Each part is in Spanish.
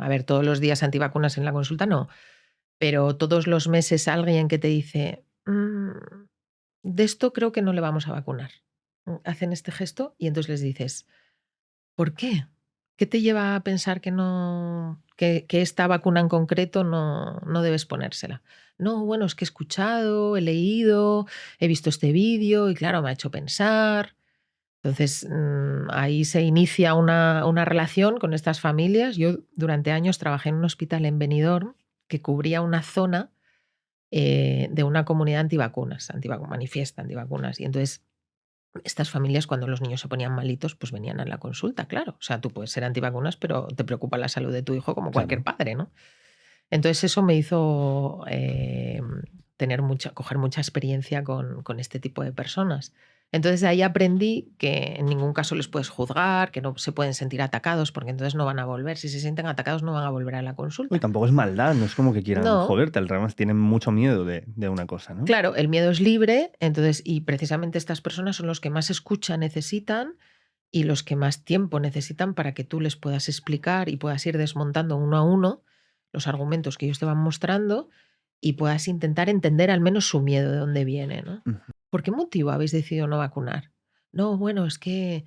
a ver, todos los días antivacunas en la consulta no, pero todos los meses alguien que te dice, de esto creo que no le vamos a vacunar. Hacen este gesto y entonces les dices, ¿por qué? ¿Qué te lleva a pensar que no, que esta vacuna en concreto no debes ponérsela? No, bueno, es que he escuchado, he leído, he visto este vídeo y claro, me ha hecho pensar. Entonces, ahí se inicia una relación con estas familias. Yo durante años trabajé en un hospital en Benidorm que cubría una zona de una comunidad antivacunas, manifiesta antivacunas. Y entonces estas familias, cuando los niños se ponían malitos, pues venían a la consulta, claro. O sea, tú puedes ser antivacunas, pero te preocupa la salud de tu hijo como cualquier padre, ¿no? Entonces eso me hizo coger mucha experiencia con este tipo de personas. Entonces de ahí aprendí que en ningún caso les puedes juzgar, que no se pueden sentir atacados, porque entonces no van a volver. Si se sienten atacados no van a volver a la consulta. Y tampoco es maldad, no es como que quieran joderte, al revés, tienen mucho miedo de una cosa, ¿no? Claro, el miedo es libre, entonces, y precisamente estas personas son los que más escucha necesitan y los que más tiempo necesitan para que tú les puedas explicar y puedas ir desmontando uno a uno los argumentos que ellos te van mostrando y puedas intentar entender al menos su miedo, de dónde viene, ¿no? ¿Por qué motivo habéis decidido no vacunar? No, bueno, es que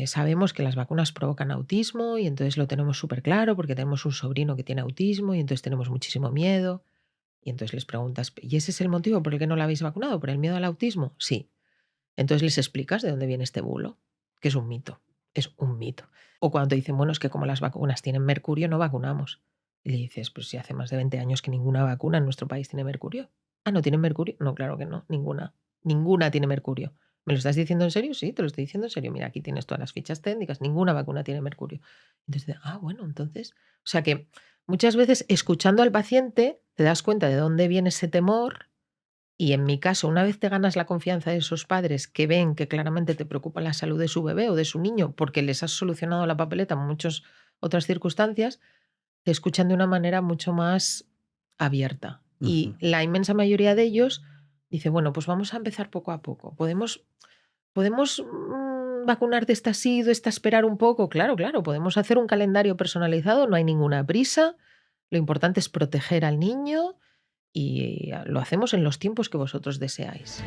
sabemos que las vacunas provocan autismo y entonces lo tenemos súper claro porque tenemos un sobrino que tiene autismo y entonces tenemos muchísimo miedo. Y entonces les preguntas, ¿y ese es el motivo por el que no la habéis vacunado? ¿Por el miedo al autismo? Sí. Entonces les explicas de dónde viene este bulo, que es un mito. Es un mito. O cuando te dicen, bueno, es que como las vacunas tienen mercurio, no vacunamos. Y le dices, pues si hace más de 20 años que ninguna vacuna en nuestro país tiene mercurio. Ah, ¿no tienen mercurio? No, claro que no, ninguna. Ninguna tiene mercurio. ¿Me lo estás diciendo en serio? Sí, te lo estoy diciendo en serio. Mira, aquí tienes todas las fichas técnicas. Ninguna vacuna tiene mercurio. Entonces, bueno, entonces... O sea que muchas veces escuchando al paciente te das cuenta de dónde viene ese temor y en mi caso, una vez te ganas la confianza de esos padres que ven que claramente te preocupa la salud de su bebé o de su niño porque les has solucionado la papeleta en muchas otras circunstancias, te escuchan de una manera mucho más abierta. Y la inmensa mayoría de ellos dice, bueno, pues vamos a empezar poco a poco. ¿Podemos vacunar de esta sí, de esta esperar un poco? Claro, claro, podemos hacer un calendario personalizado, no hay ninguna prisa. Lo importante es proteger al niño y lo hacemos en los tiempos que vosotros deseáis.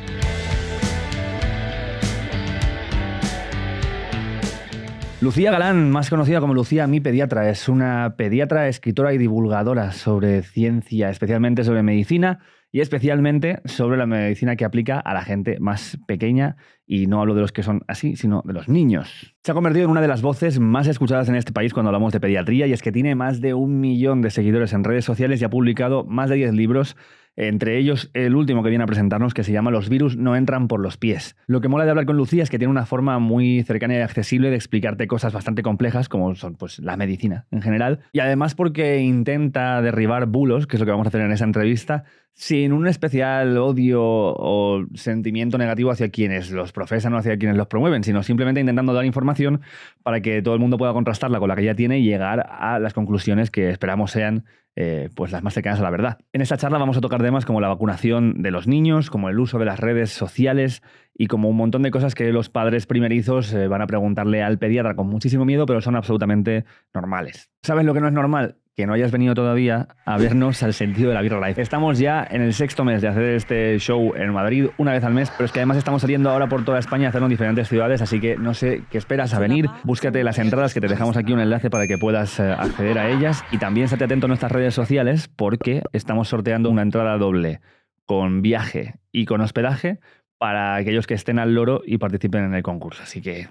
Lucía Galán, más conocida como Lucía, mi pediatra, es una pediatra, escritora y divulgadora sobre ciencia, especialmente sobre medicina y especialmente sobre la medicina que aplica a la gente más pequeña, y no hablo de los que son así, sino de los niños. Se ha convertido en una de las voces más escuchadas en este país cuando hablamos de pediatría, y es que tiene más de 1 millón de seguidores en redes sociales y ha publicado más de 10 libros, entre ellos el último que viene a presentarnos, que se llama Los virus no entran por los pies. Lo que mola de hablar con Lucía es que tiene una forma muy cercana y accesible de explicarte cosas bastante complejas, como son pues la medicina en general, y además porque intenta derribar bulos, que es lo que vamos a hacer en esa entrevista, sin un especial odio o sentimiento negativo hacia quienes los profesan o hacia quienes los promueven, sino simplemente intentando dar información para que todo el mundo pueda contrastarla con la que ya tiene y llegar a las conclusiones que esperamos sean pues las más cercanas a la verdad. En esta charla vamos a tocar temas como la vacunación de los niños, como el uso de las redes sociales y como un montón de cosas que los padres primerizos van a preguntarle al pediatra con muchísimo miedo, pero son absolutamente normales. ¿Sabes lo que no es normal? Que no hayas venido todavía a vernos al Sentido de la Birra Live. Estamos ya en el 6º mes de hacer este show en Madrid, una vez al mes, pero es que además estamos saliendo ahora por toda España a hacerlo en diferentes ciudades, así que no sé qué esperas a venir. Búscate las entradas, que te dejamos aquí un enlace para que puedas acceder a ellas, y también estate atento a nuestras redes sociales porque estamos sorteando una entrada doble con viaje y con hospedaje para aquellos que estén al loro y participen en el concurso, así que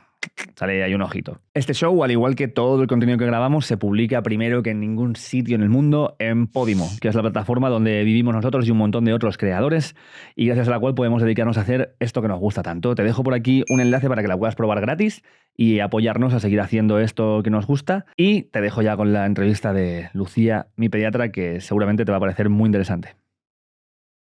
sale ahí un ojito. Este show, al igual que todo el contenido que grabamos, se publica primero que en ningún sitio en el mundo en Podimo, que es la plataforma donde vivimos nosotros y un montón de otros creadores, y gracias a la cual podemos dedicarnos a hacer esto que nos gusta tanto. Te dejo por aquí un enlace para que la puedas probar gratis y apoyarnos a seguir haciendo esto que nos gusta, y te dejo ya con la entrevista de Lucía, mi pediatra, que seguramente te va a parecer muy interesante.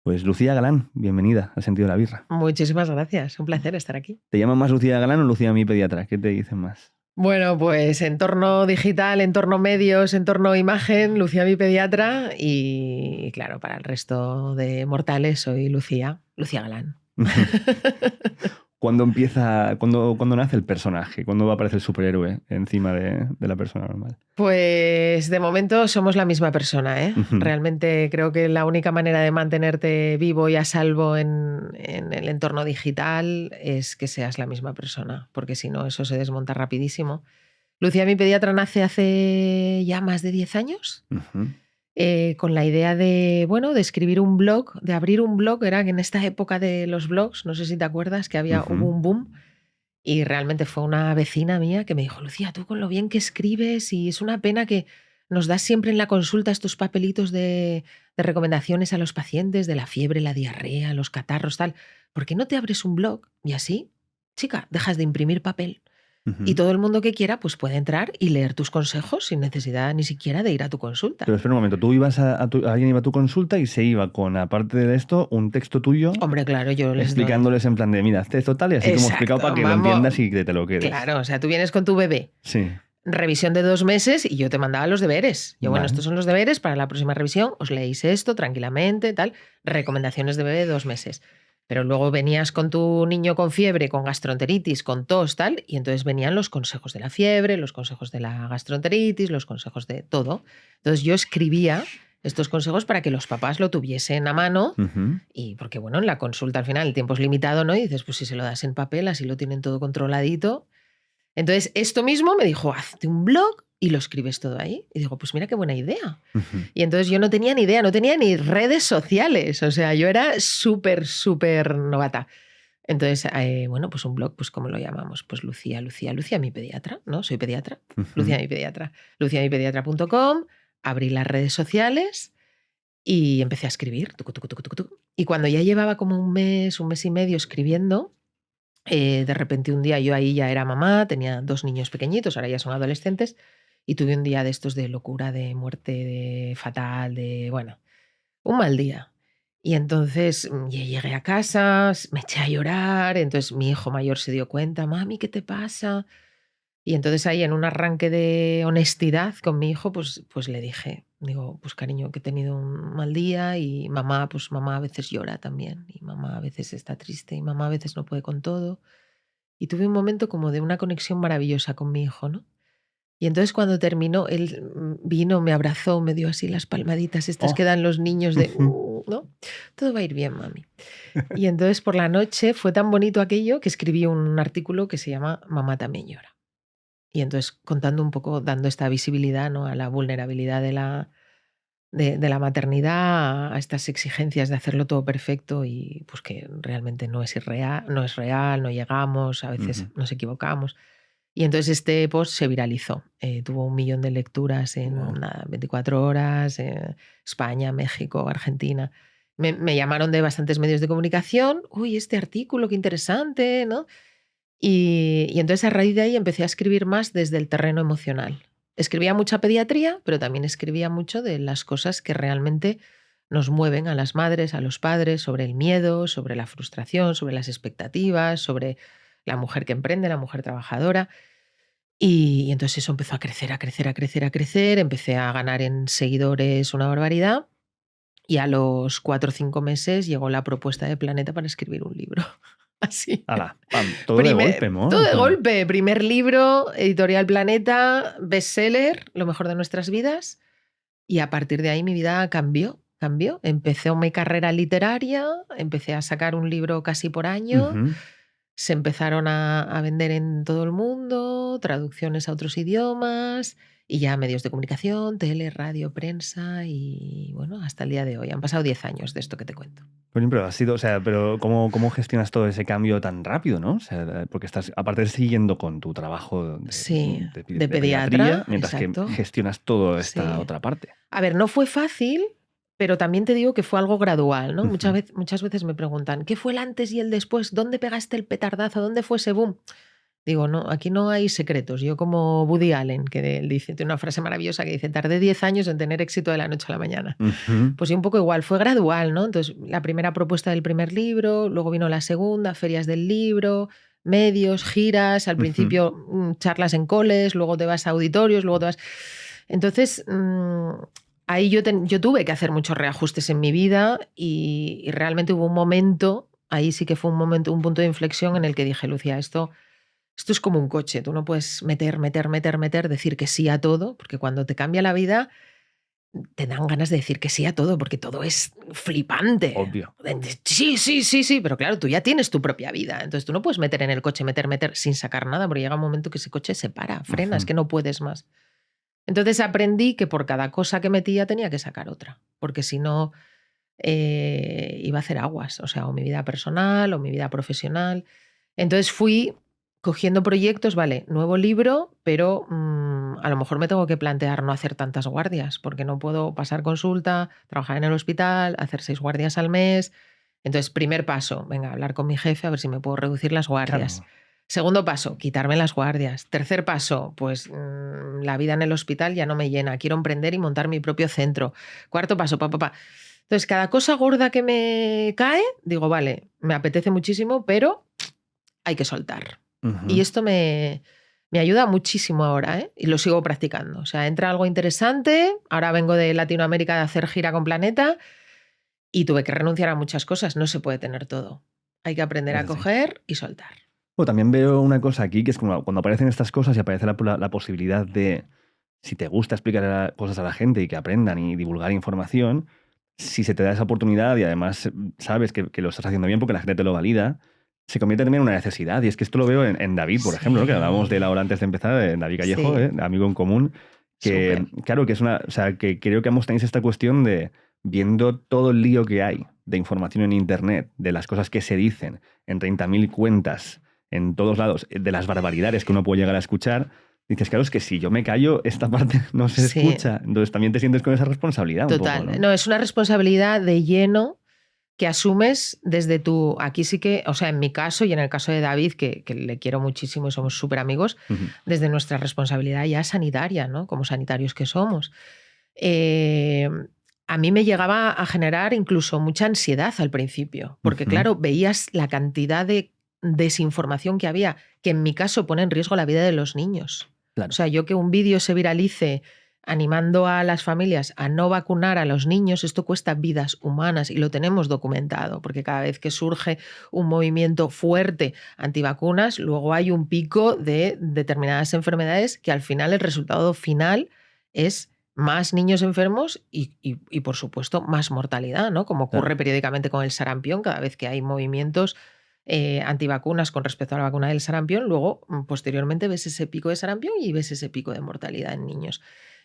Pues Lucía Galán, bienvenida al Sentido de la Birra. Muchísimas gracias, un placer estar aquí. ¿Te llaman más Lucía Galán o Lucía mi pediatra? ¿Qué te dicen más? Bueno, pues entorno digital, entorno medios, entorno imagen, Lucía mi pediatra, y claro, para el resto de mortales soy Lucía Galán. ¿Cuándo nace el personaje? ¿Cuándo va a aparecer el superhéroe encima de la persona normal? Pues de momento somos la misma persona, ¿eh? Realmente creo que la única manera de mantenerte vivo y a salvo en el entorno digital es que seas la misma persona, porque si no, eso se desmonta rapidísimo. Lucía, mi pediatra, nace hace ya más de 10 años. Con la idea de, bueno, de escribir un blog, de abrir un blog. Era en esta época de los blogs, no sé si te acuerdas, que hubo un boom. Y realmente fue una vecina mía que me dijo: Lucía, tú con lo bien que escribes, y es una pena que nos das siempre en la consulta estos papelitos de recomendaciones a los pacientes de la fiebre, la diarrea, los catarros, tal. ¿Por qué no te abres un blog? Y así, chica, dejas de imprimir papel. Y todo el mundo que quiera pues puede entrar y leer tus consejos sin necesidad ni siquiera de ir a tu consulta. Pero espera un momento, tú ibas alguien iba a tu consulta y se iba con, aparte de esto, un texto tuyo. Hombre, claro, yo les explicándoles en plan de, mira, este esto tal, y así como explicado para que lo entiendas y que te lo quedes. Claro, o sea, tú vienes con tu bebé. Sí. Revisión de 2 meses y yo te mandaba los deberes. Yo, bueno, estos son los deberes para la próxima revisión, os leéis esto tranquilamente, tal. Recomendaciones de bebé de 2 meses. Pero luego venías con tu niño con fiebre, con gastroenteritis, con tos, tal, y entonces venían los consejos de la fiebre, los consejos de la gastroenteritis, los consejos de todo. Entonces yo escribía estos consejos para que los papás lo tuviesen a mano, y porque, bueno, en la consulta al final el tiempo es limitado, ¿no? Y dices, pues si se lo das en papel, así lo tienen todo controladito. Entonces esto mismo me dijo: hazte un blog y lo escribes todo ahí. Y digo, pues mira qué buena idea. Y entonces yo no tenía ni idea, no tenía ni redes sociales. O sea, yo era súper novata. Entonces, bueno, pues un blog, pues ¿cómo lo llamamos? Pues Lucía mi pediatra, ¿no? Soy pediatra. Lucía mi pediatra. luciamipediatra.com. Abrí las redes sociales y empecé a escribir. Y cuando ya llevaba como un mes y medio escribiendo, de repente un día, yo ahí ya era mamá, tenía 2 niños pequeñitos, ahora ya son adolescentes, y tuve un día de estos de locura, de muerte, de fatal, de, bueno, un mal día. Y entonces llegué a casa, me eché a llorar, entonces mi hijo mayor se dio cuenta: mami, ¿qué te pasa? Y entonces ahí, en un arranque de honestidad con mi hijo, pues le dije, digo, pues cariño, que he tenido un mal día, y mamá, pues mamá a veces llora también, y mamá a veces está triste, y mamá a veces no puede con todo. Y tuve un momento como de una conexión maravillosa con mi hijo, ¿no? Y entonces cuando terminó, él vino, me abrazó, me dio así las palmaditas estas que dan los niños de, ¿no? Todo va a ir bien, mami. Y entonces por la noche fue tan bonito aquello que escribí un artículo que se llama Mamá también llora. Y entonces contando un poco, dando esta visibilidad, ¿no?, a la vulnerabilidad de la maternidad, a estas exigencias de hacerlo todo perfecto, y pues que realmente no es real, no llegamos, a veces nos equivocamos. Y entonces este post se viralizó. Tuvo 1 millón de lecturas en 24 horas, España, México, Argentina. Me llamaron de bastantes medios de comunicación: uy, este artículo, qué interesante, ¿no? Y entonces a raíz de ahí empecé a escribir más desde el terreno emocional. Escribía mucha pediatría, pero también escribía mucho de las cosas que realmente nos mueven a las madres, a los padres, sobre el miedo, sobre la frustración, sobre las expectativas, sobre la mujer que emprende, la mujer trabajadora. Y entonces eso empezó a crecer, a crecer, a crecer, a crecer. Empecé a ganar en seguidores una barbaridad. Y a los 4 o 5 meses llegó la propuesta de Planeta para escribir un libro. Así. ¡Hala! ¡Pam! Todo de golpe, ¿no? Todo de golpe. Primer libro, editorial Planeta, bestseller, lo mejor de nuestras vidas. Y a partir de ahí mi vida cambió. Empecé mi carrera literaria, empecé a sacar un libro casi por año. Se empezaron a vender en todo el mundo, traducciones a otros idiomas, y ya medios de comunicación, tele, radio, prensa, y bueno, hasta el día de hoy. Han pasado 10 años de esto que te cuento. Pero ha sido, o sea, pero ¿cómo gestionas todo ese cambio tan rápido, no? O sea, porque estás, aparte de siguiendo con tu trabajo de pediatra, mientras exacto, que gestionas toda esta otra parte. A ver, no fue fácil, pero también te digo que fue algo gradual, ¿no? Muchas veces me preguntan: ¿qué fue el antes y el después? ¿Dónde pegaste el petardazo? ¿Dónde fue ese boom? Digo, no, aquí no hay secretos. Yo, como Woody Allen, que él dice, tiene una frase maravillosa que dice: tardé 10 años en tener éxito de la noche a la mañana. Pues sí, un poco igual, fue gradual, ¿no? Entonces, la primera propuesta del primer libro, luego vino la segunda, ferias del libro, medios, giras, al principio charlas en coles, luego te vas a auditorios, luego te vas... Entonces, ahí yo tuve que hacer muchos reajustes en mi vida, y realmente hubo un momento ahí sí que fue un punto de inflexión en el que dije, Lucía, esto es como un coche, tú no puedes meter, decir que sí a todo, porque cuando te cambia la vida te dan ganas de decir que sí a todo, porque todo es flipante. Obvio. Sí, pero claro, tú ya tienes tu propia vida, entonces tú no puedes meter en el coche, meter, sin sacar nada, porque llega un momento que ese coche se para, frena, es que no puedes más. Entonces aprendí que por cada cosa que metía tenía que sacar otra, porque si no iba a hacer aguas, o sea, o mi vida personal o mi vida profesional. Entonces fui cogiendo proyectos, vale, nuevo libro, pero a lo mejor me tengo que plantear no hacer tantas guardias, porque no puedo pasar consulta, trabajar en el hospital, hacer 6 guardias al mes. Entonces, primer paso, venga, hablar con mi jefe a ver si me puedo reducir las guardias. Claro. Segundo paso, quitarme las guardias. Tercer paso, pues la vida en el hospital ya no me llena, quiero emprender y montar mi propio centro. Cuarto paso, Entonces, cada cosa gorda que me cae, digo, vale, me apetece muchísimo, pero hay que soltar. Y esto me ayuda muchísimo ahora, ¿eh? Y lo sigo practicando. O sea, entra algo interesante, ahora vengo de Latinoamérica de hacer gira con Planeta y tuve que renunciar a muchas cosas, no se puede tener todo. Hay que aprender a coger y soltar. Bueno, también veo una cosa aquí, que es como cuando aparecen estas cosas y aparece la posibilidad de, si te gusta explicar cosas a la gente y que aprendan y divulgar información, si se te da esa oportunidad y además sabes que lo estás haciendo bien porque la gente te lo valida, se convierte también en una necesidad. Y es que esto lo veo en David, por ejemplo, ¿no? Que hablábamos de él ahora antes de empezar, en David Callejo, amigo en común, que Súper. claro, que es o sea, que creo que ambos tenéis esta cuestión de, viendo todo el lío que hay de información en Internet, de las cosas que se dicen en 30.000 cuentas, en todos lados, de las barbaridades que uno puede llegar a escuchar, dices, claro, es que si yo me callo, esta parte no se escucha. Entonces también te sientes con esa responsabilidad un Total. poco, ¿no? No, es una responsabilidad de lleno que asumes desde tu... Aquí sí que, o sea, en mi caso y en el caso de David, que le quiero muchísimo y somos súper amigos, desde nuestra responsabilidad ya sanitaria, ¿no? Como sanitarios que somos. A mí me llegaba a generar incluso mucha ansiedad al principio, porque claro, veías la cantidad de desinformación que había, que en mi caso pone en riesgo la vida de los niños. Claro. O sea, yo que un vídeo se viralice animando a las familias a no vacunar a los niños, esto cuesta vidas humanas y lo tenemos documentado, porque cada vez que surge un movimiento fuerte antivacunas, luego hay un pico de determinadas enfermedades que al final el resultado final es más niños enfermos y por supuesto, más mortalidad, ¿no? Como ocurre periódicamente con el sarampión, cada vez que hay movimientos antivacunas con respecto a la vacuna del sarampión, luego posteriormente ves ese pico de sarampión y ves ese pico de mortalidad en niños.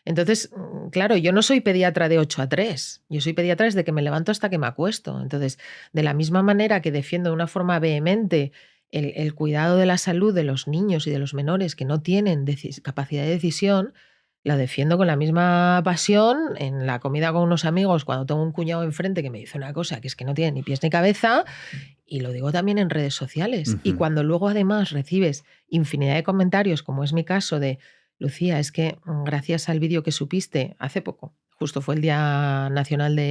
Entonces, claro, yo no soy pediatra de 8 a 3, yo soy pediatra desde que me levanto hasta que me acuesto. Entonces, de la misma manera que defiendo de una forma vehemente el cuidado de la salud de los niños y de los menores que no tienen capacidad de decisión, la defiendo con la misma pasión en la comida con unos amigos cuando tengo un cuñado enfrente que me dice una cosa que es que no tiene ni pies ni cabeza, y lo digo también en redes sociales. Y cuando luego además recibes infinidad de comentarios, como es mi caso de Lucía, es que gracias al vídeo que supiste hace poco, justo fue el Día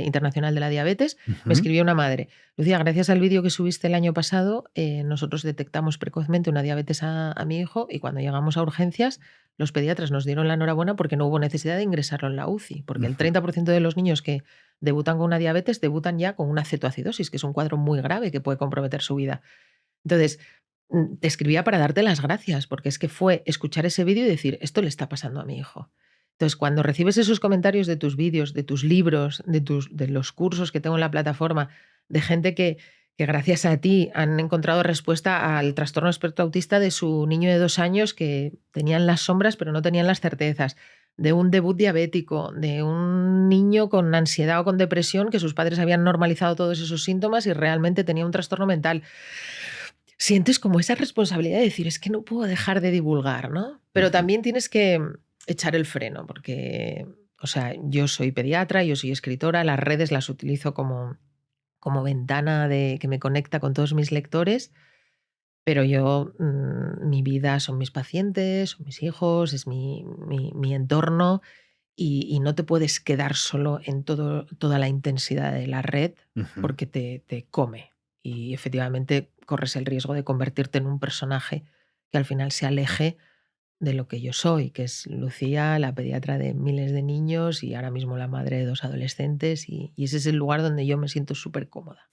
Internacional de la Diabetes, me escribió una madre. Lucía, gracias al vídeo que subiste el año pasado, nosotros detectamos precozmente una diabetes a mi hijo y cuando llegamos a urgencias, los pediatras nos dieron la enhorabuena porque no hubo necesidad de ingresarlo en la UCI, porque el 30% de los niños que debutan con una diabetes debutan ya con una cetoacidosis, que es un cuadro muy grave que puede comprometer su vida. Entonces, te escribía para darte las gracias, porque es que fue escuchar ese vídeo y decir, esto le está pasando a mi hijo. Entonces, cuando recibes esos comentarios de tus vídeos, de tus libros, de los cursos que tengo en la plataforma, de gente que gracias a ti han encontrado respuesta al trastorno espectro autista de su niño de 2 años que tenían las sombras pero no tenían las certezas, de un debut diabético, de un niño con ansiedad o con depresión que sus padres habían normalizado todos esos síntomas y realmente tenía un trastorno mental. Sientes como esa responsabilidad de decir, es que no puedo dejar de divulgar, ¿no? Pero también tienes que echar el freno, porque, o sea, yo soy pediatra, yo soy escritora, las redes las utilizo como ventana que me conecta con todos mis lectores, pero yo, mi vida son mis pacientes, son mis hijos, es mi entorno y no te puedes quedar solo en toda la intensidad de la red porque te come y efectivamente corres el riesgo de convertirte en un personaje que al final se aleje de lo que yo soy, que es Lucía, la pediatra de miles de niños y ahora mismo la madre de 2 adolescentes y ese es el lugar donde yo me siento súper cómoda.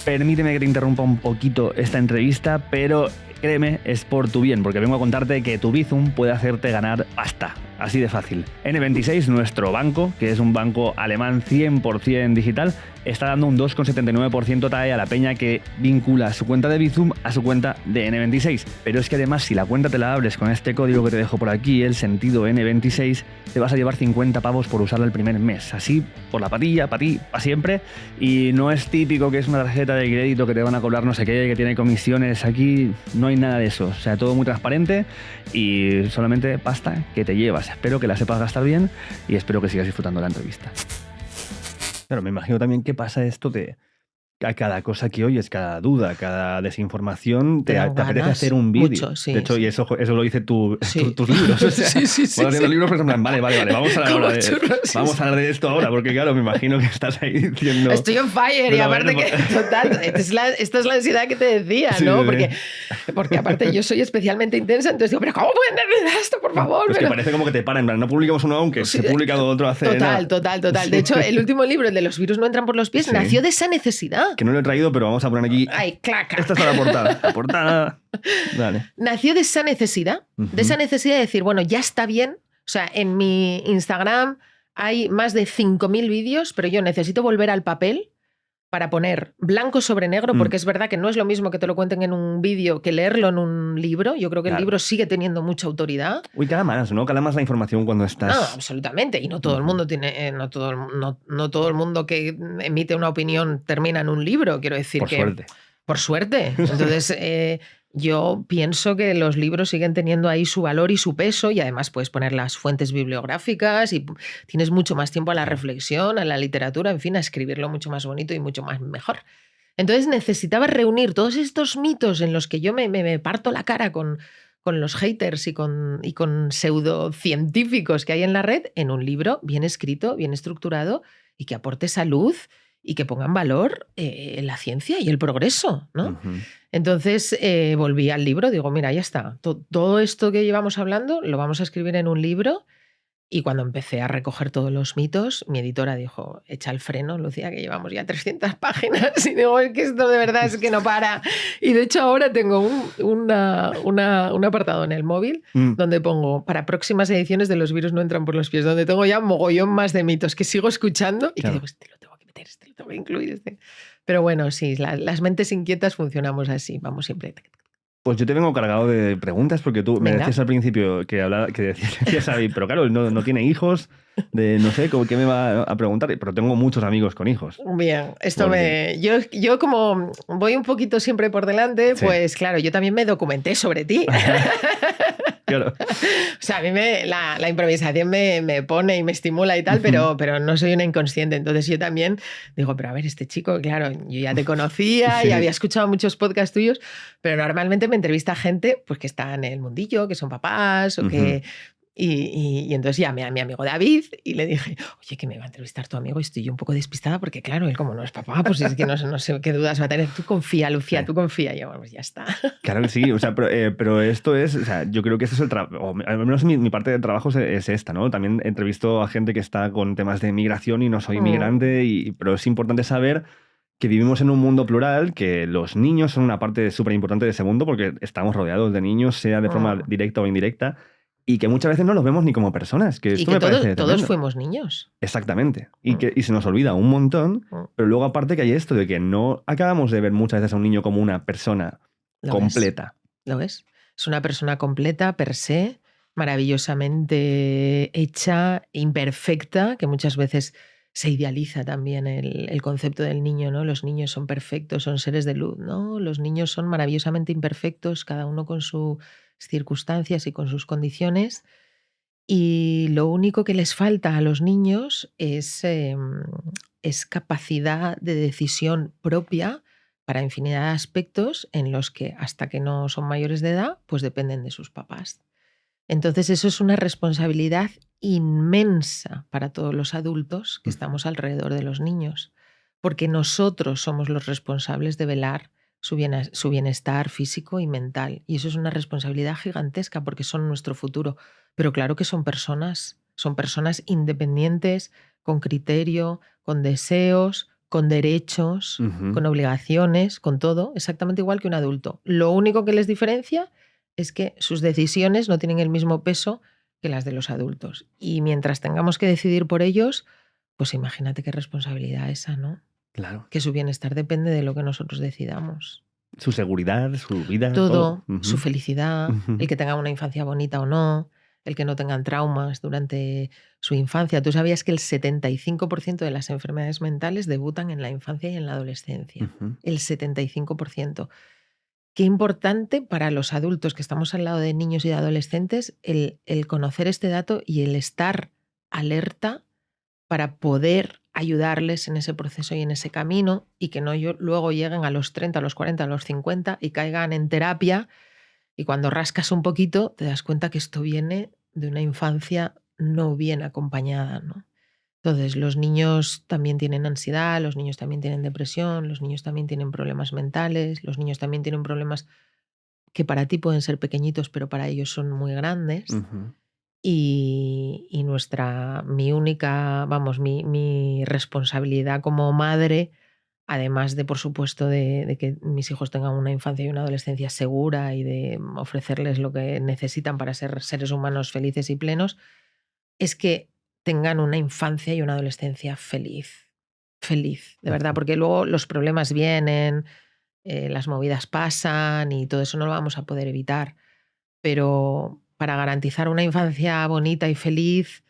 Permíteme que te interrumpa un poquito esta entrevista, pero créeme, es por tu bien, porque vengo a contarte que tu Bizum puede hacerte ganar pasta. Así de fácil. N26, nuestro banco, que es un banco alemán 100% digital, está dando un 2,79% TAE a la peña que vincula su cuenta de Bizum a su cuenta de N26. Pero es que además, si la cuenta te la abres con este código que te dejo por aquí, el sentido N26, te vas a llevar 50 pavos por usarla el primer mes. Así, por la patilla, para ti, para siempre. Y no es típico que es una tarjeta de crédito que te van a cobrar no sé qué, que tiene comisiones. Aquí no hay nada de eso. O sea, todo muy transparente y solamente pasta que te llevas. Espero que la sepas gastar bien y espero que sigas disfrutando la entrevista. Claro, me imagino también qué pasa esto de a cada cosa que oyes, cada duda, cada desinformación, te apetece hacer un vídeo. Mucho, sí, de hecho, sí. y eso lo dice tus libros. O sea, sí. haciendo libros, pero en plan, vale, vamos a hablar de esto ahora, porque claro, me imagino que estás ahí diciendo... Estoy on fire, pero y aparte que, total, esta es la ansiedad que te decía, Sí, ¿no? sí. Porque aparte yo soy especialmente intensa, entonces digo, pero ¿cómo pueden decir esto, por favor? Es que parece como que te paran, en plan, no publicamos uno aún, que se ha publicado otro hace... Total. De hecho, el último libro, el de los virus no entran por los pies, nació de esa necesidad. Que no lo he traído, pero vamos a poner aquí... Ay, claca. Esta está la portada. La portada... Dale. Nació de esa necesidad, de decir, bueno, ya está bien. O sea, en mi Instagram hay más de 5.000 vídeos, pero yo necesito volver al papel para poner blanco sobre negro, porque es verdad que no es lo mismo que te lo cuenten en un vídeo que leerlo en un libro. Yo creo que el libro sigue teniendo mucha autoridad. Uy, cala más, ¿no? Cala más la información cuando estás... No, absolutamente. Y no todo el mundo tiene... no todo el mundo que emite una opinión termina en un libro, quiero decir. Por suerte. Por suerte. Entonces, yo pienso que los libros siguen teniendo ahí su valor y su peso, y además puedes poner las fuentes bibliográficas y tienes mucho más tiempo a la reflexión, a la literatura, en fin, a escribirlo mucho más bonito y mucho más mejor. Entonces necesitaba reunir todos estos mitos en los que yo me parto la cara con los haters y con pseudocientíficos que hay en la red en un libro bien escrito, bien estructurado y que aporte salud y que pongan valor en la ciencia y el progreso, ¿no? Entonces volví al libro, digo, mira, ya está. Todo esto que llevamos hablando lo vamos a escribir en un libro. Y cuando empecé a recoger todos los mitos, mi editora dijo, echa el freno, Lucía, que llevamos ya 300 páginas. Y digo, es que esto de verdad es que no para. Y de hecho ahora tengo un apartado en el móvil donde pongo, para próximas ediciones de Los virus no entran por los pies, donde tengo ya un mogollón más de mitos que sigo escuchando y que digo, este lo tengo que meter, este lo tengo que incluir. Pero bueno, sí, las mentes inquietas funcionamos así, vamos siempre... Pues yo te vengo cargado de preguntas porque tú me decías al principio que decías ahí, pero claro, no tiene hijos, no sé, ¿qué me va a preguntar? Pero tengo muchos amigos con hijos. Bien, yo como voy un poquito siempre por delante, pues claro, yo también me documenté sobre ti. Claro. O sea, a mí la improvisación me pone y me estimula y tal, pero no soy una inconsciente. Entonces yo también digo, pero a ver, este chico, claro, yo ya te conocía y había escuchado muchos podcasts tuyos, pero normalmente me entrevista gente pues, que está en el mundillo, que son papás o que... Y entonces llamé a mi amigo David y le dije, oye, que me va a entrevistar tu amigo, y estoy yo un poco despistada porque, claro, él como no es papá, pues es que no sé qué dudas va a tener. Tú confía, Lucía, tú confía. Y yo, pues ya está. Claro que sí, o sea, pero esto es, o sea, yo creo que eso es el trabajo, o al menos mi parte de trabajo es esta, ¿no? También entrevisto a gente que está con temas de migración y no soy migrante, pero es importante saber que vivimos en un mundo plural, que los niños son una parte súper importante de ese mundo porque estamos rodeados de niños, sea de forma directa o indirecta, y que muchas veces no los vemos ni como personas. Que esto y que me parece todos fuimos niños. Exactamente. Y se nos olvida un montón, pero luego aparte que hay esto de que no acabamos de ver muchas veces a un niño como una persona completa. ¿Lo ves? Es una persona completa, per se, maravillosamente hecha, imperfecta, que muchas veces se idealiza también el concepto del niño, ¿no? Los niños son perfectos, son seres de luz, ¿no? Los niños son maravillosamente imperfectos, cada uno con sus circunstancias y con sus condiciones, y lo único que les falta a los niños es capacidad de decisión propia para infinidad de aspectos en los que hasta que no son mayores de edad pues dependen de sus papás. Entonces eso es una responsabilidad inmensa para todos los adultos que estamos alrededor de los niños, porque nosotros somos los responsables de velar su bienestar físico y mental. Y eso es una responsabilidad gigantesca porque son nuestro futuro. Pero claro que son personas independientes, con criterio, con deseos, con derechos, con obligaciones, con todo, exactamente igual que un adulto. Lo único que les diferencia es que sus decisiones no tienen el mismo peso que las de los adultos. Y mientras tengamos que decidir por ellos, pues imagínate qué responsabilidad esa, ¿no? Claro. Que su bienestar depende de lo que nosotros decidamos. Su seguridad, su vida, Todo, todo. su felicidad, el que tenga una infancia bonita o no, el que no tengan traumas durante su infancia. ¿Tú sabías que el 75% de las enfermedades mentales debutan en la infancia y en la adolescencia? El 75%. Qué importante para los adultos que estamos al lado de niños y de adolescentes el conocer este dato y el estar alerta para poder ayudarles en ese proceso y en ese camino y que no luego lleguen a los 30, a los 40, a los 50 y caigan en terapia y cuando rascas un poquito te das cuenta que esto viene de una infancia no bien acompañada, ¿no? Entonces, los niños también tienen ansiedad, los niños también tienen depresión, los niños también tienen problemas mentales, los niños también tienen problemas que para ti pueden ser pequeñitos, pero para ellos son muy grandes. Y mi única, vamos, mi responsabilidad como madre, además de, por supuesto, de que mis hijos tengan una infancia y una adolescencia segura y de ofrecerles lo que necesitan para ser seres humanos felices y plenos, es que tengan una infancia y una adolescencia feliz. Feliz, de verdad, porque luego los problemas vienen, las movidas pasan y todo eso no lo vamos a poder evitar. Pero para garantizar una infancia bonita y feliz,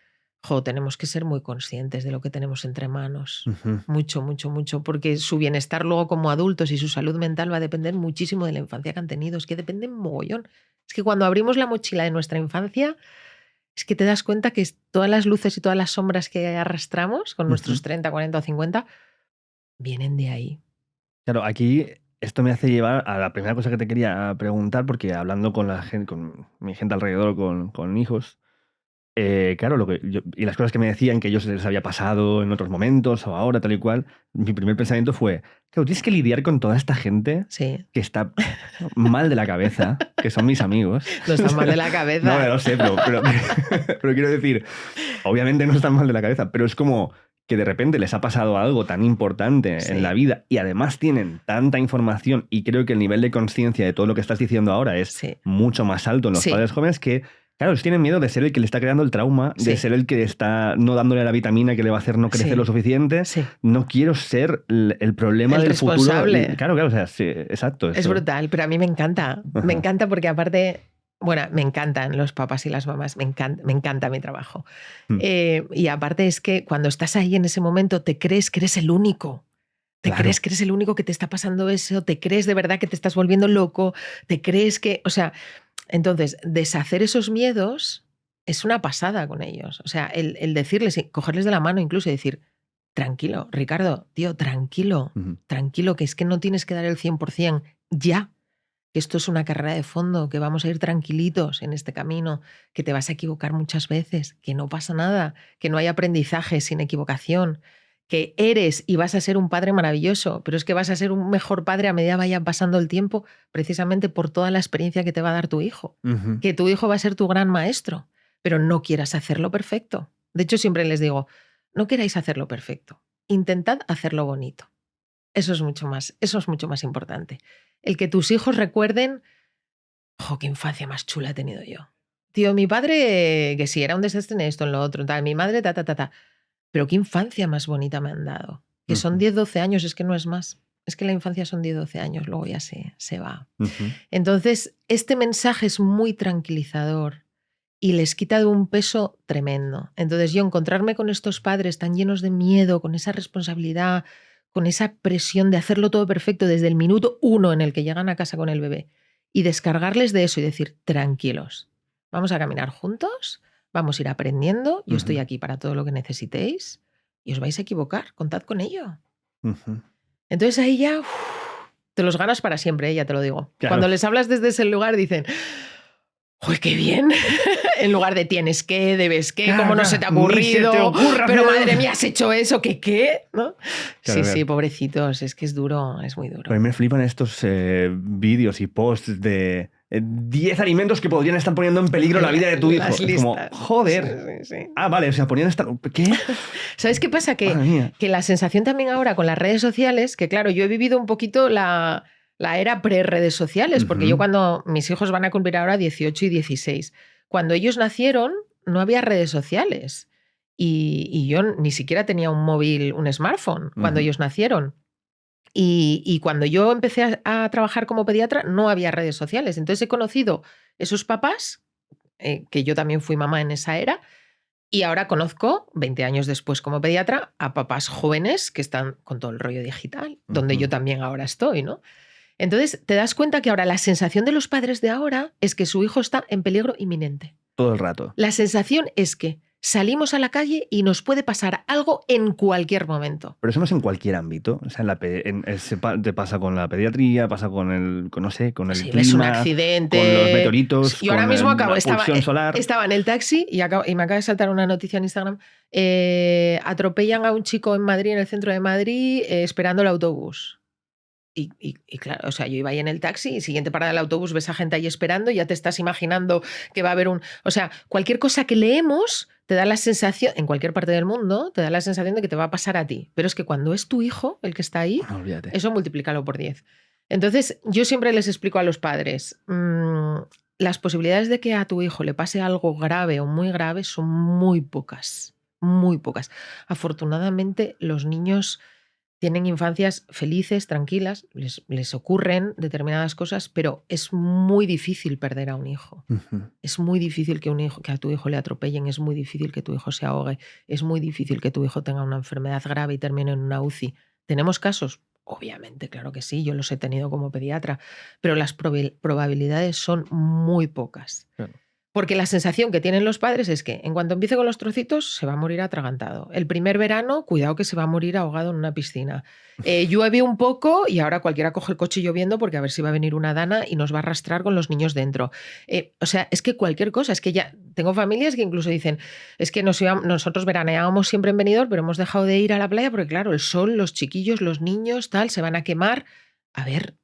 tenemos que ser muy conscientes de lo que tenemos entre manos. Mucho, mucho, mucho, porque su bienestar luego como adultos y su salud mental va a depender muchísimo de la infancia que han tenido. Es que depende mogollón. Es que cuando abrimos la mochila de nuestra infancia, es que te das cuenta que todas las luces y todas las sombras que arrastramos con nuestros 30, 40 o 50 vienen de ahí. Claro, aquí esto me hace llevar a la primera cosa que te quería preguntar, porque hablando con mi gente alrededor, con hijos, claro, y las cosas que me decían que ellos les había pasado en otros momentos o ahora, tal y cual, mi primer pensamiento fue, claro, tienes que lidiar con toda esta gente que está mal de la cabeza, que son mis amigos. No están mal de la cabeza. No, lo sé, pero quiero decir, obviamente no están mal de la cabeza, pero es como que de repente les ha pasado algo tan importante en la vida y además tienen tanta información y creo que el nivel de conciencia de todo lo que estás diciendo ahora es mucho más alto en los padres jóvenes que, claro, ellos tienen miedo de ser el que le está creando el trauma, de ser el que está no dándole la vitamina que le va a hacer no crecer lo suficiente. No quiero ser el problema del responsable. Futuro. Claro, o sea, sí, exacto. Es brutal, pero a mí me encanta. Ajá. Me encanta porque aparte... Bueno, me encantan los papás y las mamás, me encanta mi trabajo. Y aparte es que cuando estás ahí en ese momento te crees que eres el único. Crees que eres el único que te está pasando eso, te crees de verdad que te estás volviendo loco, te crees que... O sea, entonces, deshacer esos miedos es una pasada con ellos. O sea, el decirles, cogerles de la mano incluso y decir, tranquilo, Ricardo, tío, tranquilo, tranquilo, que es que no tienes que dar el 100% ya. Que esto es una carrera de fondo, que vamos a ir tranquilitos en este camino, que te vas a equivocar muchas veces, que no pasa nada, que no hay aprendizaje sin equivocación, que eres y vas a ser un padre maravilloso, pero es que vas a ser un mejor padre a medida vaya pasando el tiempo, precisamente por toda la experiencia que te va a dar tu hijo. Que tu hijo va a ser tu gran maestro, pero no quieras hacerlo perfecto. De hecho, siempre les digo, no queráis hacerlo perfecto, intentad hacerlo bonito. Eso es mucho más importante. El que tus hijos recuerden, qué infancia más chula he tenido yo. Tío, mi padre, que sí, era un desastre en esto, en lo otro, tal, mi madre, pero qué infancia más bonita me han dado. Que son 10, 12 años, es que no es más. Es que la infancia son 10, 12 años, luego ya se va. Entonces, este mensaje es muy tranquilizador y les quita de un peso tremendo. Entonces, yo encontrarme con estos padres tan llenos de miedo, con esa responsabilidad, con esa presión de hacerlo todo perfecto desde el minuto 1 en el que llegan a casa con el bebé y descargarles de eso y decir, tranquilos, vamos a caminar juntos, vamos a ir aprendiendo, yo estoy aquí para todo lo que necesitéis y os vais a equivocar, contad con ello. Entonces ahí ya te los ganas para siempre, ya te lo digo. Claro. Cuando les hablas desde ese lugar dicen, ¡uy, qué bien! En lugar de tienes que, debes que, cómo no se te ha ocurrido, te ocurra, pero madre mía, has hecho eso, ¿qué? ¿No? Claro, sí, pobrecitos, es que es duro, es muy duro. A mí me flipan estos vídeos y posts de 10 alimentos que podrían estar poniendo en peligro la vida de tu hijo. Las Es como, listas. joder. Sí. Ah, vale, o sea, ponían esta... ¿Qué? ¿Sabes qué pasa? Madre mía. Que la sensación también ahora con las redes sociales, que claro, yo he vivido un poquito la era pre-redes sociales, porque yo cuando mis hijos van a cumplir ahora 18 y 16, cuando ellos nacieron no había redes sociales y yo ni siquiera tenía un móvil, un smartphone cuando ellos nacieron. Y cuando yo empecé a trabajar como pediatra no había redes sociales. Entonces he conocido esos papás, que yo también fui mamá en esa era, y ahora conozco, 20 años después como pediatra, a papás jóvenes que están con todo el rollo digital, donde yo también ahora estoy, ¿no? Entonces te das cuenta que ahora la sensación de los padres de ahora es que su hijo está en peligro inminente. Todo el rato. La sensación es que salimos a la calle y nos puede pasar algo en cualquier momento. Pero eso no es en cualquier ámbito. O sea, te pasa con la pediatría, pasa con el, no sé, con el clima, ves un accidente, con los meteoritos, y ahora con mismo la pulsión solar. Estaba en el taxi y me acaba de saltar una noticia en Instagram. Atropellan a un chico en Madrid, en el centro de Madrid, esperando el autobús. Y claro, o sea, yo iba ahí en el taxi y siguiente parada del autobús ves a gente ahí esperando y ya te estás imaginando que va a haber un... O sea, cualquier cosa que leemos te da la sensación, en cualquier parte del mundo, te da la sensación de que te va a pasar a ti. Pero es que cuando es tu hijo el que está ahí, No, olvídate. eso multiplícalo por 10. Entonces, yo siempre les explico a los padres, las posibilidades de que a tu hijo le pase algo grave o muy grave son muy pocas, muy pocas. Afortunadamente, los niños tienen infancias felices, tranquilas, les ocurren determinadas cosas, pero es muy difícil perder a un hijo. Es muy difícil que a tu hijo le atropellen, es muy difícil que tu hijo se ahogue, es muy difícil que tu hijo tenga una enfermedad grave y termine en una UCI. ¿Tenemos casos? Obviamente, claro que sí, yo los he tenido como pediatra, pero las probabilidades son muy pocas. Claro. Porque la sensación que tienen los padres es que en cuanto empiece con los trocitos se va a morir atragantado. El primer verano, cuidado que se va a morir ahogado en una piscina. Llueve un poco y ahora cualquiera coge el coche lloviendo porque a ver si va a venir una dana y nos va a arrastrar con los niños dentro. O sea, es que cualquier cosa, es que ya tengo familias que incluso dicen, es que nosotros veraneábamos siempre en Benidorm, pero hemos dejado de ir a la playa porque claro, el sol, los chiquillos, los niños, tal, se van a quemar. A ver...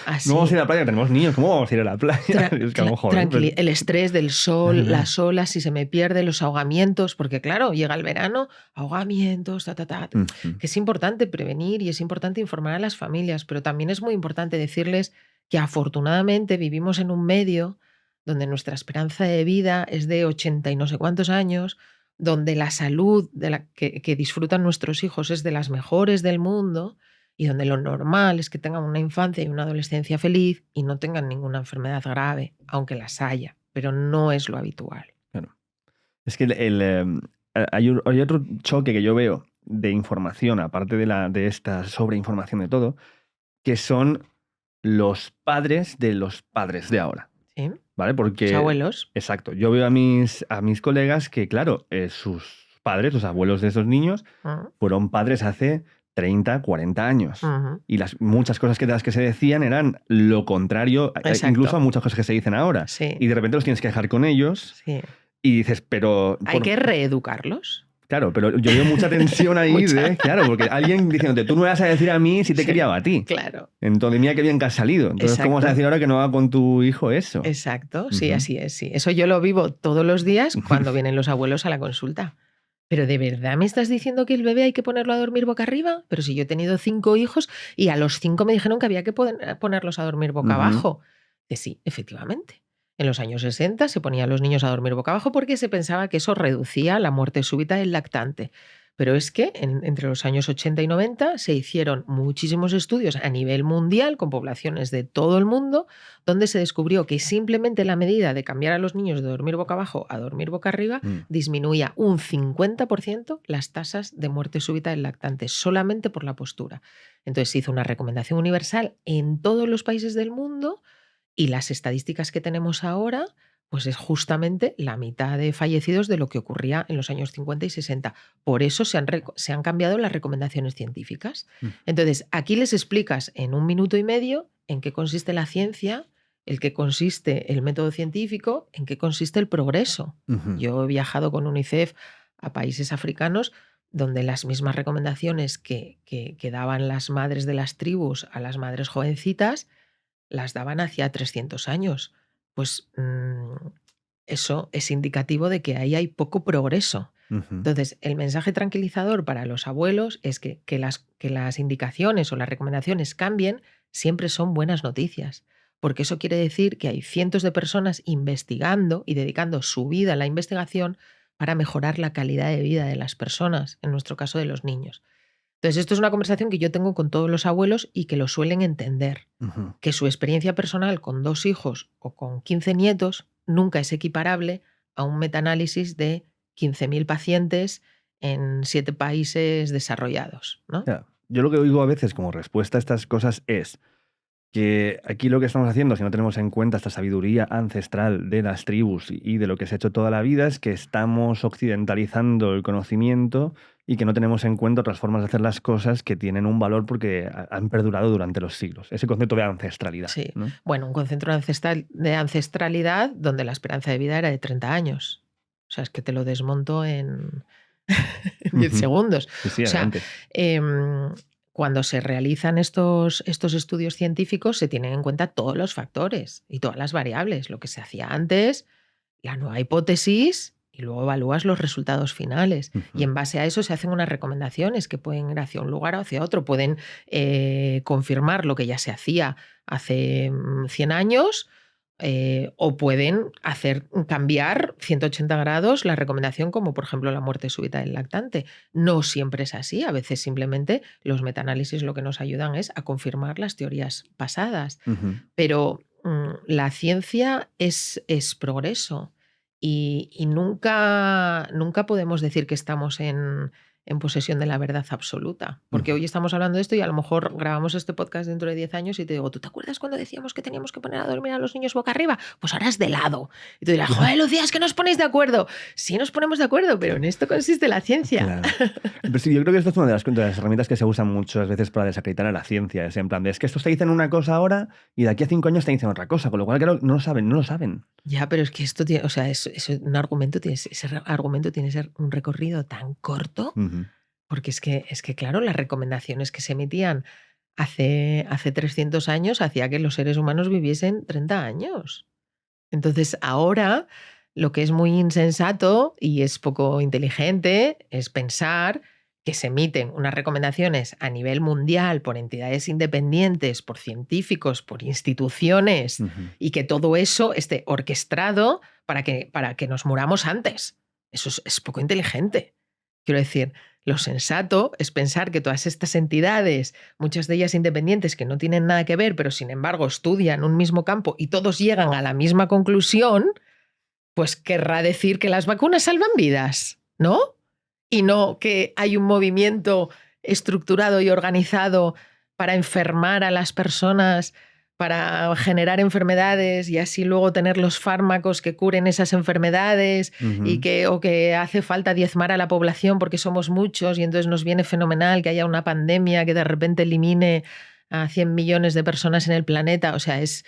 Así. No vamos a ir a la playa, tenemos niños, ¿cómo vamos a ir a la playa? Es que a lo mejor, Tranquilo, el estrés del sol, las olas, si se me pierde, los ahogamientos, porque claro, llega el verano, ahogamientos, que es importante prevenir y es importante informar a las familias, pero también es muy importante decirles que afortunadamente vivimos en un medio donde nuestra esperanza de vida es de 80 y no sé cuántos años, donde la salud que disfrutan nuestros hijos es de las mejores del mundo, y donde lo normal es que tengan una infancia y una adolescencia feliz y no tengan ninguna enfermedad grave, aunque las haya, pero no es lo habitual. Claro. Es que hay otro choque que yo veo de información, aparte de esta sobreinformación de todo, que son los padres de ahora. ¿Sí? ¿Vale? Porque, los abuelos. Exacto. Yo veo a mis colegas que, claro, sus padres, los abuelos de esos niños, fueron padres hace 30, 40 años. Y muchas cosas de las que se decían eran lo contrario, incluso a muchas cosas que se dicen ahora. Sí. Y de repente los tienes que dejar con ellos. Sí. Y dices, pero... Hay que reeducarlos. Claro, pero yo veo mucha tensión ahí, claro, porque alguien diciéndote, tú no me vas a decir a mí si te criaba a ti. Claro. Entonces, mira qué bien que has salido. Entonces, Exacto. ¿cómo vas a decir ahora que no haga con tu hijo eso? Exacto, sí, así es. Sí. Eso yo lo vivo todos los días cuando vienen los abuelos a la consulta. ¿Pero de verdad me estás diciendo que el bebé hay que ponerlo a dormir boca arriba? Pero si yo he tenido 5 hijos y a los 5 me dijeron que había que ponerlos a dormir boca abajo. Que sí, efectivamente. En los años 60 se ponían a los niños a dormir boca abajo porque se pensaba que eso reducía la muerte súbita del lactante. Pero es que entre los años 80 y 90 se hicieron muchísimos estudios a nivel mundial con poblaciones de todo el mundo donde se descubrió que simplemente la medida de cambiar a los niños de dormir boca abajo a dormir boca arriba disminuía un 50% las tasas de muerte súbita del lactante solamente por la postura. Entonces se hizo una recomendación universal en todos los países del mundo y las estadísticas que tenemos ahora pues es justamente la mitad de fallecidos de lo que ocurría en los años 50 y 60. Por eso se han cambiado las recomendaciones científicas. Entonces, aquí les explicas en 1 minuto y medio en qué consiste la ciencia, en qué consiste el método científico, en qué consiste el progreso. Yo he viajado con UNICEF a países africanos donde las mismas recomendaciones que daban las madres de las tribus a las madres jovencitas las daban hacía 300 años. Pues eso es indicativo de que ahí hay poco progreso. Ujú. Entonces, el mensaje tranquilizador para los abuelos es que las indicaciones o las recomendaciones cambien siempre son buenas noticias, porque eso quiere decir que hay cientos de personas investigando y dedicando su vida a la investigación para mejorar la calidad de vida de las personas, en nuestro caso de los niños. Entonces, esto es una conversación que yo tengo con todos los abuelos y que lo suelen entender, Ujú. que su experiencia personal con 2 hijos o con 15 nietos nunca es equiparable a un metaanálisis de 15.000 pacientes en 7 países desarrollados, ¿no? Ya. Yo lo que oigo a veces como respuesta a estas cosas es que aquí lo que estamos haciendo, si no tenemos en cuenta esta sabiduría ancestral de las tribus y de lo que se ha hecho toda la vida, es que estamos occidentalizando el conocimiento y que no tenemos en cuenta otras formas de hacer las cosas que tienen un valor porque han perdurado durante los siglos. Ese concepto de ancestralidad, Sí. ¿no? Bueno, un concepto de ancestralidad donde la esperanza de vida era de 30 años. O sea, es que te lo desmonto en 10 Ujú. segundos. Sí, sí, O sea, adelante. cuando se realizan estos estudios científicos se tienen en cuenta todos los factores y todas las variables, lo que se hacía antes, la nueva hipótesis y luego evalúas los resultados finales. Y Ujú. en base a eso se hacen unas recomendaciones que pueden ir hacia un lugar o hacia otro, pueden confirmar lo que ya se hacía hace 100 años. O pueden hacer cambiar 180 grados la recomendación, como por ejemplo la muerte súbita del lactante. No siempre es así, a veces simplemente los metaanálisis lo que nos ayudan es a confirmar las teorías pasadas. Ujú. Pero la ciencia es progreso y nunca podemos decir que estamos en posesión de la verdad absoluta. Porque Ujú. hoy estamos hablando de esto y a lo mejor grabamos este podcast dentro de 10 años y te digo, ¿tú te acuerdas cuando decíamos que teníamos que poner a dormir a los niños boca arriba? Pues ahora es de lado. Y tú dirás, joder, Lucía, es que no os ponéis de acuerdo. Sí nos ponemos de acuerdo, pero en esto consiste la ciencia. Claro. Pero sí, yo creo que esto es una de las herramientas que se usan muchas veces para desacreditar a la ciencia. Es en plan de, es que estos te dicen una cosa ahora y de aquí a 5 años te dicen otra cosa, con lo cual claro, no lo saben, no lo saben. Ya, pero es que esto tiene, o sea, un argumento ese argumento tiene que ser un recorrido tan corto, Ujú. porque es que claro, las recomendaciones que se emitían hace 300 años hacía que los seres humanos viviesen 30 años. Entonces, ahora lo que es muy insensato y es poco inteligente es pensar que se emiten unas recomendaciones a nivel mundial por entidades independientes, por científicos, por instituciones, Ujú. y que todo eso esté orquestado para que nos muramos antes. Eso es poco inteligente. Quiero decir, lo sensato es pensar que todas estas entidades, muchas de ellas independientes que no tienen nada que ver, pero sin embargo estudian un mismo campo y todos llegan a la misma conclusión, pues querrá decir que las vacunas salvan vidas, ¿no? Y no que hay un movimiento estructurado y organizado para enfermar a las personas, para generar enfermedades y así luego tener los fármacos que curen esas enfermedades Ujú. o que hace falta diezmar a la población porque somos muchos y entonces nos viene fenomenal que haya una pandemia que de repente elimine a 100 millones de personas en el planeta. O sea, es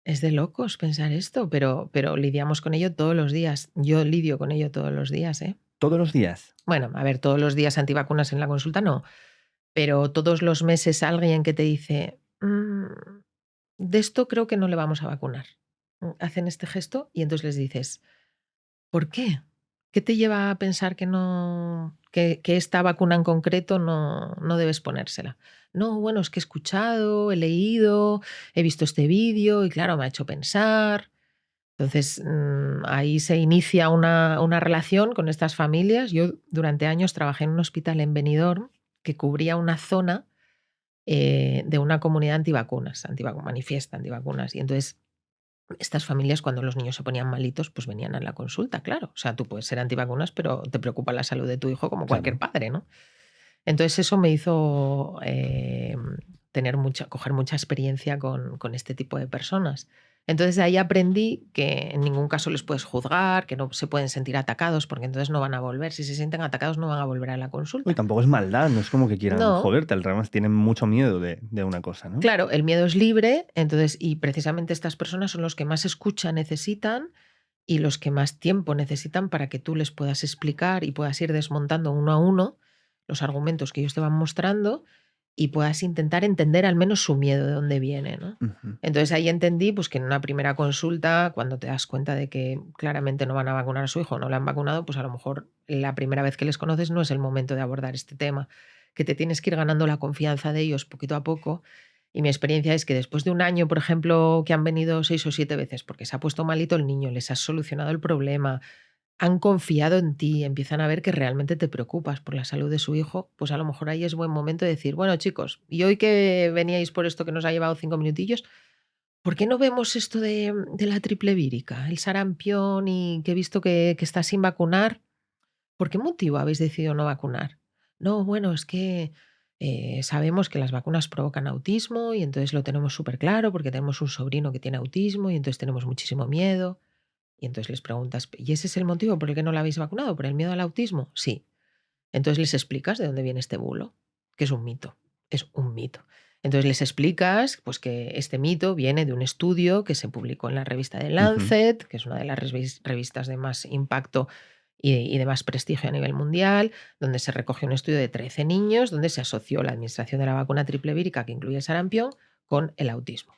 de locos pensar esto, pero lidiamos con ello todos los días. Yo lidio con ello todos los días, ¿eh? Todos los días. Bueno, a ver, todos los días antivacunas en la consulta no, pero todos los meses alguien que te dice, de esto creo que no le vamos a vacunar. Hacen este gesto y entonces les dices, ¿por qué? ¿Qué te lleva a pensar que no, que esta vacuna en concreto no debes ponérsela? No, bueno, es que he escuchado, he leído, he visto este vídeo y claro, me ha hecho pensar. Entonces, ahí se inicia una relación con estas familias. Yo durante años trabajé en un hospital en Benidorm que cubría una zona de una comunidad antivacunas, manifiesta antivacunas. Y entonces estas familias, cuando los niños se ponían malitos, pues venían a la consulta, claro. O sea, tú puedes ser antivacunas, pero te preocupa la salud de tu hijo como cualquier Claro. padre, ¿no? Entonces eso me hizo coger mucha experiencia con este tipo de personas. Entonces de ahí aprendí que en ningún caso les puedes juzgar, que no se pueden sentir atacados, porque entonces no van a volver. Si se sienten atacados, no van a volver a la Y consulta. tampoco es maldad, no es como que quieran No, joderte, al revés, tienen mucho miedo de una cosa, ¿no? claro, el miedo es libre, entonces, y precisamente estas personas son los que más escucha necesitan y los que más tiempo necesitan para que tú les puedas explicar y puedas ir desmontando uno a uno los argumentos que ellos te van mostrando. y puedas intentar entender al menos su miedo, de dónde viene, ¿no? Ujú. Entonces ahí entendí pues, que en una primera consulta, cuando te das cuenta de que claramente no van a vacunar a su hijo, no lo han vacunado, pues a lo mejor la primera vez que les conoces no es el momento de abordar este tema, que te tienes que ir ganando la confianza de ellos poquito a poco. Y mi experiencia es que después de un año, por ejemplo, que han venido 6 o 7 veces porque se ha puesto malito el niño, les has solucionado el problema, han confiado en ti, empiezan a ver que realmente te preocupas por la salud de su hijo, pues a lo mejor ahí es buen momento de decir, bueno chicos, y hoy que veníais por esto que nos ha llevado 5 minutillos, ¿por qué no vemos esto de la triple vírica, el sarampión y que he visto que está sin vacunar? ¿Por qué motivo habéis decidido no vacunar? No, bueno, es que sabemos que las vacunas provocan autismo y entonces lo tenemos súper claro porque tenemos un sobrino que tiene autismo y entonces tenemos muchísimo miedo. Y entonces les preguntas, ¿y ese es el motivo por el que no la habéis vacunado? ¿Por el miedo al autismo? Sí. Entonces les explicas de dónde viene este bulo, que es un mito. Es un mito. Entonces les explicas pues, que este mito viene de un estudio que se publicó en la revista de Ujú. Lancet, que es una de las revistas de más impacto y de más prestigio a nivel mundial, donde se recogió un estudio de 13 niños, donde se asoció la administración de la vacuna triple vírica, que incluye el sarampión, con el autismo.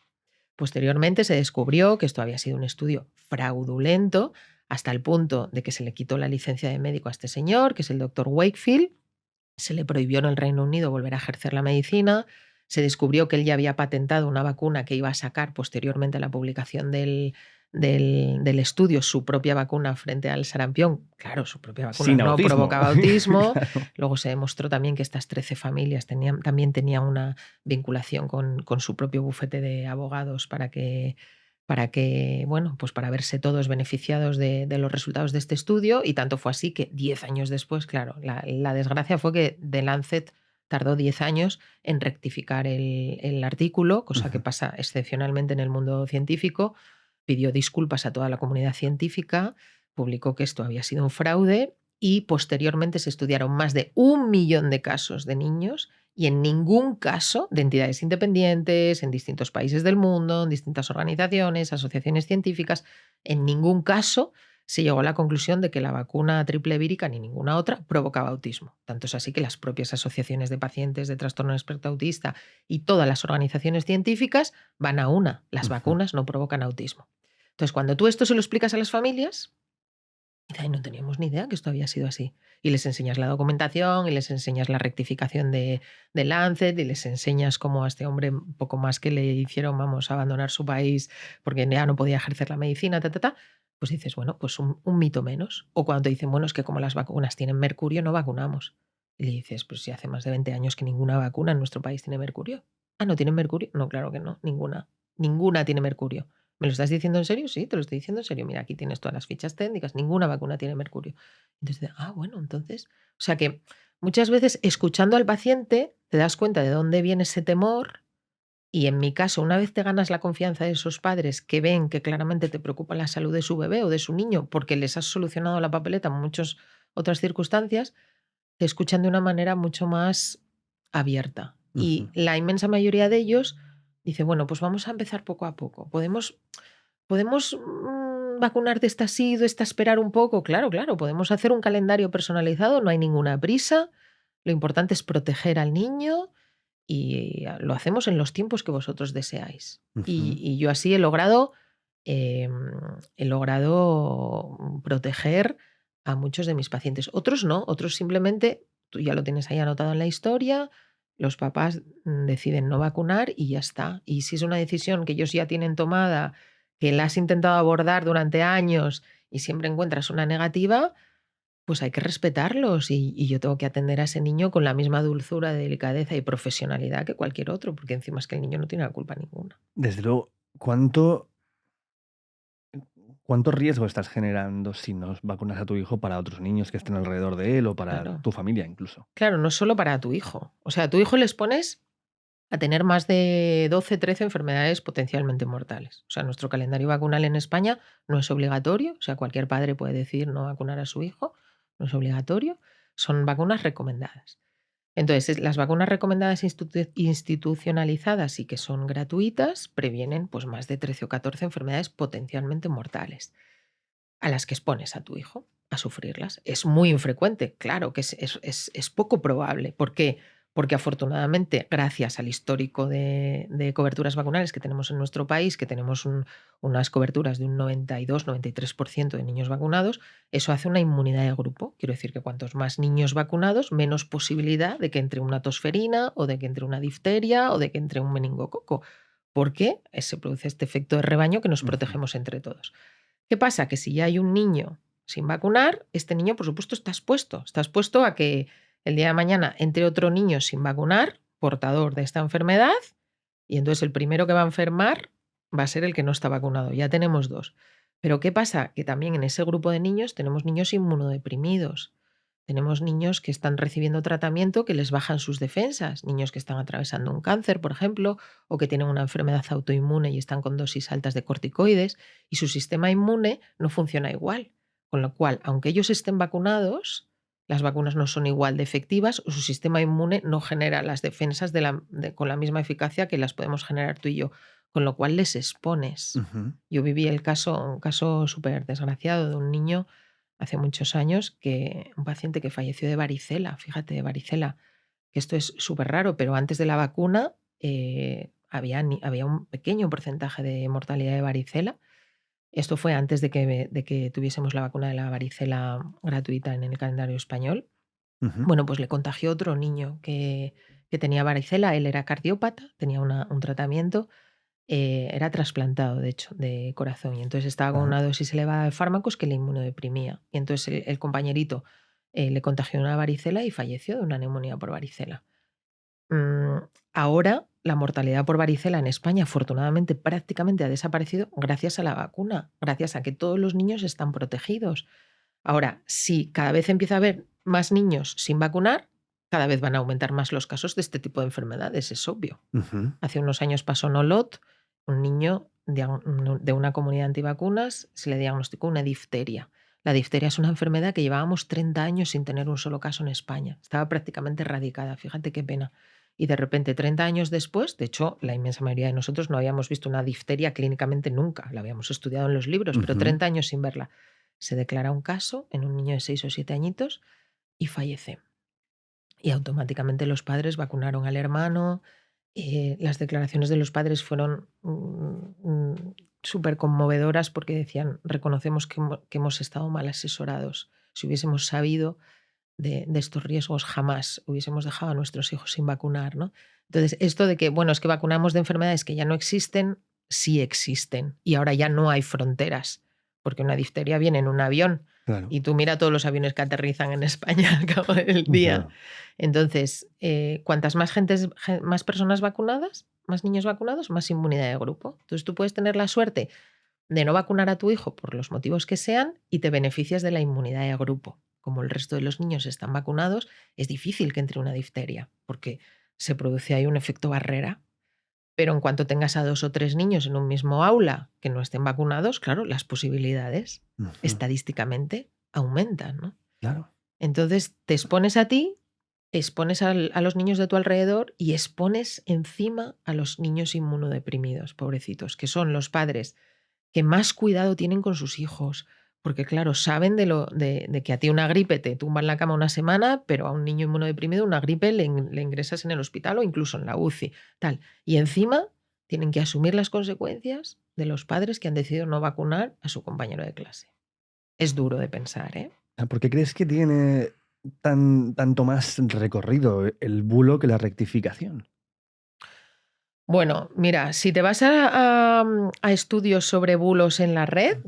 Posteriormente se descubrió que esto había sido un estudio fraudulento hasta el punto de que se le quitó la licencia de médico a este señor, que es el doctor Wakefield. Se le prohibió en el Reino Unido volver a ejercer la medicina. Se descubrió que él ya había patentado una vacuna que iba a sacar posteriormente a la publicación del estudio, su propia vacuna frente al sarampión. Claro, su propia vacuna Sin no autismo. provocaba autismo. Claro. Luego se demostró también que estas 13 familias también tenían una vinculación con su propio bufete de abogados bueno, pues para verse todos beneficiados de los resultados de este estudio, y tanto fue así que 10 años después, claro, la desgracia fue que The Lancet tardó 10 años en rectificar el artículo, cosa que Ujú. pasa excepcionalmente en el mundo científico, pidió disculpas a toda la comunidad científica, publicó que esto había sido un fraude y posteriormente se estudiaron más de 1 millón de casos de niños y en ningún caso de entidades independientes, en distintos países del mundo, en distintas organizaciones, asociaciones científicas, en ningún caso se llegó a la conclusión de que la vacuna triple vírica ni ninguna otra provocaba autismo. Tanto es así que las propias asociaciones de pacientes de trastorno del espectro autista y todas las organizaciones científicas van a una: las Ujú. vacunas no provocan autismo. Entonces, cuando tú esto se lo explicas a las familias, dicen, "Ay, no teníamos ni idea que esto había sido así". Y les enseñas la documentación y les enseñas la rectificación de Lancet y les enseñas cómo a este hombre, un poco más que le hicieron, vamos, abandonar su país porque ya no podía ejercer la medicina, ta, ta, ta, pues dices, bueno, pues un mito menos. O cuando te dicen, bueno, es que como las vacunas tienen mercurio, no vacunamos. Y le dices, pues si hace más de 20 años que ninguna vacuna en nuestro país tiene mercurio. Ah, ¿no tienen mercurio? No, claro que no, ninguna. Ninguna tiene mercurio. ¿Me lo estás diciendo en serio? Sí, te lo estoy diciendo en serio. Mira, aquí tienes todas las fichas técnicas, ninguna vacuna tiene mercurio. Entonces, bueno, entonces, o sea que muchas veces escuchando al paciente te das cuenta de dónde viene ese temor y en mi caso, una vez te ganas la confianza de esos padres que ven que claramente te preocupa la salud de su bebé o de su niño porque les has solucionado la papeleta en muchas otras circunstancias, te escuchan de una manera mucho más abierta. Ujú. Y la inmensa mayoría de ellos dice, bueno, pues vamos a empezar poco a poco. ¿Podemos vacunar de esta sí, de esta esperar un poco? Claro, claro, podemos hacer un calendario personalizado, no hay ninguna prisa. Lo importante es proteger al niño y lo hacemos en los tiempos que vosotros deseáis. Ujú. Y yo así em, he logrado proteger a muchos de mis pacientes. Otros no, otros simplemente, tú ya lo tienes ahí anotado en la historia, los papás deciden no vacunar y ya está. Y si es una decisión que ellos ya tienen tomada, que la has intentado abordar durante años y siempre encuentras una negativa, pues hay que respetarlos y yo tengo que atender a ese niño con la misma dulzura, delicadeza y profesionalidad que cualquier otro, porque encima es que el niño no tiene la culpa ninguna. Desde luego, ¿cuánto riesgo estás generando si no vacunas a tu hijo para otros niños que estén alrededor de él o para Claro. tu familia incluso? Claro, no es solo para tu hijo. O sea, a tu hijo les pones a tener más de 12, 13 enfermedades potencialmente mortales. O sea, nuestro calendario vacunal en España no es obligatorio. O sea, cualquier padre puede decidir no vacunar a su hijo. No es obligatorio. Son vacunas recomendadas. Entonces, las vacunas recomendadas institucionalizadas y que son gratuitas previenen pues, más de 13 o 14 enfermedades potencialmente mortales a las que expones a tu hijo a sufrirlas. Es muy infrecuente, claro que es poco probable. ¿Por qué? porque afortunadamente, gracias al histórico de coberturas vacunales que tenemos en nuestro país, que tenemos unas coberturas de un 92-93% de niños vacunados, eso hace una inmunidad de grupo. Quiero decir que cuantos más niños vacunados, menos posibilidad de que entre una tosferina o de que entre una difteria o de que entre un meningococo, porque se produce este efecto de rebaño que nos protegemos entre todos. ¿Qué pasa? Que si ya hay un niño sin vacunar, este niño, por supuesto, está expuesto a que el día de mañana entre otro niño sin vacunar, portador de esta enfermedad, y entonces el primero que va a enfermar va a ser el que no está vacunado. Ya tenemos 2. Pero ¿qué pasa? Que también en ese grupo de niños tenemos niños inmunodeprimidos. Tenemos niños que están recibiendo tratamiento que les bajan sus defensas, niños que están atravesando un cáncer, por ejemplo, o que tienen una enfermedad autoinmune y están con dosis altas de corticoides, y su sistema inmune no funciona igual. Con lo cual, aunque ellos estén vacunados, las vacunas no son igual de efectivas o su sistema inmune no genera las defensas con la misma eficacia que las podemos generar tú y yo, con lo cual les expones. Yo viví un caso súper desgraciado de un niño hace muchos años, un paciente que falleció de varicela, fíjate, de varicela, que esto es súper raro, pero antes de la vacuna había un pequeño porcentaje de mortalidad de varicela. Esto fue antes de que tuviésemos la vacuna de la varicela gratuita en el calendario español. Bueno, pues le contagió otro niño que tenía varicela, él era cardiópata, tenía un tratamiento, era trasplantado, de hecho, de corazón, y entonces estaba con una dosis elevada de fármacos que le inmunodeprimía. Y entonces el compañerito le contagió una varicela y falleció de una neumonía por varicela. Ahora la mortalidad por varicela en España afortunadamente prácticamente ha desaparecido gracias a la vacuna, gracias a que todos los niños están protegidos. Ahora, si cada vez empieza a haber más niños sin vacunar, cada vez van a aumentar más los casos de este tipo de enfermedades, es obvio. Hace unos años pasó en Olot, un niño de una comunidad antivacunas se le diagnosticó una difteria. La difteria es una enfermedad que llevábamos 30 años sin tener un solo caso en España. Estaba prácticamente erradicada, fíjate qué pena. Y de repente, 30 años después, de hecho, la inmensa mayoría de nosotros no habíamos visto una difteria clínicamente nunca, la habíamos estudiado en los libros, pero 30 años sin verla. Se declara un caso en un niño de 6 o 7 añitos y fallece. Y automáticamente los padres vacunaron al hermano. Las declaraciones de los padres fueron súper conmovedoras porque decían, reconocemos que hemos estado mal asesorados. Si hubiésemos sabido de estos riesgos, jamás hubiésemos dejado a nuestros hijos sin vacunar, ¿no? Entonces, esto de que, bueno, es que vacunamos de enfermedades que ya no existen, sí existen. Y ahora ya no hay fronteras, porque una difteria viene en un avión. Claro. Y tú mira todos los aviones que aterrizan en España al cabo del día. Claro. Entonces, cuantas más personas vacunadas, más niños vacunados, más inmunidad de grupo. Entonces, tú puedes tener la suerte de no vacunar a tu hijo por los motivos que sean y te beneficias de la inmunidad de grupo. Como el resto de los niños están vacunados, es difícil que entre una difteria, porque se produce ahí un efecto barrera. Pero en cuanto tengas a 2 o 3 niños en un mismo aula que no estén vacunados, claro, las posibilidades estadísticamente aumentan, ¿no? Claro. Entonces te expones a ti, expones a los niños de tu alrededor y expones encima a los niños inmunodeprimidos, pobrecitos, que son los padres que más cuidado tienen con sus hijos. Porque, claro, saben de que a ti una gripe te tumba en la cama una semana, pero a un niño inmunodeprimido una gripe le ingresas en el hospital o incluso en la UCI. Tal. Y encima tienen que asumir las consecuencias de los padres que han decidido no vacunar a su compañero de clase. Es duro de pensar, ¿eh? ¿Por qué crees que tiene tanto más recorrido el bulo que la rectificación? Bueno, mira, si te vas a estudios sobre bulos en la red,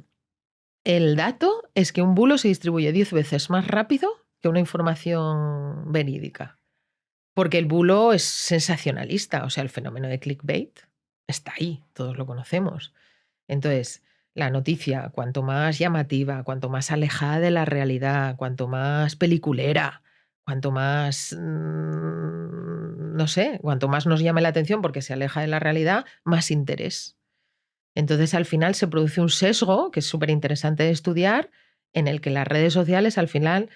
el dato es que un bulo se distribuye 10 veces más rápido que una información verídica. Porque el bulo es sensacionalista, o sea, el fenómeno de clickbait está ahí, todos lo conocemos. Entonces, la noticia, cuanto más llamativa, cuanto más alejada de la realidad, cuanto más peliculera, cuanto más, no sé, cuanto más nos llame la atención porque se aleja de la realidad, más interés. Entonces, al final se produce un sesgo que es súper interesante de estudiar, en el que las redes sociales, al final,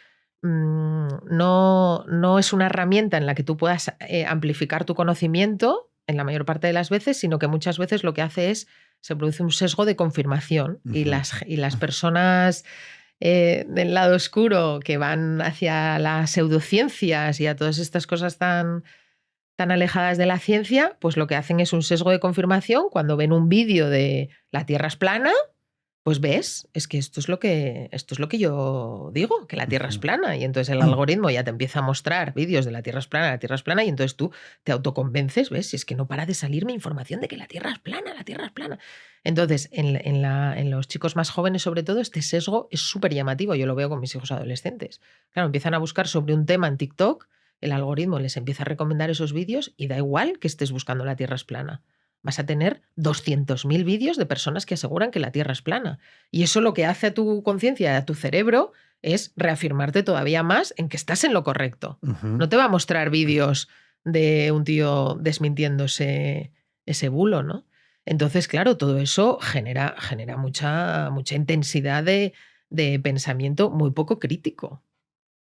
no es una herramienta en la que tú puedas amplificar tu conocimiento en la mayor parte de las veces, sino que muchas veces lo que hace es, se produce un sesgo de confirmación y las personas del lado oscuro que van hacia las pseudociencias y a todas estas cosas tan tan alejadas de la ciencia, pues lo que hacen es un sesgo de confirmación. Cuando ven un vídeo de la Tierra es plana, pues ves, es que esto es lo que yo digo, que la Tierra es plana. Y entonces el algoritmo ya te empieza a mostrar vídeos de la Tierra es plana, y entonces tú te autoconvences, ¿ves? Si es que no para de salirme información de que la Tierra es plana, la Tierra es plana. Entonces, en los chicos más jóvenes, sobre todo, este sesgo es súper llamativo. Yo lo veo con mis hijos adolescentes. Claro, empiezan a buscar sobre un tema en TikTok, el algoritmo les empieza a recomendar esos vídeos y da igual que estés buscando la Tierra es plana. Vas a tener 200.000 vídeos de personas que aseguran que la Tierra es plana. Y eso lo que hace a tu conciencia, a tu cerebro, es reafirmarte todavía más en que estás en lo correcto. No te va a mostrar vídeos de un tío desmintiéndose ese bulo, ¿no? Entonces, claro, todo eso genera mucha intensidad de pensamiento muy poco crítico.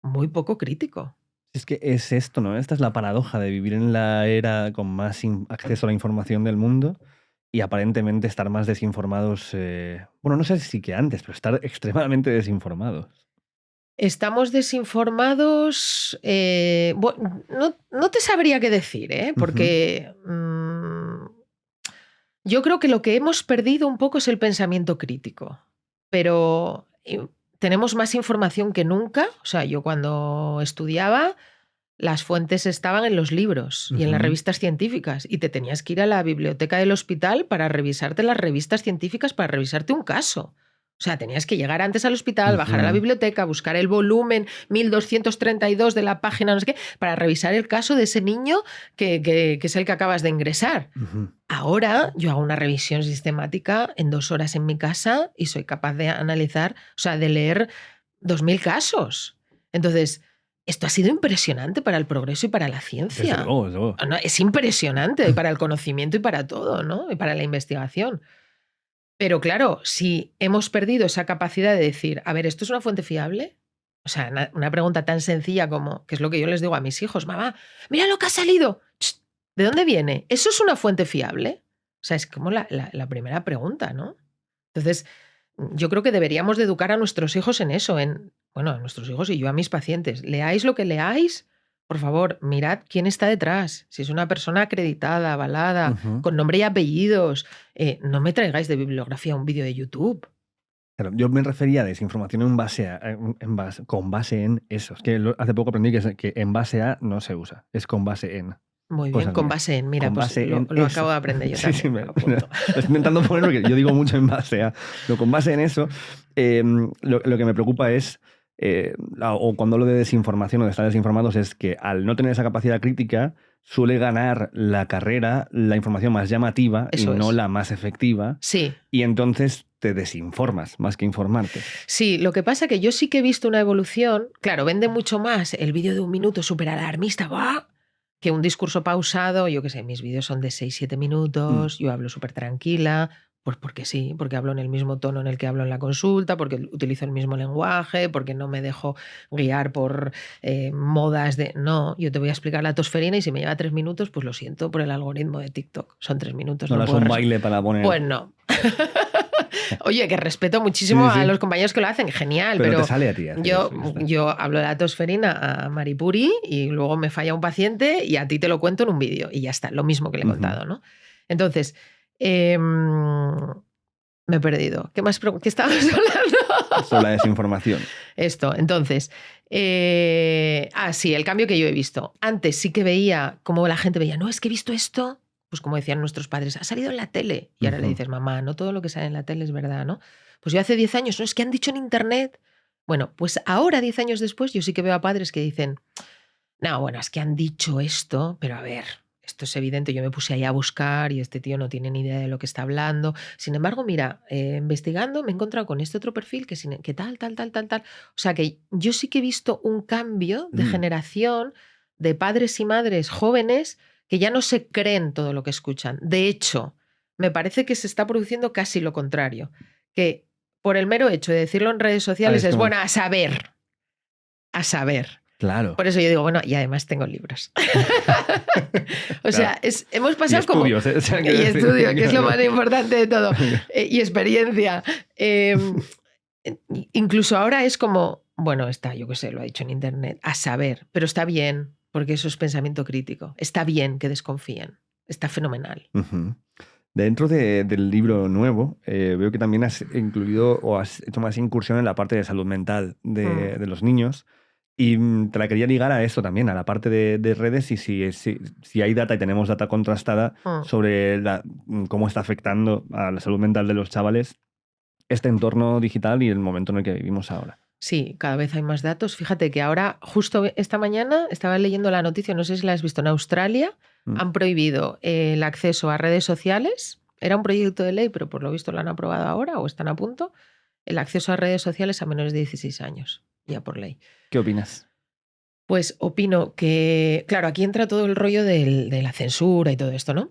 Muy poco crítico. Es que es esto, ¿no? Esta es la paradoja de vivir en la era con más acceso a la información del mundo y aparentemente estar más desinformados. Bueno, no sé si que antes, pero estar extremadamente desinformados. Estamos desinformados. Bueno, no te sabría qué decir, ¿eh? Porque yo creo que lo que hemos perdido un poco es el pensamiento crítico. Pero tenemos más información que nunca. O sea, yo cuando estudiaba, las fuentes estaban en los libros y en las revistas científicas, y te tenías que ir a la biblioteca del hospital para revisarte las revistas científicas, para revisarte un caso. O sea, tenías que llegar antes al hospital, bajar a la biblioteca, buscar el volumen 1232 de la página, no sé qué, para revisar el caso de ese niño que es el que acabas de ingresar. Ahora yo hago una revisión sistemática en 2 horas en mi casa y soy capaz de analizar, o sea, de leer 2000 casos. Entonces, esto ha sido impresionante para el progreso y para la ciencia. Desde luego. No, es impresionante para el conocimiento y para todo, ¿no? Y para la investigación. Pero claro, si hemos perdido esa capacidad de decir, a ver, ¿esto es una fuente fiable? O sea, una pregunta tan sencilla como, que es lo que yo les digo a mis hijos, mamá, mira lo que ha salido. ¿De dónde viene? ¿Eso es una fuente fiable? O sea, es como la primera pregunta, ¿no? Entonces, yo creo que deberíamos de educar a nuestros hijos en eso, bueno, a nuestros hijos y yo a mis pacientes. Leáis lo que leáis, por favor, mirad quién está detrás. Si es una persona acreditada, avalada, con nombre y apellidos, no me traigáis de bibliografía un vídeo de YouTube. Claro, yo me refería a desinformación con base en eso. Es que hace poco aprendí que en base a no se usa, es con base en. Muy bien, con base en. Mira, pues lo acabo de aprender yo también. Sí, estoy intentando poner porque yo digo mucho en base a. Pero con base en eso, lo que me preocupa es, o cuando hablo de desinformación o de estar desinformados, es que al no tener esa capacidad crítica suele ganar la carrera la información más llamativa eso y no la más efectiva. Sí. Y entonces te desinformas más que informarte. Sí, lo que pasa es que yo sí que he visto una evolución. Claro, vende mucho más el vídeo de 1 minuto súper alarmista, ¡buah!, que un discurso pausado. Yo qué sé, mis vídeos son de 6-7 minutos, yo hablo súper tranquila, pues porque sí, porque hablo en el mismo tono en el que hablo en la consulta, porque utilizo el mismo lenguaje, porque no me dejo guiar por modas de... No, yo te voy a explicar la tosferina y si me lleva 3 minutos, pues lo siento por el algoritmo de TikTok. Son 3 minutos. No es un baile para poner... Pues no. Oye, que respeto muchísimo a los compañeros que lo hacen, genial, pero te sale a ti. Yo hablo de la tosferina a Maripuri y luego me falla un paciente y a ti te lo cuento en un vídeo y ya está, lo mismo que le he contado, ¿no? Entonces, me he perdido. ¿Qué estábamos hablando? Sobre la desinformación. Esto, entonces, sí, el cambio que yo he visto. Antes sí que veía como la gente veía, no, es que he visto esto. Pues como decían nuestros padres, ha salido en la tele. Y ahora le dices, mamá, no todo lo que sale en la tele es verdad, ¿no? Pues yo hace 10 años, no, es que han dicho en internet. Bueno, pues ahora, 10 años después, yo sí que veo a padres que dicen, no, bueno, es que han dicho esto, pero a ver, esto es evidente, yo me puse ahí a buscar y este tío no tiene ni idea de lo que está hablando. Sin embargo, mira, investigando me he encontrado con este otro perfil que tal. O sea que yo sí que he visto un cambio de generación de padres y madres jóvenes que ya no se creen todo lo que escuchan. De hecho, me parece que se está produciendo casi lo contrario, que por el mero hecho de decirlo en redes sociales es bueno, a saber. Claro. Por eso yo digo, bueno, y además tengo libros. O sea, hemos pasado y estudios, como... Y estudio, que es lo más importante de todo. Y experiencia. Incluso ahora es como, bueno, yo qué sé, lo ha dicho en internet, a saber, pero está bien. porque eso es pensamiento crítico. Está bien que desconfíen, está fenomenal. Ujú. Dentro del libro nuevo, veo que también has incluido o has hecho más incursión en la parte de salud mental de los niños. Y te la quería ligar a eso también, a la parte de redes y si hay data y tenemos data contrastada sobre cómo está afectando a la salud mental de los chavales este entorno digital y el momento en el que vivimos ahora. Sí, cada vez hay más datos. Fíjate que ahora, justo esta mañana, estaba leyendo la noticia, no sé si la has visto, en Australia han prohibido el acceso a redes sociales. Era un proyecto de ley, pero por lo visto lo han aprobado ahora o están a punto. El acceso a redes sociales a menores de 16 años, ya por ley. ¿Qué opinas? Pues opino que, claro, aquí entra todo el rollo de la censura y todo esto, ¿no?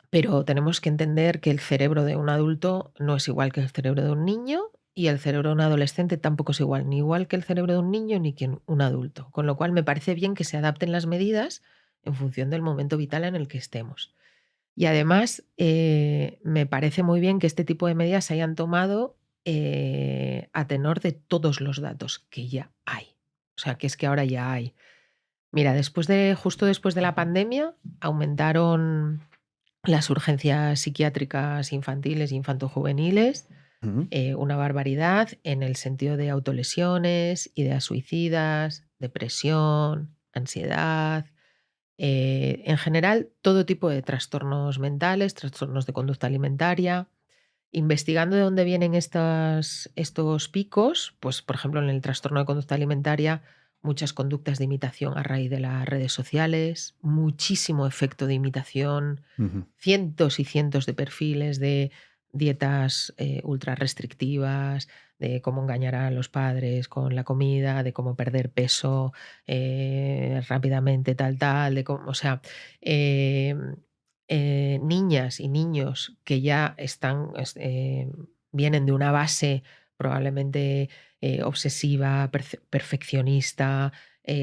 Pero tenemos que entender que el cerebro de un adulto no es igual que el cerebro de un niño y el cerebro de un adolescente tampoco es igual, ni igual que el cerebro de un niño ni que un adulto. Con lo cual me parece bien que se adapten las medidas en función del momento vital en el que estemos. Y además me parece muy bien que este tipo de medidas se hayan tomado a tenor de todos los datos que ya hay. O sea, que es que ahora ya hay. Mira, justo después de la pandemia aumentaron las urgencias psiquiátricas infantiles e infantojuveniles, una barbaridad en el sentido de autolesiones, ideas suicidas, depresión, ansiedad, en general todo tipo de trastornos mentales, trastornos de conducta alimentaria. Investigando de dónde vienen estos picos, pues por ejemplo en el trastorno de conducta alimentaria, muchas conductas de imitación a raíz de las redes sociales, muchísimo efecto de imitación, cientos y cientos de perfiles de dietas ultra restrictivas, de cómo engañar a los padres con la comida, de cómo perder peso rápidamente, de cómo, o sea, niñas y niños que ya vienen de una base probablemente obsesiva, perfeccionista,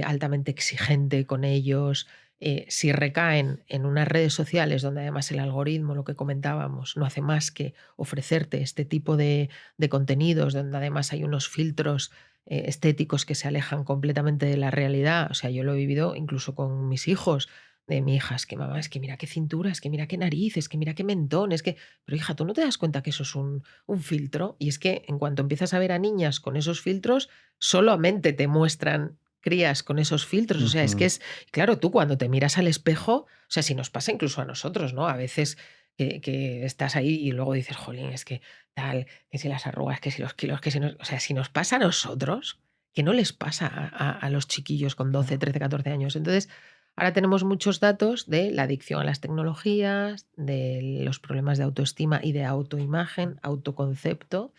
altamente exigente con ellos, si recaen en unas redes sociales donde además el algoritmo, lo que comentábamos, no hace más que ofrecerte este tipo de contenidos, donde además hay unos filtros estéticos que se alejan completamente de la realidad. O sea, yo lo he vivido incluso con mis hijos, de mi hija, es que mamá, es que mira qué cintura, es que mira qué nariz, es que mira qué mentón, es que... Pero hija, tú no te das cuenta que eso es un filtro, y es que en cuanto empiezas a ver a niñas con esos filtros, solamente te muestran crías con esos filtros. O sea, es que es, claro, tú cuando te miras al espejo, o sea, si nos pasa incluso a nosotros, ¿no? A veces que estás ahí y luego dices, jolín, es que tal, que si las arrugas, que si los kilos, que si nos... O sea, si nos pasa a nosotros, que no les pasa a los chiquillos con 12, 13, 14 años. Entonces, ahora tenemos muchos datos de la adicción a las tecnologías, de los problemas de autoestima y de autoimagen, autoconcepto,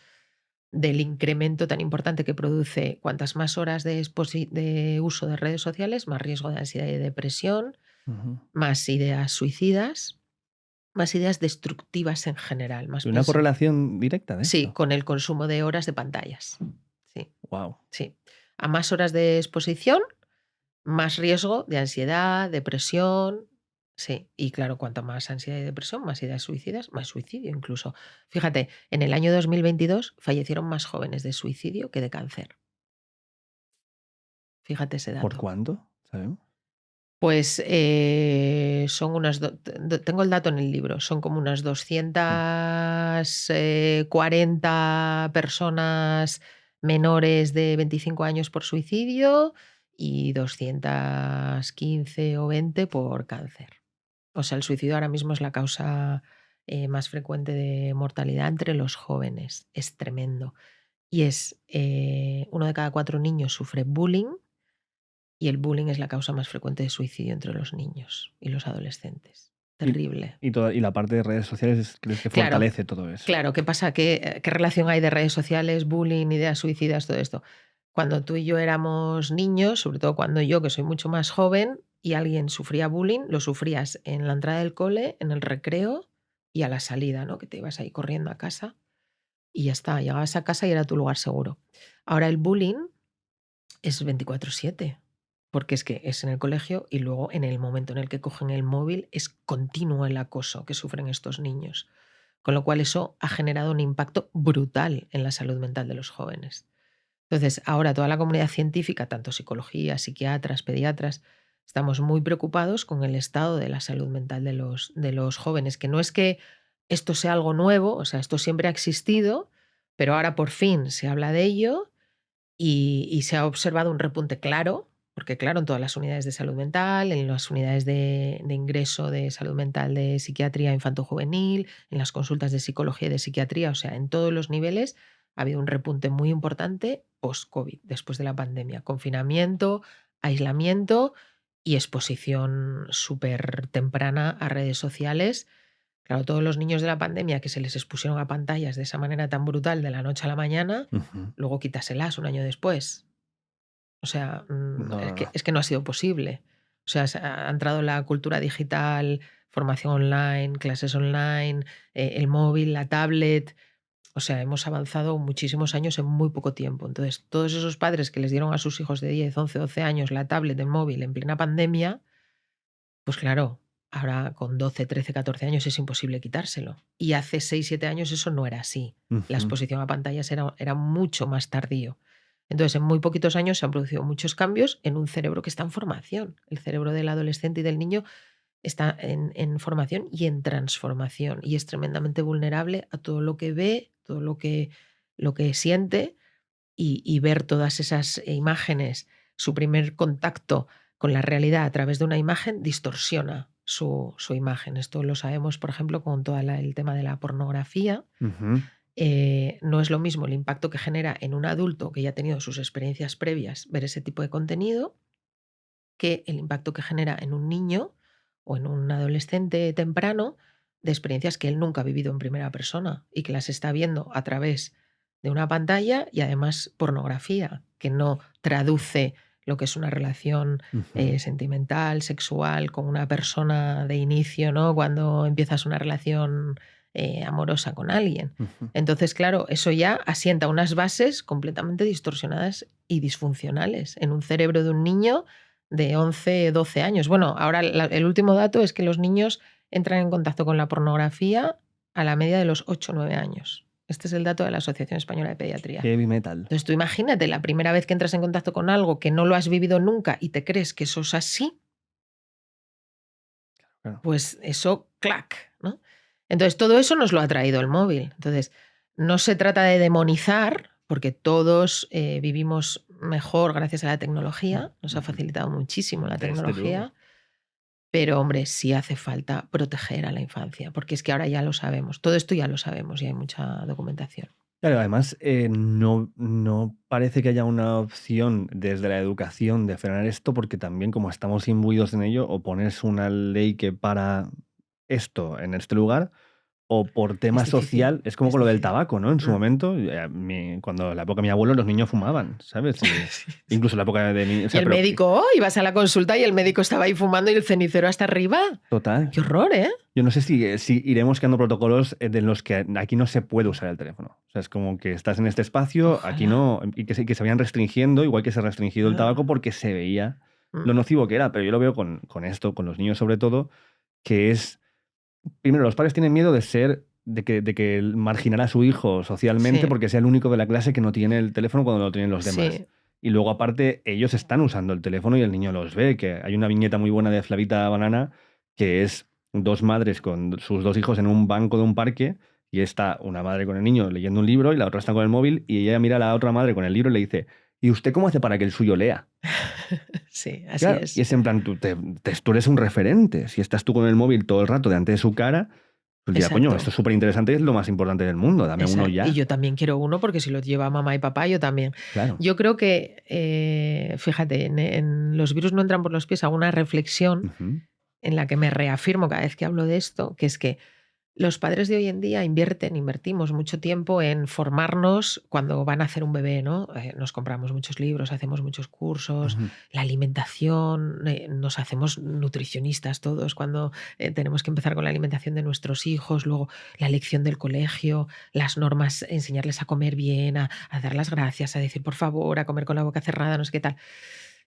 del incremento tan importante que produce cuantas más horas de uso de redes sociales, más riesgo de ansiedad y depresión, más ideas suicidas, más ideas destructivas en general. Más ¿Una correlación directa de esto? Sí, con el consumo de horas de pantallas. Sí. Wow. Sí. A más horas de exposición, más riesgo de ansiedad, depresión. Sí, y claro, cuanto más ansiedad y depresión, más ideas suicidas, más suicidio incluso. Fíjate, en el año 2022 fallecieron más jóvenes de suicidio que de cáncer. Fíjate ese dato. ¿Por cuánto? ¿Sabemos? Pues son unas... tengo el dato en el libro, son como unas 240 personas menores de 25 años por suicidio y 215 o 20 por cáncer. O sea, el suicidio ahora mismo es la causa más frecuente de mortalidad entre los jóvenes. Es tremendo. Y es 1 de cada 4 niños sufre bullying, y el bullying es la causa más frecuente de suicidio entre los niños y los adolescentes. Terrible. Y la parte de redes sociales, ¿crees que fortalece todo eso? Claro, ¿qué pasa? ¿Qué relación hay de redes sociales, bullying, ideas suicidas, todo esto? Cuando tú y yo éramos niños, sobre todo cuando yo, que soy mucho más joven, y alguien sufría bullying, lo sufrías en la entrada del cole, en el recreo y a la salida, ¿no? Que te ibas ahí corriendo a casa y ya está, llegabas a casa y era tu lugar seguro. Ahora el bullying es 24/7. Porque es que es en el colegio y luego en el momento en el que cogen el móvil es continuo el acoso que sufren estos niños. Con lo cual eso ha generado un impacto brutal en la salud mental de los jóvenes. Entonces, ahora toda la comunidad científica, tanto psicología, psiquiatras, pediatras, Estamos muy preocupados con el estado de la salud mental de los jóvenes, que no es que esto sea algo nuevo, o sea, esto siempre ha existido, pero ahora por fin se habla de ello y se ha observado un repunte claro, porque claro, en todas las unidades de salud mental, en las unidades de ingreso de salud mental de psiquiatría infanto-juvenil, en las consultas de psicología y de psiquiatría, o sea, en todos los niveles ha habido un repunte muy importante post-COVID, después de la pandemia. Confinamiento, aislamiento y exposición súper temprana a redes sociales. Claro, todos los niños de la pandemia que se les expusieron a pantallas de esa manera tan brutal de la noche a la mañana, Ujú. luego quítaselas un año después. O sea, No, no, no. es que no ha sido posible. O sea, ha entrado la cultura digital, formación online, clases online, el móvil, la tablet. O sea, hemos avanzado muchísimos años en muy poco tiempo. Entonces, todos esos padres que les dieron a sus hijos de 10, 11, 12 años la tablet, el móvil en plena pandemia, pues claro, ahora con 12, 13, 14 años es imposible quitárselo. Y hace 6, 7 años eso no era así. La Ujú. exposición a pantallas era mucho más tardío. Entonces, en muy poquitos años se han producido muchos cambios en un cerebro que está en formación. El cerebro del adolescente y del niño está en formación y en transformación y es tremendamente vulnerable a todo lo que ve, todo lo que siente y ver todas esas imágenes, su primer contacto con la realidad a través de una imagen distorsiona su imagen. Esto lo sabemos, por ejemplo, con todo el tema de la pornografía. Ujú. No es lo mismo el impacto que genera en un adulto que ya ha tenido sus experiencias previas ver ese tipo de contenido que el impacto que genera en un niño o en un adolescente temprano de experiencias que él nunca ha vivido en primera persona y que las está viendo a través de una pantalla y además pornografía, que no traduce lo que es una relación Ujú. sentimental, sexual, con una persona de inicio, ¿no? Cuando empiezas una relación amorosa con alguien. Ujú. Entonces, claro, eso ya asienta unas bases completamente distorsionadas y disfuncionales en un cerebro de un niño de 11, 12 años. Bueno, ahora el último dato es que los niños entran en contacto con la pornografía a la media de los 8 o 9 años. Este es el dato de la Asociación Española de Pediatría. Heavy metal. Entonces tú imagínate la primera vez que entras en contacto con algo que no lo has vivido nunca y te crees que eso es así, Claro. pues eso, clac, ¿no? Entonces todo eso nos lo ha traído el móvil. Entonces no se trata de demonizar, porque todos vivimos mejor gracias a la tecnología, nos ha Ujú. facilitado muchísimo la Desde luego. tecnología. Pero, hombre, sí hace falta proteger a la infancia, porque es que ahora ya lo sabemos. Todo esto ya lo sabemos y hay mucha documentación. Claro, además, no parece que haya una opción desde la educación de frenar esto, porque también como estamos imbuidos en ello, o pones una ley que para esto en este lugar, o por tema Es difícil, social, es como es con lo del difícil. tabaco, ¿no? En su Mm. momento, cuando en la época de mi abuelo, los niños fumaban, ¿sabes? Y Sí, sí. incluso en la época de mi, o Y sea, el pero médico, oh, ibas a la consulta y el médico estaba ahí fumando y el cenicero hasta arriba. total. Qué horror, ¿eh? Yo no sé si iremos creando protocolos de los que aquí no se puede usar el teléfono. O sea, es como que estás en este espacio, aquí Ojalá. no, y que se vayan restringiendo, igual que se ha restringido el tabaco, Ah, porque se veía lo mm, nocivo que era. Pero yo lo veo con esto, con los niños sobre todo, que es, primero, los padres tienen miedo de que marginar a su hijo socialmente sí, porque sea el único de la clase que no tiene el teléfono cuando lo tienen los demás. sí. Y luego, aparte, ellos están usando el teléfono y el niño los ve, que hay una viñeta muy buena de Flavita Banana que es dos madres con sus dos hijos en un banco de un parque y está una madre con el niño leyendo un libro y la otra está con el móvil y ella mira a la otra madre con el libro y le dice, ¿y usted cómo hace para que el suyo lea? Sí, así Claro, y es. es en plan, tú eres un referente. Si estás tú con el móvil todo el rato delante de su cara, pues dirá, coño, esto Exacto. es súper interesante, es lo más importante del mundo, dame uno Y ya. yo también quiero uno porque si lo lleva mamá y papá, yo también. Claro. Yo creo que, fíjate, en Los virus no entran por los pies, hago una reflexión Ujú. en la que me reafirmo cada vez que hablo de esto, que es que los padres de hoy en día invertimos mucho tiempo en formarnos cuando van a hacer un bebé, ¿no? Nos compramos muchos libros, hacemos muchos cursos, Ujú. la alimentación, nos hacemos nutricionistas todos cuando tenemos que empezar con la alimentación de nuestros hijos, luego la elección del colegio, las normas, enseñarles a comer bien, a dar las gracias, a decir por favor, a comer con la boca cerrada, no sé qué tal.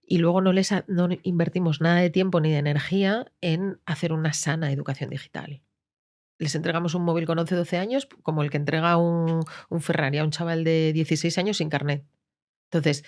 Y luego no invertimos nada de tiempo ni de energía en hacer una sana educación digital. Les entregamos un móvil con 11 12 años, como el que entrega un Ferrari a un chaval de 16 años sin carnet. Entonces,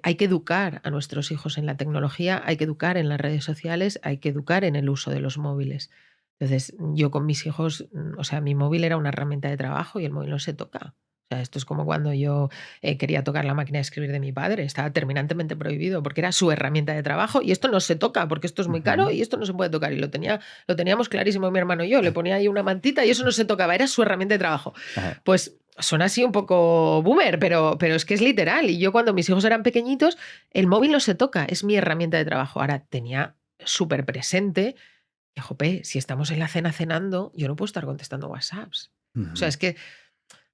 hay que educar a nuestros hijos en la tecnología, hay que educar en las redes sociales, hay que educar en el uso de los móviles. Entonces, yo con mis hijos, o sea, mi móvil era una herramienta de trabajo y el móvil no se toca. O sea, esto es como cuando yo quería tocar la máquina de escribir de mi padre, estaba terminantemente prohibido porque era su herramienta de trabajo y esto no se toca porque esto es muy caro y esto no se puede tocar. Y lo teníamos clarísimo mi hermano y yo, le ponía ahí una mantita y eso no se tocaba, era su herramienta de trabajo. Ajá. Pues suena así un poco boomer, pero es que es literal. Y yo cuando mis hijos eran pequeñitos, el móvil no se toca, es mi herramienta de trabajo. Ahora tenía súper presente que, jope, si estamos en la cena cenando, yo no puedo estar contestando WhatsApps. O sea, es que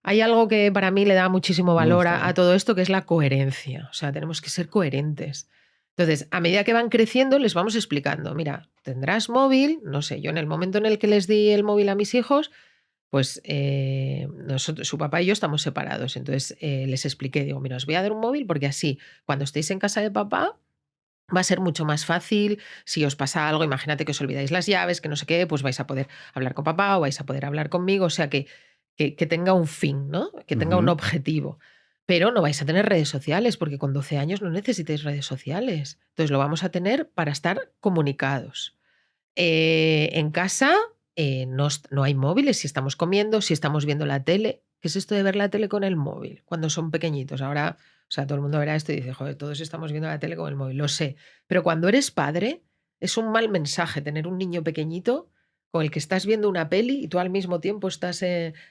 hay algo que para mí le da muchísimo Me valor gusta, a todo esto, que es la coherencia. O sea, tenemos que ser coherentes. Entonces, a medida que van creciendo, les vamos explicando, mira, tendrás móvil, no sé, yo en el momento en el que les di el móvil a mis hijos, pues su papá y yo estamos separados. Entonces les expliqué, digo, mira, os voy a dar un móvil porque así, cuando estéis en casa de papá, va a ser mucho más fácil. Si os pasa algo, imagínate que os olvidáis las llaves, que no sé qué, pues vais a poder hablar con papá o vais a poder hablar conmigo. O sea, que tenga un fin, ¿no? Que tenga un objetivo. Pero no vais a tener redes sociales, porque con 12 años no necesitáis redes sociales. Entonces lo vamos a tener para estar comunicados. En casa no hay móviles si estamos comiendo, si estamos viendo la tele. ¿Qué es esto de ver la tele con el móvil cuando son pequeñitos? Ahora, o sea, todo el mundo verá esto y dice, joder, todos estamos viendo la tele con el móvil. Lo sé. Pero cuando eres padre, es un mal mensaje tener un niño pequeñito con el que estás viendo una peli y tú al mismo tiempo estás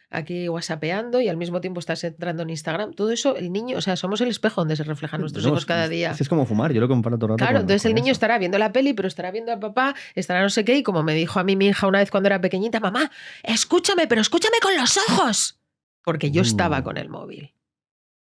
aquí whatsappeando y al mismo tiempo estás entrando en Instagram. Todo eso, el niño, o sea, somos el espejo donde se reflejan nuestros hijos cada día. Es como fumar, yo lo comparo todo el rato Claro, entonces con el niño eso. estará viendo la peli, pero estará viendo a papá, estará no sé qué, y como me dijo a mí mi hija una vez cuando era pequeñita, mamá, escúchame, pero escúchame con los ojos. Porque yo estaba con el móvil.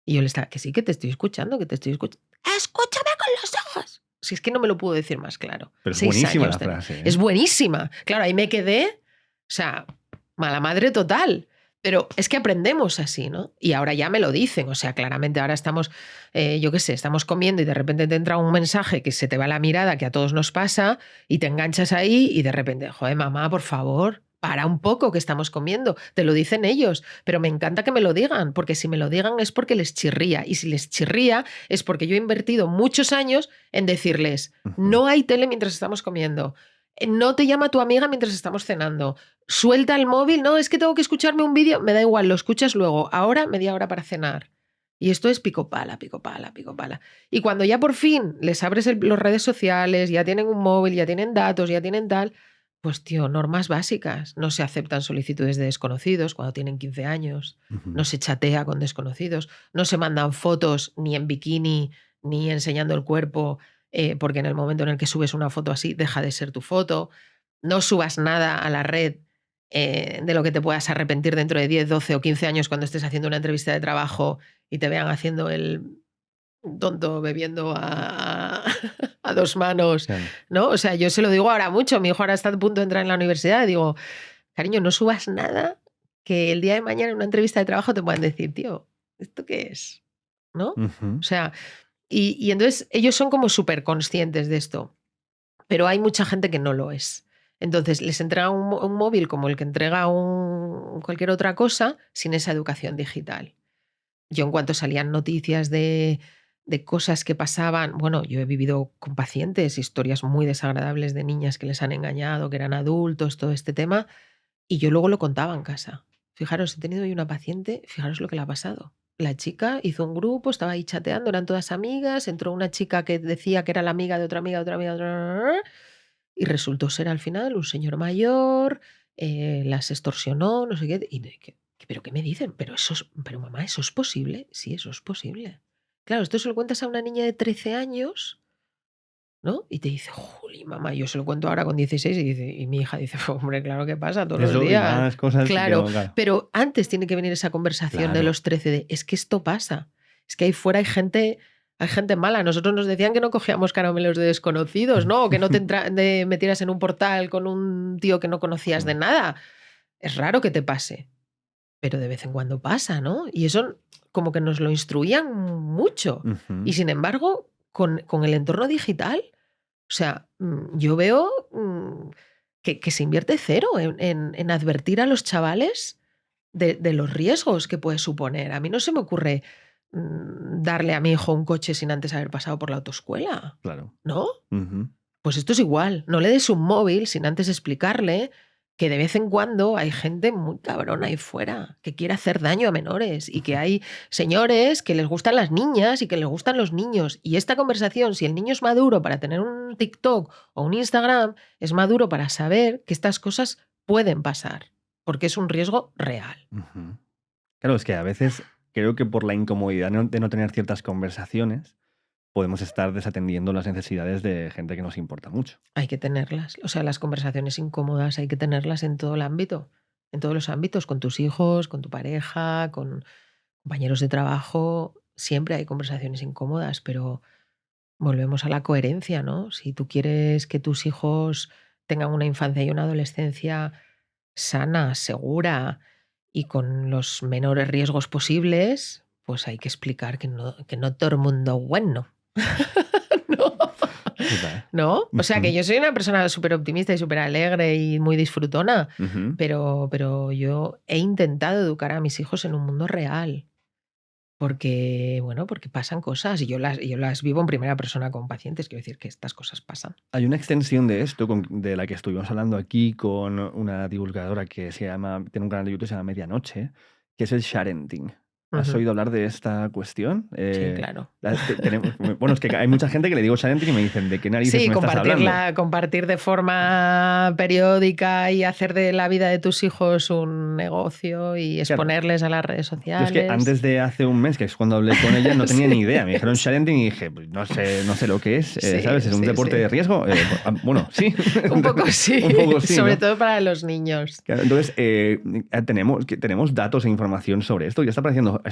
Y yo le estaba, que sí, que te estoy escuchando, que te estoy escuchando. Escúchame con los ojos. Si es que no me lo puedo decir más claro. Pero es 6 buenísima años la tenía. frase. Es buenísima. Claro, ahí me quedé, o sea, mala madre total. Pero es que aprendemos así, ¿no? Y ahora ya me lo dicen, o sea, claramente ahora estamos, yo qué sé, estamos comiendo y de repente te entra un mensaje que se te va la mirada, que a todos nos pasa, y te enganchas ahí y de repente, joder, mamá, por favor, para un poco que estamos comiendo. Te lo dicen ellos, pero me encanta que me lo digan, porque si me lo digan es porque les chirría, y si les chirría es porque yo he invertido muchos años en decirles, no hay tele mientras estamos comiendo. No te llama tu amiga mientras estamos cenando. Suelta el móvil. No, es que tengo que escucharme un vídeo. Me da igual, lo escuchas luego. Ahora, media hora para cenar. Y esto es pico pala, pico pala, pico pala. Y cuando ya por fin les abres las redes sociales, ya tienen un móvil, ya tienen datos, ya tienen tal, pues tío, normas básicas. No se aceptan solicitudes de desconocidos cuando tienen 15 años. No se chatea con desconocidos. No se mandan fotos ni en bikini, ni enseñando el cuerpo, porque en el momento en el que subes una foto así, deja de ser tu foto. No subas nada a la red de lo que te puedas arrepentir dentro de 10, 12 o 15 años cuando estés haciendo una entrevista de trabajo y te vean haciendo el tonto bebiendo a 2 manos, Claro. ¿no? O sea, yo se lo digo ahora mucho. Mi hijo ahora está a punto de entrar en la universidad y digo, cariño, no subas nada que el día de mañana en una entrevista de trabajo te puedan decir, tío, ¿esto qué es? ¿No? O sea, y entonces ellos son como súper conscientes de esto, pero hay mucha gente que no lo es. Entonces les entrega un móvil como el que entrega cualquier otra cosa sin esa educación digital. Yo en cuanto salían noticias de cosas que pasaban, bueno, yo he vivido con pacientes historias muy desagradables de niñas que les han engañado, que eran adultos, todo este tema, y yo luego lo contaba en casa. Fijaros, he tenido hoy una paciente, fijaros lo que le ha pasado. La chica hizo un grupo, estaba ahí chateando, eran todas amigas, entró una chica que decía que era la amiga de otra amiga, de otra amiga, de otra, y resultó ser al final un señor mayor, las extorsionó, no sé qué. ¿Pero qué me dicen? Pero mamá, ¿eso es posible? Sí, eso es posible. Claro, esto se lo cuentas a una niña de 13 años, ¿no? Y te dice, juli, mamá, yo se lo cuento ahora con 16 y mi hija dice, hombre, claro que pasa todos los Eso y días. más cosas. Claro, Claro. pero antes tiene que venir esa conversación de Claro. los 13 de, es que esto pasa, es que ahí fuera hay gente mala. Nosotros nos decían que no cogíamos caramelos de desconocidos, ¿no? O que no te metieras en un portal con un tío que no conocías de nada. Es raro que te pase, pero de vez en cuando pasa, ¿no? Y eso como que nos lo instruían mucho. Y sin embargo, con el entorno digital, o sea, yo veo que se invierte cero en advertir a los chavales de los riesgos que puede suponer. A mí no se me ocurre darle a mi hijo un coche sin antes haber pasado por la autoescuela, Claro. ¿no? Ujú. Pues esto es igual. No le des un móvil sin antes explicarle que de vez en cuando hay gente muy cabrona ahí fuera que quiere hacer daño a menores y que hay señores que les gustan las niñas y que les gustan los niños. Y esta conversación, si el niño es maduro para tener un TikTok o un Instagram, es maduro para saber que estas cosas pueden pasar, porque es un riesgo real. Ujú. Claro, es que a veces creo que por la incomodidad de no tener ciertas conversaciones, podemos estar desatendiendo las necesidades de gente que nos importa mucho. Hay que tenerlas. O sea, las conversaciones incómodas hay que tenerlas en todo el ámbito, en todos los ámbitos, con tus hijos, con tu pareja, con compañeros de trabajo. Siempre hay conversaciones incómodas, pero volvemos a la coherencia, ¿no? Si tú quieres que tus hijos tengan una infancia y una adolescencia sana, segura y con los menores riesgos posibles, pues hay que explicar que no todo el mundo es bueno. ¿No? Total. ¿No? O sea, que Ujú. yo soy una persona súper optimista y súper alegre y muy disfrutona, Ujú. pero yo he intentado educar a mis hijos en un mundo real. Porque, bueno, porque pasan cosas y yo las vivo en primera persona con pacientes. Quiero decir que estas cosas pasan. Hay una extensión de esto de la que estuvimos hablando aquí con una divulgadora que tiene un canal de YouTube que se llama Medianoche, que es el sharenting. ¿Has Ujú. oído hablar de esta cuestión? Sí, claro. Bueno, es que hay mucha gente que le digo sharenting y me dicen, ¿de qué narices Sí, me estás hablando? compartir de forma periódica y hacer de la vida de tus hijos un negocio y Claro. exponerles a las redes Yo es que sociales. antes de hace un mes, que es cuando hablé con ella, no tenía Sí, ni idea. Me dijeron sí, sharenting y dije, pues no sé lo que es, sí, ¿sabes? ¿Es un sí, deporte sí. de riesgo? Bueno, sí. Un poco sí, Un poco sí, sobre ¿no? todo para los niños. Claro, entonces, tenemos datos e información sobre esto. Ya está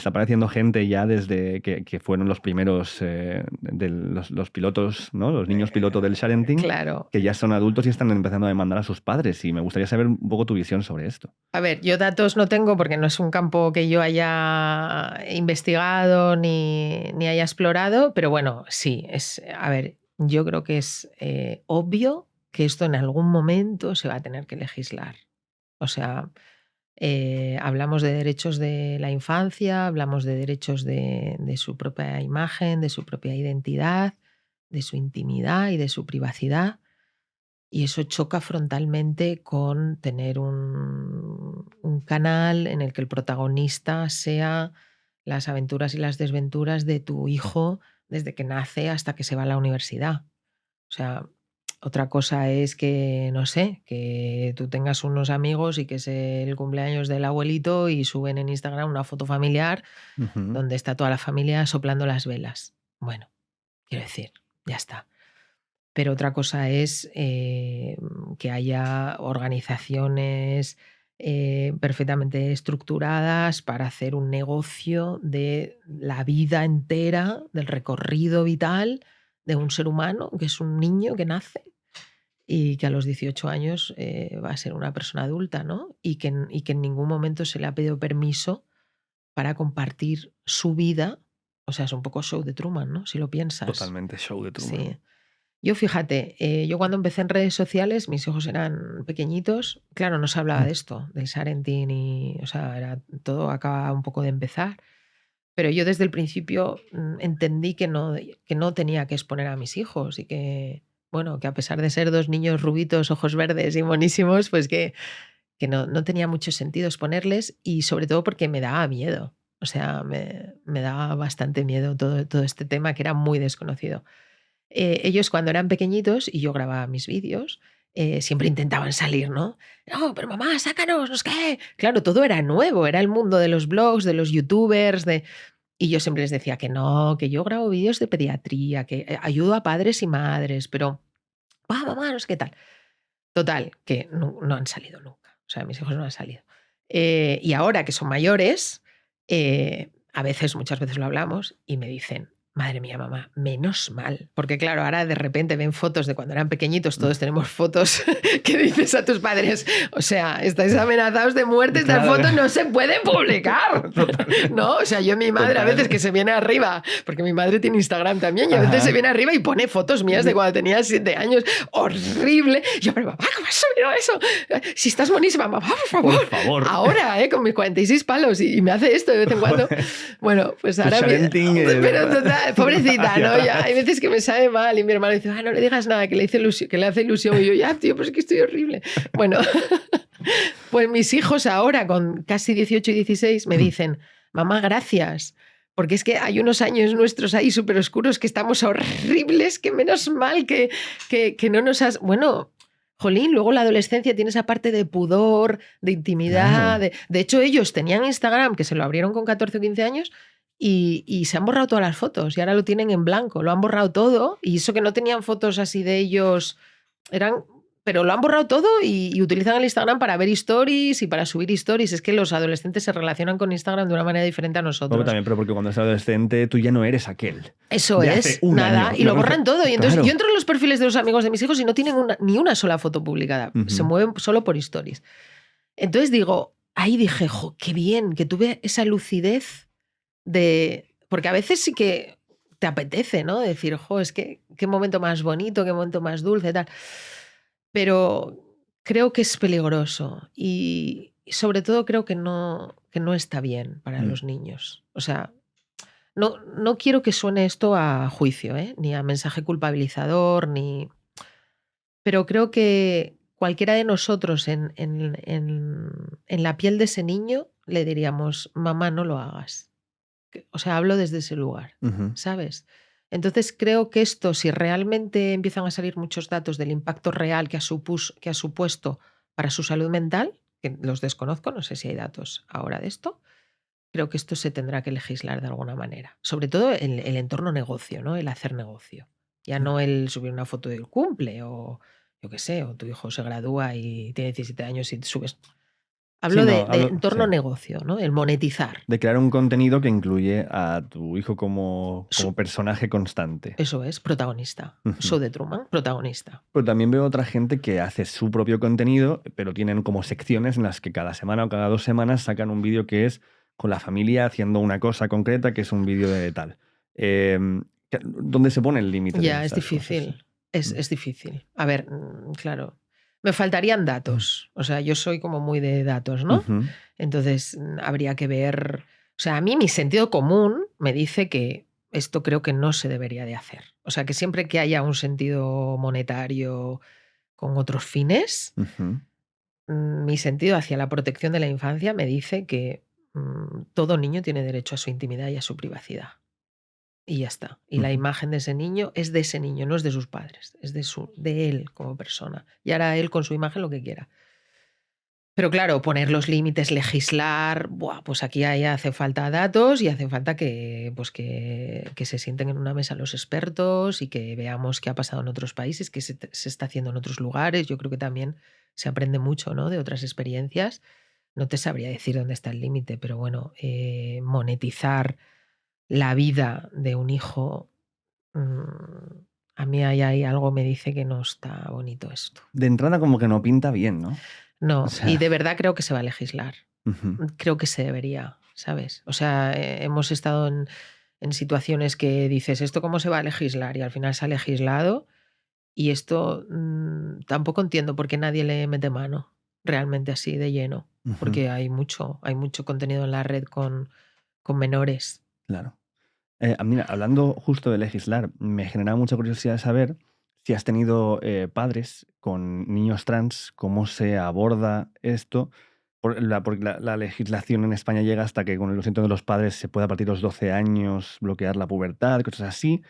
apareciendo gente ya desde que fueron los primeros los pilotos, ¿no? Los niños piloto del sharenting, Claro. que ya son adultos y están empezando a demandar a sus padres. Y me gustaría saber un poco tu visión sobre esto. A ver, yo datos no tengo porque no es un campo que yo haya investigado ni haya explorado, pero bueno, sí, a ver, yo creo que es obvio que esto en algún momento se va a tener que legislar. O sea, hablamos de derechos de la infancia, hablamos de derechos de su propia imagen, de su propia identidad, de su intimidad y de su privacidad. Y eso choca frontalmente con tener un canal en el que el protagonista sea las aventuras y las desventuras de tu hijo desde que nace hasta que se va a la universidad. O sea, otra cosa es que, no sé, que tú tengas unos amigos y que es el cumpleaños del abuelito y suben en Instagram una foto familiar Ujú. donde está toda la familia soplando las velas. Bueno, quiero decir, ya está. Pero otra cosa es que haya organizaciones perfectamente estructuradas para hacer un negocio de la vida entera, del recorrido vital de un ser humano, que es un niño que nace y que a los 18 años va a ser una persona adulta, ¿no? Y que en ningún momento se le ha pedido permiso para compartir su vida. O sea, es un poco show de Truman, ¿no? Si lo piensas. Totalmente show de Truman. Sí. Yo fíjate, yo cuando empecé en redes sociales, mis hijos eran pequeñitos, claro, no se hablaba de esto, del sharenting y, o sea, todo acaba un poco de empezar, pero yo desde el principio entendí que no tenía que exponer a mis hijos y que, bueno, que a pesar de ser dos niños rubitos, ojos verdes y monísimos, pues que no tenía mucho sentido exponerles y sobre todo porque me daba miedo, o sea, me daba bastante miedo todo este tema que era muy desconocido. Ellos cuando eran pequeñitos y yo grababa mis vídeos, siempre intentaban salir, ¿no? No, pero mamá, sácanos, no sé qué. Claro, todo era nuevo, era el mundo de los blogs, de los youtubers, y yo siempre les decía que no, que yo grabo vídeos de pediatría, que ayudo a padres y madres, pero, mamá, no sé qué tal. Total, que no han salido nunca. O sea, mis hijos no han salido. Y ahora que son mayores, muchas veces lo hablamos y me dicen, Madre mía, mamá, menos mal. Porque claro, ahora de repente ven fotos de cuando eran pequeñitos, todos tenemos fotos que dices a tus padres, o sea, estáis amenazados de muerte, estas Claro. fotos no se pueden publicar. ¿No? O sea, yo mi madre a veces que se viene arriba, porque mi madre tiene Instagram también, y a veces se viene arriba y pone fotos mías de cuando tenía 7 años. Horrible. Yo, pero mamá, ¿cómo has subido eso? Si estás buenísima, mamá, por favor. Por favor. Ahora, con mis 46 palos y me hace esto de vez en cuando. Bueno, pues ahora... Pero total, pobrecita, ¿no? Ya, hay veces que me sabe mal y mi hermano dice, no le digas nada, que le hace ilusión. Y yo, ya, tío, pues es que estoy horrible. Bueno, pues mis hijos ahora, con casi 18 y 16, me dicen, mamá, gracias. Porque es que hay unos años nuestros ahí súper oscuros que estamos horribles, que menos mal que no nos has... Bueno... Jolín, luego la adolescencia tiene esa parte de pudor, de intimidad. Claro. De hecho, ellos tenían Instagram, que se lo abrieron con 14 o 15 años, y se han borrado todas las fotos. Y ahora lo tienen en blanco. Lo han borrado todo. Y eso que no tenían fotos así de ellos, pero lo han borrado todo y utilizan el Instagram para ver stories y para subir stories. Es que los adolescentes se relacionan con Instagram de una manera diferente a nosotros. También, pero porque cuando eres adolescente tú ya no eres aquel. Eso es, nada. Y lo borran todo. Y entonces claro. yo entro en los perfiles de los amigos de mis hijos y no tienen ni una sola foto publicada. Se mueven solo por stories. Entonces ahí dije, qué bien, que tuve esa lucidez de... Porque a veces sí que te apetece, ¿no? Decir, es que qué momento más bonito, qué momento más dulce, tal. Pero creo que es peligroso y sobre todo creo que no está bien para los niños. O sea, no quiero que suene esto a juicio, ni a mensaje culpabilizador, pero creo que cualquiera de nosotros en la piel de ese niño le diríamos, mamá, no lo hagas. O sea, hablo desde ese lugar, ¿sabes? Entonces creo que esto, si realmente empiezan a salir muchos datos del impacto real que ha supuesto para su salud mental, que los desconozco, no sé si hay datos ahora de esto, creo que esto se tendrá que legislar de alguna manera. Sobre todo el entorno negocio, ¿no? El hacer negocio. Ya no el subir una foto del cumple o yo qué sé, o tu hijo se gradúa y tiene 17 años y subes... Hablo de entorno negocio, ¿no? El monetizar. De crear un contenido que incluye a tu hijo como personaje constante. Eso es, protagonista. Show de Truman, protagonista. Pero también veo otra gente que hace su propio contenido, pero tienen como secciones en las que cada semana o cada 2 semanas sacan un vídeo que es con la familia haciendo una cosa concreta, que es un vídeo de tal. ¿Dónde se pone el límite? Ya, es difícil. Es difícil. A ver, claro... Me faltarían datos. O sea, yo soy como muy de datos, ¿no? Entonces, habría que ver... O sea, a mí mi sentido común me dice que esto creo que no se debería de hacer. O sea, que siempre que haya un sentido monetario con otros fines, mi sentido hacia la protección de la infancia me dice que todo niño tiene derecho a su intimidad y a su privacidad. Y ya está. Y la imagen de ese niño es de ese niño, no es de sus padres, es de él como persona. Y hará él con su imagen lo que quiera. Pero claro, poner los límites, legislar, pues aquí ya hace falta datos y hace falta que se sienten en una mesa los expertos y que veamos qué ha pasado en otros países, qué se está haciendo en otros lugares. Yo creo que también se aprende mucho, ¿no? De otras experiencias. No te sabría decir dónde está el límite, pero bueno, monetizar la vida de un hijo, a mí hay algo me dice que no está bonito esto. De entrada como que no pinta bien, ¿no? No, o sea... y de verdad creo que se va a legislar. Creo que se debería, ¿sabes? O sea, hemos estado en situaciones que dices, ¿esto cómo se va a legislar? Y al final se ha legislado y esto tampoco entiendo por qué nadie le mete mano realmente así de lleno, porque hay mucho contenido en la red con menores. Claro. Mira, hablando justo de legislar, me genera mucha curiosidad saber si has tenido padres con niños trans, cómo se aborda esto, porque la legislación en España llega hasta que con el consentimiento de los padres se puede a partir de los 12 años bloquear la pubertad, cosas así.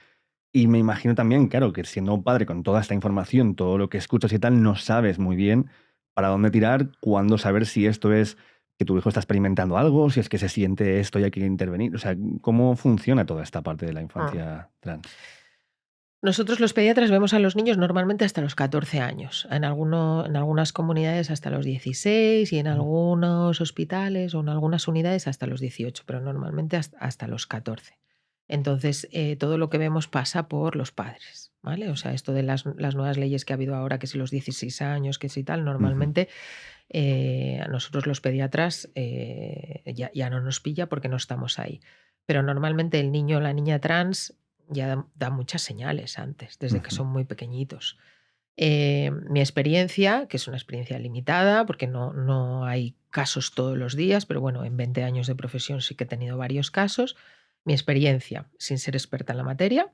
Y me imagino también, claro, que siendo un padre con toda esta información, todo lo que escuchas y tal, no sabes muy bien para dónde tirar, cuándo saber si esto es que tu hijo está experimentando algo, si es que se siente esto y hay que intervenir. O sea, ¿cómo funciona toda esta parte de la infancia trans? Nosotros los pediatras vemos a los niños normalmente hasta los 14 años. En algunas comunidades hasta los 16 y en algunos hospitales o en algunas unidades hasta los 18, pero normalmente hasta los 14. Entonces, todo lo que vemos pasa por los padres, ¿vale? O sea, esto de las nuevas leyes que ha habido ahora, que si los 16 años, que si tal, Ujú. normalmente a nosotros los pediatras ya no nos pilla porque no estamos ahí. Pero normalmente el niño o la niña trans ya da muchas señales antes, desde que Ujú. son muy pequeñitos. Mi experiencia, que es una experiencia limitada, porque no hay casos todos los días, pero bueno, en 20 años de profesión sí que he tenido varios casos. Mi experiencia, sin ser experta en la materia,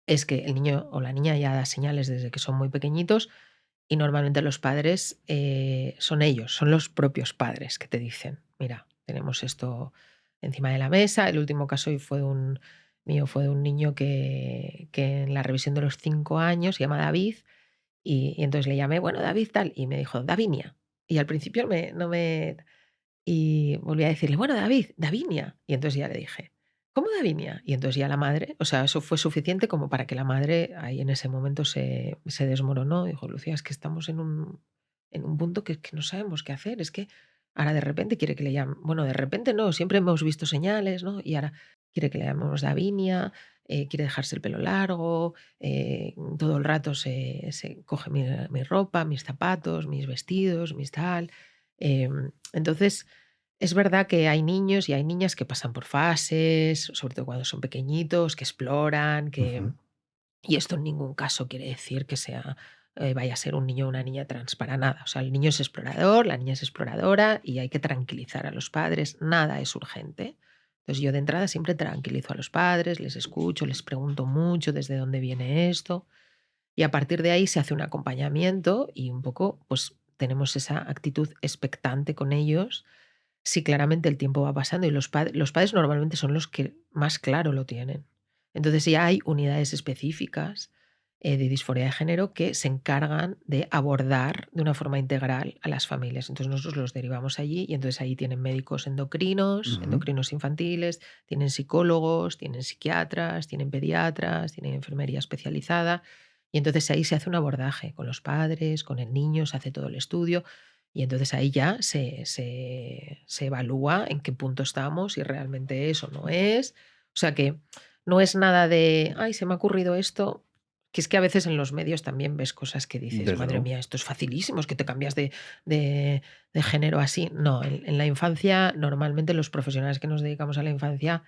es que el niño o la niña ya da señales desde que son muy pequeñitos y normalmente los padres son ellos, son los propios padres que te dicen, mira, tenemos esto encima de la mesa. El último caso hoy mío fue de un niño que en la revisión de los 5 años se llama David y entonces le llamé, bueno, David tal, y me dijo, Davinia. Y al principio no me... Y volví a decirle, bueno, David, Davinia. Y entonces ya le dije, ¿cómo Davinia? Y entonces ya la madre, o sea, eso fue suficiente como para que la madre ahí en ese momento se desmoronó. Dijo, Lucía, es que estamos en un punto que no sabemos qué hacer. Es que ahora de repente quiere que le llamen, bueno, de repente no, siempre hemos visto señales, ¿no? Y ahora quiere que le llamemos Davinia, quiere dejarse el pelo largo, todo el rato se coge mi ropa, mis zapatos, mis vestidos, mis tal. Entonces, es verdad que hay niños y hay niñas que pasan por fases, sobre todo cuando son pequeñitos, que exploran, Ujú. y esto en ningún caso quiere decir que vaya a ser un niño o una niña trans, para nada. O sea, el niño es explorador, la niña es exploradora y hay que tranquilizar a los padres, nada es urgente. Entonces yo de entrada siempre tranquilizo a los padres, les escucho, les pregunto mucho desde dónde viene esto y a partir de ahí se hace un acompañamiento y un poco pues tenemos esa actitud expectante con ellos. Sí, claramente el tiempo va pasando y los padres normalmente son los que más claro lo tienen. Entonces ya hay unidades específicas de disforia de género que se encargan de abordar de una forma integral a las familias. Entonces nosotros los derivamos allí y entonces ahí tienen médicos endocrinos, Ujú. endocrinos infantiles, tienen psicólogos, tienen psiquiatras, tienen pediatras, tienen enfermería especializada y entonces ahí se hace un abordaje con los padres, con el niño, se hace todo el estudio y entonces ahí ya se evalúa en qué punto estamos, si realmente es o no es. O sea que no es nada de, ay, se me ha ocurrido esto, que es que a veces en los medios también ves cosas que dices, Desde madre luego. mía, esto es facilísimo, es que te cambias de, de género así. No, en la infancia, normalmente los profesionales que nos dedicamos a la infancia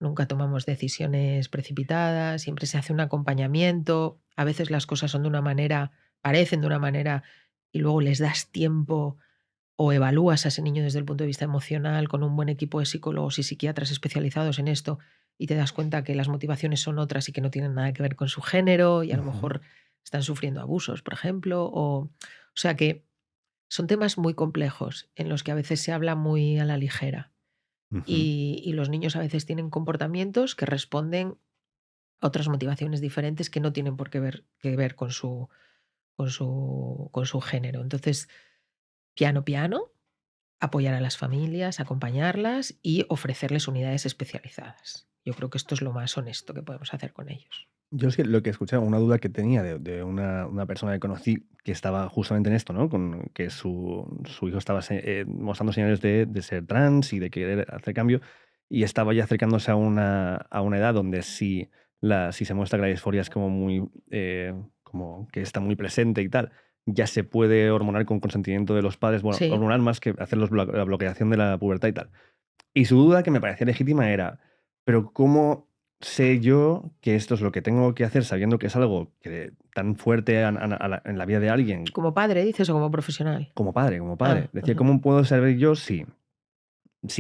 nunca tomamos decisiones precipitadas, siempre se hace un acompañamiento, a veces las cosas son de una manera, parecen de una manera y luego les das tiempo o evalúas a ese niño desde el punto de vista emocional con un buen equipo de psicólogos y psiquiatras especializados en esto y te das cuenta que las motivaciones son otras y que no tienen nada que ver con su género y a lo Ujú. mejor están sufriendo abusos, por ejemplo, o sea que son temas muy complejos en los que a veces se habla muy a la ligera Ujú. y los niños a veces tienen comportamientos que responden a otras motivaciones diferentes que no tienen por que ver con su género. Entonces, piano, piano, apoyar a las familias, acompañarlas y ofrecerles unidades especializadas. Yo creo que esto es lo más honesto que podemos hacer con ellos. Yo es que lo que escuché, una duda que tenía de una persona que conocí que estaba justamente en esto, ¿no? Con que su hijo estaba mostrando señales de ser trans y de querer hacer cambio, y estaba ya acercándose a una edad donde si se muestra que la disforia es como muy, como que está muy presente y tal, ya se puede hormonar con consentimiento de los padres, bueno, Sí, hormonar más que hacer la bloqueación de la pubertad y tal. Y su duda, que me parecía legítima, era, pero ¿cómo sé yo que esto es lo que tengo que hacer sabiendo que es algo que tan fuerte en la vida de alguien como padre dices o como profesional. como padre, como padre? Ah, Decía, ujú. ¿cómo puedo saber yo si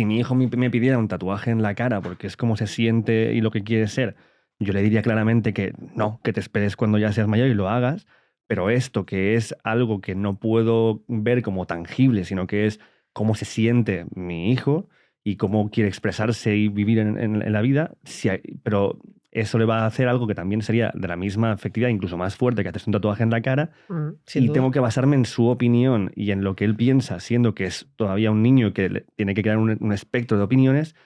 mi hijo me pidiera un tatuaje en la cara porque es como se siente y lo que quiere ser? Yo le diría claramente que no, que te esperes cuando ya seas mayor y lo hagas, pero esto que es algo que no puedo ver como tangible, sino que es cómo se siente mi hijo y cómo quiere expresarse y vivir en la vida, pero eso le va a hacer algo que también sería de la misma efectividad, incluso más fuerte que hacerse un tatuaje en la cara, Sin y tengo duda. que basarme en su opinión y en lo que él piensa, siendo que es todavía un niño que tiene que crear un espectro de opiniones.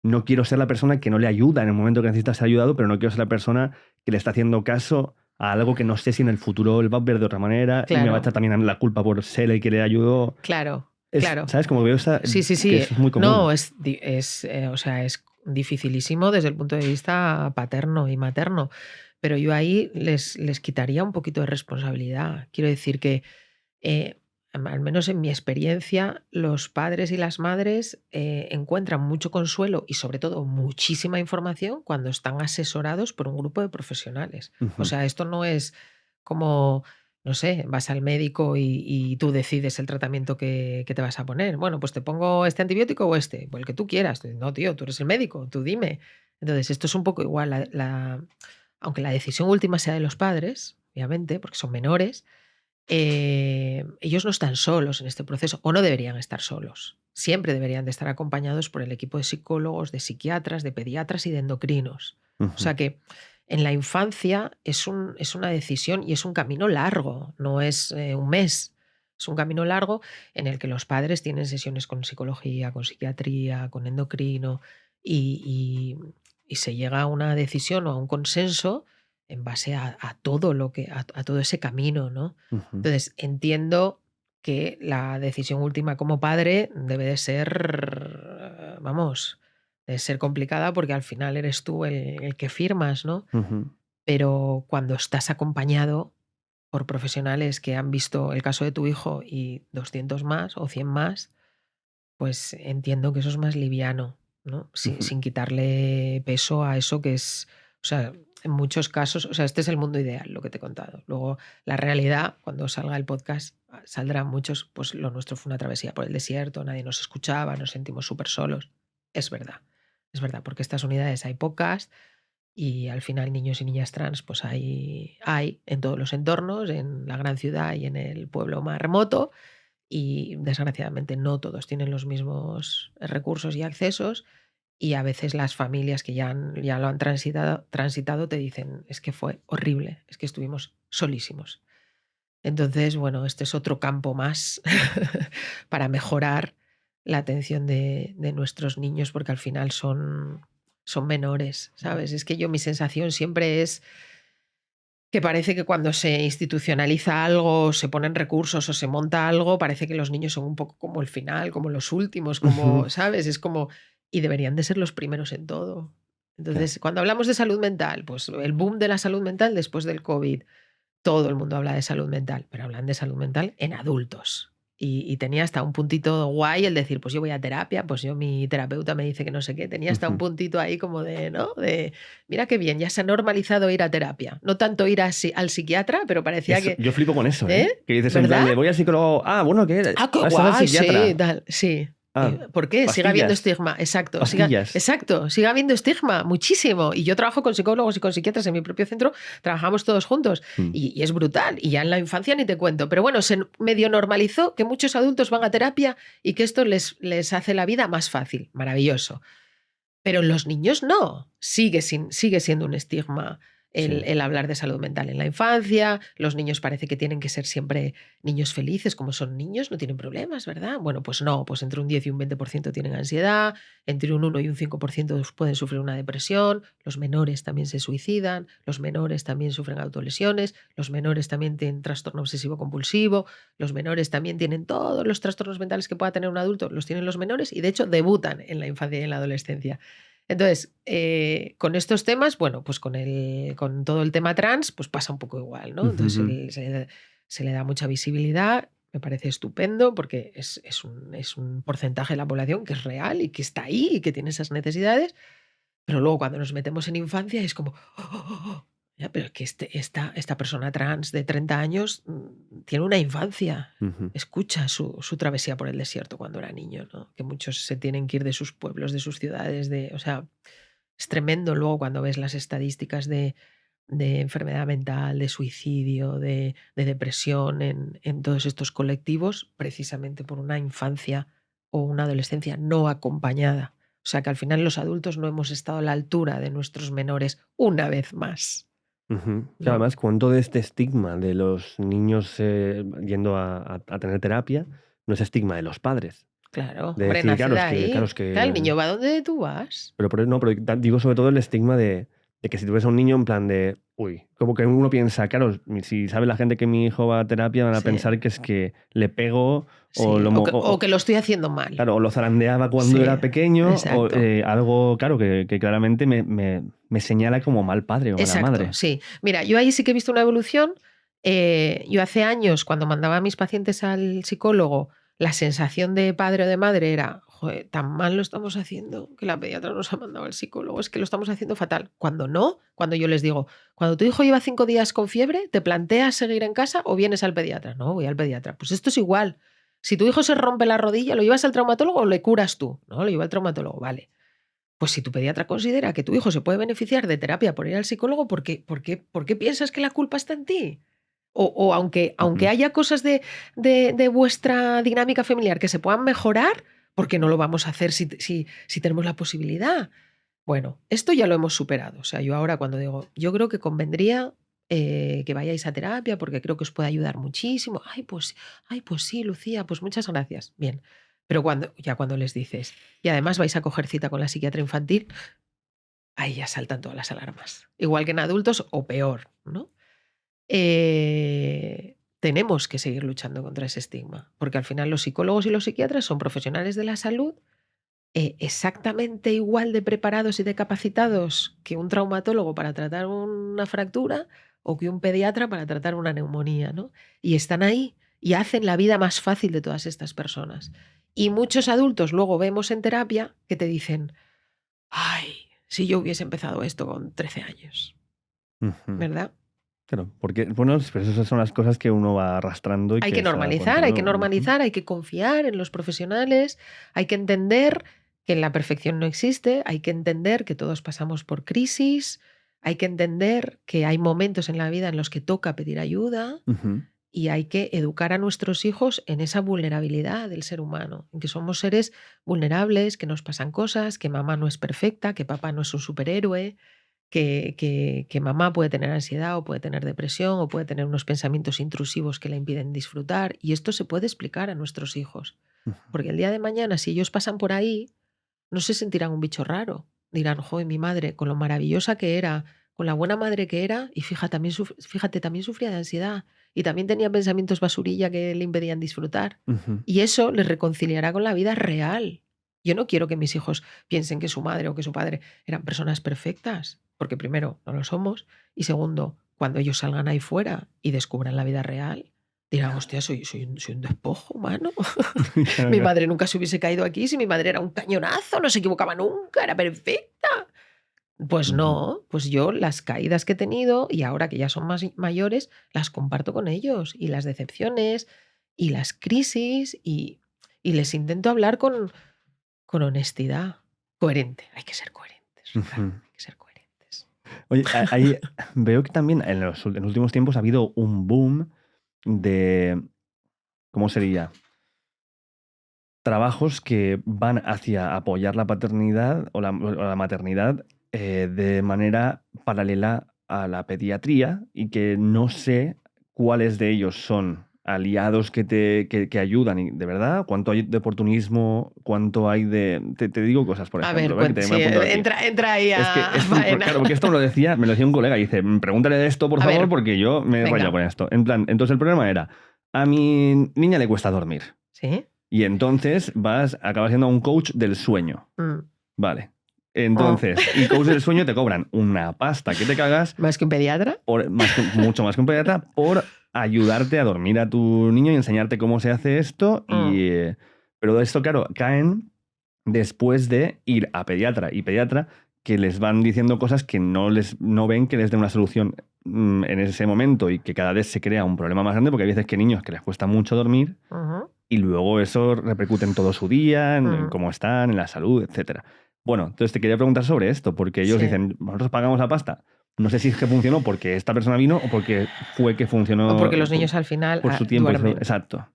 No quiero ser la persona que no le ayuda en el momento que necesita ser ayudado, pero no quiero ser la persona que le está haciendo caso a algo que no sé si en el futuro él va a ver de otra manera y me va a echar Claro, también la culpa por ser el que le ayudó. claro, claro. ¿Sabes? Como veo Sí, sí, que sí. eso es muy común. No, o sea, es dificilísimo desde el punto de vista paterno y materno. Pero yo ahí les quitaría un poquito de responsabilidad. Quiero decir que, al menos en mi experiencia, los padres y las madres encuentran mucho consuelo y sobre todo muchísima información cuando están asesorados por un grupo de profesionales. O Ujú. sea, esto no es como, no sé, vas al médico y tú decides el tratamiento que te vas a poner. Bueno, pues te pongo este antibiótico o este, o el que tú quieras. No, tío, tú eres el médico, tú dime. Entonces, esto es un poco igual. Aunque la decisión última sea de los padres, obviamente, porque son menores, ellos no están solos en este proceso, o no deberían estar solos. Siempre deberían de estar acompañados por el equipo de psicólogos, de psiquiatras, de pediatras y de endocrinos. O Ujú. sea que en la infancia es una decisión y es un camino largo, no es un mes. Es un camino largo en el que los padres tienen sesiones con psicología, con psiquiatría, con endocrino y se llega a una decisión o a un consenso en base a todo a todo ese camino, ¿no? Ujú. Entonces, entiendo que la decisión última como padre debe de ser, vamos, debe ser complicada porque al final eres tú el que firmas, ¿no? Ujú. Pero cuando estás acompañado por profesionales que han visto el caso de tu hijo y 200 más o 100 más, pues entiendo que eso es más liviano, ¿no? Ujú. Sin quitarle peso a eso que es, o sea, en muchos casos, o sea, este es el mundo ideal, lo que te he contado. Luego, la realidad, cuando salga el podcast, saldrán muchos, pues lo nuestro fue una travesía por el desierto, nadie nos escuchaba, nos sentimos súper solos. Es verdad, porque estas unidades hay pocas y al final niños y niñas trans, pues hay en todos los entornos, en la gran ciudad y en el pueblo más remoto y desgraciadamente no todos tienen los mismos recursos y accesos y a veces las familias que ya lo han transitado te dicen, es que fue horrible, es que estuvimos solísimos. Entonces, bueno, este es otro campo más para mejorar la atención de nuestros niños porque al final son menores, ¿sabes? Es que mi sensación siempre es que parece que cuando se institucionaliza algo, se ponen recursos o se monta algo, parece que los niños son un poco como el final, como los últimos, Ujú. como, ¿sabes? Es como, y deberían de ser los primeros en todo. Ya. Entonces, cuando hablamos de salud mental, pues el boom de la salud mental después del COVID, todo el mundo habla de salud mental, pero hablan de salud mental en adultos. Y tenía hasta un puntito guay el decir, pues yo voy a terapia, pues yo mi terapeuta me dice que no sé qué, tenía hasta un Ujú. puntito ahí como de, ¿no? De, mira qué bien, ya se ha normalizado ir a terapia. No tanto ir al psiquiatra, pero parecía Eso, que, yo flipo con eso, ¿eh? ¿eh? Que dices en plan ¿Verdad? de voy al psicólogo. Ah, bueno, ¿qué? Ah, qué Vas al guay, sí, psiquiatra. tal, sí. Ah, ¿Por qué? Sigue habiendo pastillas. estigma, exacto, Pastillas. sigue habiendo estigma, muchísimo. Y yo trabajo con psicólogos y con psiquiatras en mi propio centro, trabajamos todos juntos Mm. y es brutal. Y ya en la infancia ni te cuento. Pero bueno, se medio normalizó que muchos adultos van a terapia y que esto les hace la vida más fácil. Maravilloso. Pero en los niños no. Sigue siendo un estigma Sí. el hablar de salud mental en la infancia. Los niños parece que tienen que ser siempre niños felices, como son niños, no tienen problemas, ¿verdad? Bueno, pues no, pues entre un 10 y un 20% tienen ansiedad, entre un 1 y un 5% pueden sufrir una depresión, los menores también se suicidan, los menores también sufren autolesiones, los menores también tienen trastorno obsesivo compulsivo, los menores también tienen todos los trastornos mentales que pueda tener un adulto, los tienen los menores y de hecho debutan en la infancia y en la adolescencia. Entonces, con estos temas, bueno, pues con todo el tema trans, pues pasa un poco igual, ¿no? Entonces Ujú. se le da mucha visibilidad, me parece estupendo porque es un porcentaje de la población que es real y que está ahí y que tiene esas necesidades, pero luego cuando nos metemos en infancia es como, ya, pero es que esta persona trans de 30 años tiene una infancia. Ujú. Escucha su travesía por el desierto cuando era niño, ¿no? Que muchos se tienen que ir de sus pueblos, de sus ciudades, o sea, es tremendo luego cuando ves las estadísticas de enfermedad mental, de suicidio, de depresión en todos estos colectivos, precisamente por una infancia o una adolescencia no acompañada. O sea que al final los adultos no hemos estado a la altura de nuestros menores una vez más, Ujú. Claro, ¿no? además, cuánto de este estigma de los niños yendo a tener terapia no es estigma de los padres. Claro, De hombre, decir, nace claro, de claro, ahí. Claro, el niño va donde tú vas. pero no, pero digo sobre todo el estigma de que si tú ves a un niño en plan de uy, como que uno piensa, claro, si sabe la gente que mi hijo va a terapia, van a Sí. pensar que es que le pego Sí, o que lo estoy haciendo mal. claro, o lo zarandeaba cuando Sí, era pequeño, o exacto. algo, claro, que claramente me señala como mal padre o mala Exacto, madre. sí. Mira, yo ahí sí que he visto una evolución. Yo hace años, cuando mandaba a mis pacientes al psicólogo, la sensación de padre o de madre era: "Joder, tan mal lo estamos haciendo que la pediatra nos ha mandado al psicólogo, es que lo estamos haciendo fatal". Cuando no, cuando yo les digo: "Cuando tu hijo lleva 5 días con fiebre, ¿te planteas seguir en casa o vienes al pediatra?". "No, voy al pediatra". Pues esto es igual. Si tu hijo se rompe la rodilla, ¿lo llevas al traumatólogo o le curas tú? No, lo llevo al traumatólogo, vale. Pues si tu pediatra considera que tu hijo se puede beneficiar de terapia por ir al psicólogo, ¿por qué piensas que la culpa está en ti? O aunque Ujú. haya cosas de vuestra dinámica familiar que se puedan mejorar, ¿por qué no lo vamos a hacer si tenemos la posibilidad? Bueno, esto ya lo hemos superado. O sea, yo ahora cuando digo, yo creo que convendría que vayáis a terapia porque creo que os puede ayudar muchísimo. Ay, pues sí, Lucía, pues muchas gracias. Bien. Pero cuando les dices, y además vais a coger cita con la psiquiatra infantil, ahí ya saltan todas las alarmas. Igual que en adultos o peor, ¿no? Tenemos que seguir luchando contra ese estigma, porque al final los psicólogos y los psiquiatras son profesionales de la salud exactamente igual de preparados y de capacitados que un traumatólogo para tratar una fractura o que un pediatra para tratar una neumonía, ¿no? Y están ahí y hacen la vida más fácil de todas estas personas. Y muchos adultos luego vemos en terapia que te dicen: "Ay, si yo hubiese empezado esto con 13 años", Ujú. ¿verdad? Claro, porque, bueno, pues esas son las cosas que uno va arrastrando y Hay que que se da normalizar, cuenta hay que luego. Ujú. normalizar, hay que confiar en los profesionales, hay que entender que la perfección no existe, hay que entender que todos pasamos por crisis, hay que entender que hay momentos en la vida en los que toca pedir ayuda Ujú. y hay que educar a nuestros hijos en esa vulnerabilidad del ser humano, en que somos seres vulnerables, que nos pasan cosas, que mamá no es perfecta, que papá no es un superhéroe, que mamá puede tener ansiedad o puede tener depresión o puede tener unos pensamientos intrusivos que le impiden disfrutar. Y esto se puede explicar a nuestros hijos. Ujú. Porque el día de mañana, si ellos pasan por ahí, no se sentirán un bicho raro. Dirán: "Joder, mi madre, con lo maravillosa que era, con la buena madre que era, y fíjate, también sufría de ansiedad y también tenía pensamientos basurilla que le impedían disfrutar". Ujú. Y eso les reconciliará con la vida real. Yo no quiero que mis hijos piensen que su madre o que su padre eran personas perfectas, porque primero, no lo somos, y segundo, cuando ellos salgan ahí fuera y descubran la vida real, dirán: "Hostia, soy un despojo humano". Claro, Mi claro. madre nunca se hubiese caído aquí si mi madre era un cañonazo, no se equivocaba nunca, era perfecta. Pues Ujú. no, pues yo las caídas que he tenido y ahora que ya son más mayores, las comparto con ellos y las decepciones y las crisis y les intento hablar con honestidad. Coherente, hay que ser coherentes, Ujú. Ricardo, hay que ser coherentes. Oye, ahí veo que también en los últimos tiempos ha habido un boom de, ¿cómo sería? Trabajos que van hacia apoyar la paternidad o la maternidad de manera paralela a la pediatría y que no sé cuáles de ellos son aliados que ayudan y de verdad, cuánto hay de oportunismo, cuánto hay de... Te digo cosas, por A ver, ejemplo, ¿vale? Que te me sí, apunto aquí. entra ahí Es que a esto, faena. claro, porque esto me lo decía un colega y dice, pregúntale de esto, por A favor, ver, porque yo me he rayado venga, con esto. En plan, entonces el problema era, a mi niña le cuesta dormir. ¿sí? Y entonces acabas siendo un coach del sueño. Mm. Vale. Oh. Entonces, y coach del sueño te cobran una pasta que te cagas, ¿Más que un pediatra? mucho más que un pediatra, por ayudarte a dormir a tu niño y enseñarte cómo se hace esto. Mm. Pero esto, claro, caen después de ir a pediatra y pediatra que les van diciendo cosas que no ven que les den una solución en ese momento y que cada vez se crea un problema más grande porque hay veces que niños que les cuesta mucho dormir Ujú. y luego eso repercute en todo su día, en Mm. cómo están, en la salud, etcétera. Bueno, entonces te quería preguntar sobre esto, porque ellos Sí. dicen, nosotros pagamos la pasta. No sé si es que funcionó porque esta persona vino o porque fue que O funcionó porque los niños al final por su tiempo. duermen. Exacto.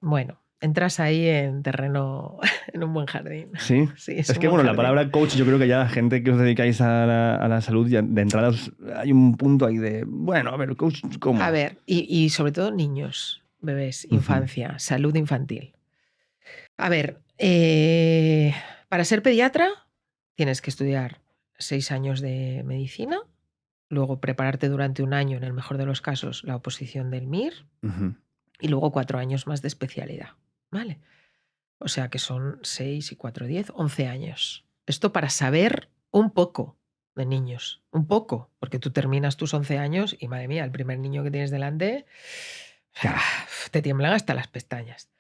Bueno, entras ahí en terreno, en un buen jardín. Sí. Sí, es Es un que, buen bueno, la jardín. palabra coach, yo creo que ya la gente que os dedicáis a la salud, ya de entrada hay un punto ahí de, bueno, a ver, coach, A ¿cómo? ver, y sobre todo niños, bebés, Ujú. infancia, salud infantil. A ver, para ser pediatra tienes que estudiar 6 años de medicina luego prepararte durante un año, en el mejor de los casos, la oposición del MIR Ujú. y luego 4 años más de especialidad, ¿vale? O sea que son 6 y 4, 10, 11 años. Esto para saber un poco de niños, un poco, porque tú terminas tus 11 años y madre mía, el primer niño que tienes delante, Claro. te tiemblan hasta las pestañas.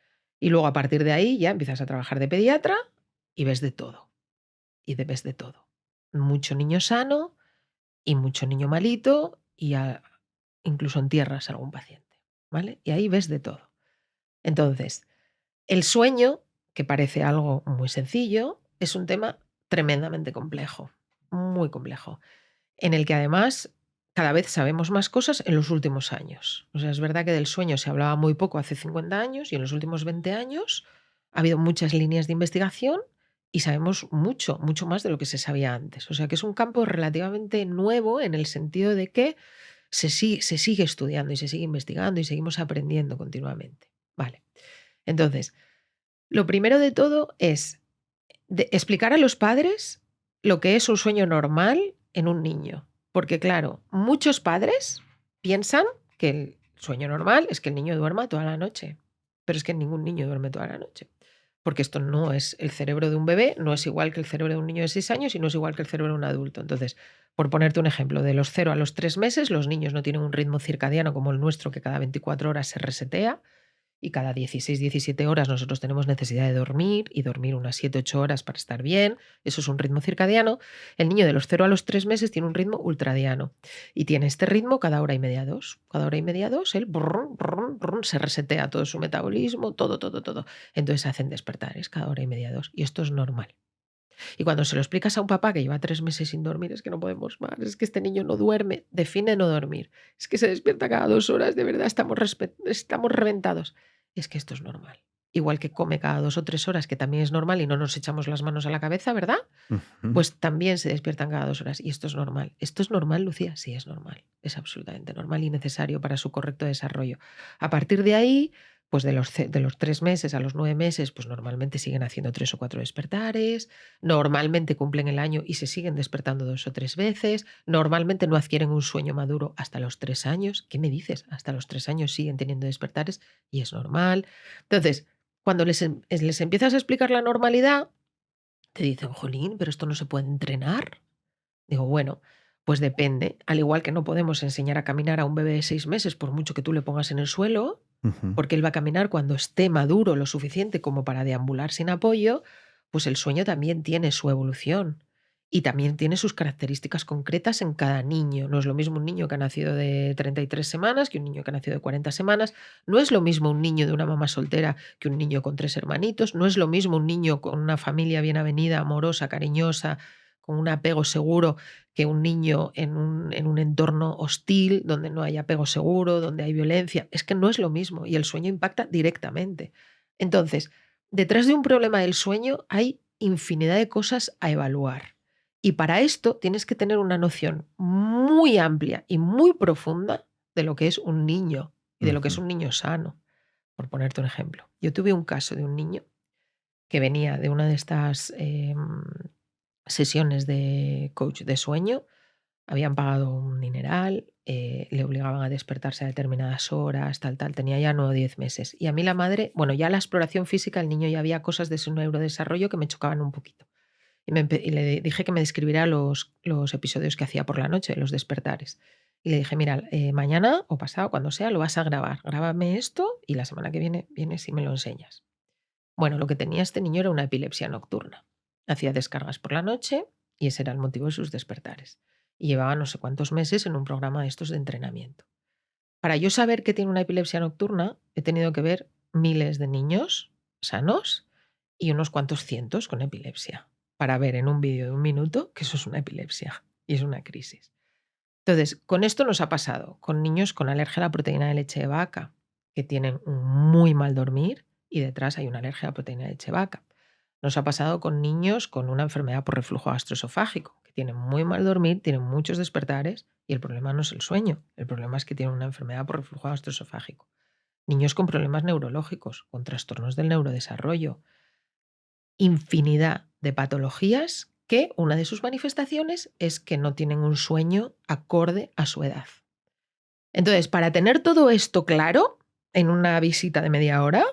Y luego a partir de ahí ya empiezas a trabajar de pediatra y ves de todo. Y ves de todo. Mucho niño sano y mucho niño malito y incluso entierras a algún paciente, ¿vale? Y ahí ves de todo. Entonces, el sueño, que parece algo muy sencillo, es un tema tremendamente complejo, muy complejo, en el que además cada vez sabemos más cosas en los últimos años. O sea, es verdad que del sueño se hablaba muy poco hace 50 años y en los últimos 20 años ha habido muchas líneas de investigación y sabemos mucho, mucho más de lo que se sabía antes. O sea, que es un campo relativamente nuevo en el sentido de que se sigue estudiando y se sigue investigando y seguimos aprendiendo continuamente. Vale. Entonces, lo primero de todo es explicar a los padres lo que es un sueño normal en un niño. Porque claro, muchos padres piensan que el sueño normal es que el niño duerma toda la noche. Pero es que ningún niño duerme toda la noche. Porque esto no es el cerebro de un bebé, no es igual que el cerebro de un niño de 6 años y no es igual que el cerebro de un adulto. Entonces, por ponerte un ejemplo, de los 0 a los 3 meses, los niños no tienen un ritmo circadiano como el nuestro, que cada 24 horas se resetea, y cada 16, 17 horas nosotros tenemos necesidad de dormir y dormir unas 7, 8 horas para estar bien. Eso es un ritmo circadiano. El niño de los 0 a los 3 meses tiene un ritmo ultradiano y tiene este ritmo cada hora y media, 2. Cada hora y media, 2, él brrr, brrr, brrr, se resetea todo su metabolismo, todo, todo, todo. Entonces hacen despertares cada hora y media, 2. Y esto es normal. Y cuando se lo explicas a un papá que lleva 3 meses sin dormir, es que no podemos más, es que este niño no duerme, define no dormir, es que se despierta cada 2 horas, de verdad estamos reventados. Es que esto es normal. Igual que come cada 2 o 3 horas, que también es normal y no nos echamos las manos a la cabeza, ¿verdad? Ujú. Pues también se despiertan cada 2 horas y esto es normal. ¿Esto es normal, Lucía? Sí, es normal. Es absolutamente normal y necesario para su correcto desarrollo. A partir de ahí, pues de los 3 meses a los 9 meses, pues normalmente siguen haciendo 3 o 4 despertares, normalmente cumplen el año y se siguen despertando 2 o 3 veces, normalmente no adquieren un sueño maduro hasta los 3 años. ¿Qué me dices? Hasta los 3 años siguen teniendo despertares y es normal. Entonces, cuando les empiezas a explicar la normalidad, te dicen: "Jolín, pero esto no se puede entrenar". Digo: "Bueno, pues depende. Al igual que no podemos enseñar a caminar a un bebé de 6 meses, por mucho que tú le pongas en el suelo, Ujú. porque él va a caminar cuando esté maduro lo suficiente como para deambular sin apoyo, pues el sueño también tiene su evolución y también tiene sus características concretas en cada niño. No es lo mismo un niño que ha nacido de 33 semanas que un niño que ha nacido de 40 semanas. No es lo mismo un niño de una mamá soltera que un niño con 3 hermanitos. No es lo mismo un niño con una familia bien avenida, amorosa, cariñosa, con un apego seguro, que un niño en un entorno hostil, donde no hay apego seguro, donde hay violencia. Es que no es lo mismo y el sueño impacta directamente. Entonces, detrás de un problema del sueño hay infinidad de cosas a evaluar. Y para esto tienes que tener una noción muy amplia y muy profunda de lo que es un niño y de lo que es Ujú. un niño sano, por ponerte un ejemplo. Yo tuve un caso de un niño que venía de una de estas sesiones de coach de sueño. Habían pagado un dineral, le obligaban a despertarse a determinadas horas, tal, tal. Tenía ya 9 o 10 meses. Y a mí la madre, bueno, ya la exploración física, el niño ya había cosas de su neurodesarrollo que me chocaban un poquito. Y le dije que me describiera los episodios que hacía por la noche, los despertares. Y le dije: "Mira, mañana o pasado, cuando sea, lo vas a grabar. Grábame esto y la semana que viene vienes y me lo enseñas". Bueno, lo que tenía este niño era una epilepsia nocturna. Hacía descargas por la noche y ese era el motivo de sus despertares. Y llevaba no sé cuántos meses en un programa de estos de entrenamiento. Para yo saber que tiene una epilepsia nocturna, he tenido que ver miles de niños sanos y unos cuantos cientos con epilepsia, para ver en un vídeo de 1 minuto que eso es una epilepsia y es una crisis. Entonces, con esto nos ha pasado, con niños con alergia a la proteína de leche de vaca, que tienen un muy mal dormir y detrás hay una alergia a la proteína de leche de vaca. Nos ha pasado con niños con una enfermedad por reflujo gastroesofágico, que tienen muy mal dormir, tienen muchos despertares y el problema no es el sueño, el problema es que tienen una enfermedad por reflujo gastroesofágico. Niños con problemas neurológicos, con trastornos del neurodesarrollo, infinidad de patologías que una de sus manifestaciones es que no tienen un sueño acorde a su edad. Entonces, para tener todo esto claro en una visita de media hora,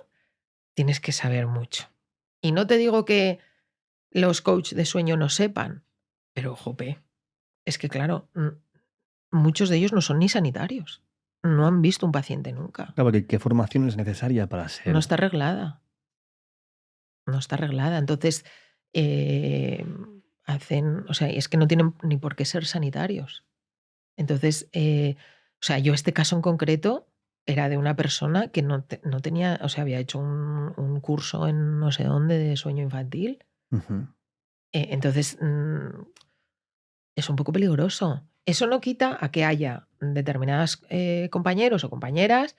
tienes que saber mucho. Y no te digo que los coaches de sueño no sepan, pero jope, es que claro, muchos de ellos no son ni sanitarios. No han visto un paciente nunca. Claro, porque ¿qué formación es necesaria para ser? No está arreglada. No está arreglada. Entonces, hacen, o sea, es que no tienen ni por qué ser sanitarios. Entonces, o sea, yo este caso en concreto era de una persona que no tenía, o sea, había hecho un curso en no sé dónde de sueño infantil. Ujú. Entonces, es un poco peligroso. Eso no quita a que haya determinadas compañeros o compañeras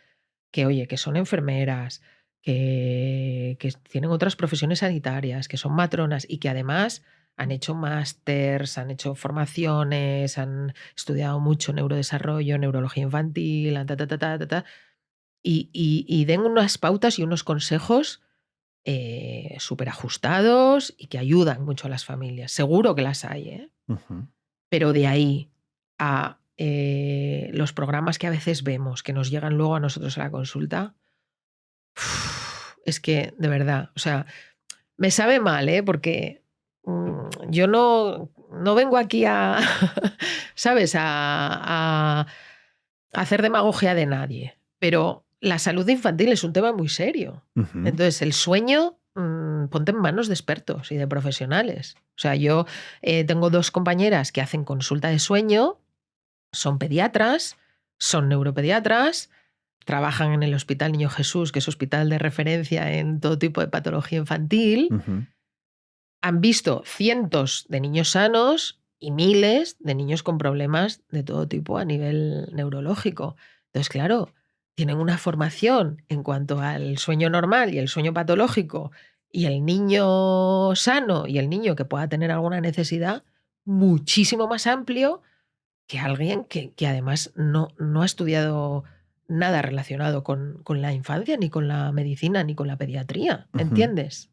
que, oye, que son enfermeras, que tienen otras profesiones sanitarias, que son matronas y que además han hecho másters, han hecho formaciones, han estudiado mucho neurodesarrollo, neurología infantil, y den unas pautas y unos consejos súper ajustados y que ayudan mucho a las familias. Seguro que las hay, ¿eh? Ujú. Pero de ahí a los programas que a veces vemos, que nos llegan luego a nosotros a la consulta, es que, de verdad, o sea, me sabe mal, ¿eh? Porque yo no vengo aquí a, ¿sabes?, a hacer demagogia de nadie, pero la salud infantil es un tema muy serio. Ujú. Entonces, el sueño, ponte en manos de expertos y de profesionales. O sea, yo tengo 2 compañeras que hacen consulta de sueño, son pediatras, son neuropediatras, trabajan en el Hospital Niño Jesús, que es hospital de referencia en todo tipo de patología infantil. Ujú. Han visto cientos de niños sanos y miles de niños con problemas de todo tipo a nivel neurológico. Entonces, claro, tienen una formación en cuanto al sueño normal y el sueño patológico y el niño sano y el niño que pueda tener alguna necesidad muchísimo más amplio que alguien que además no ha estudiado nada relacionado con la infancia, ni con la medicina, ni con la pediatría. Ujú. ¿Entiendes?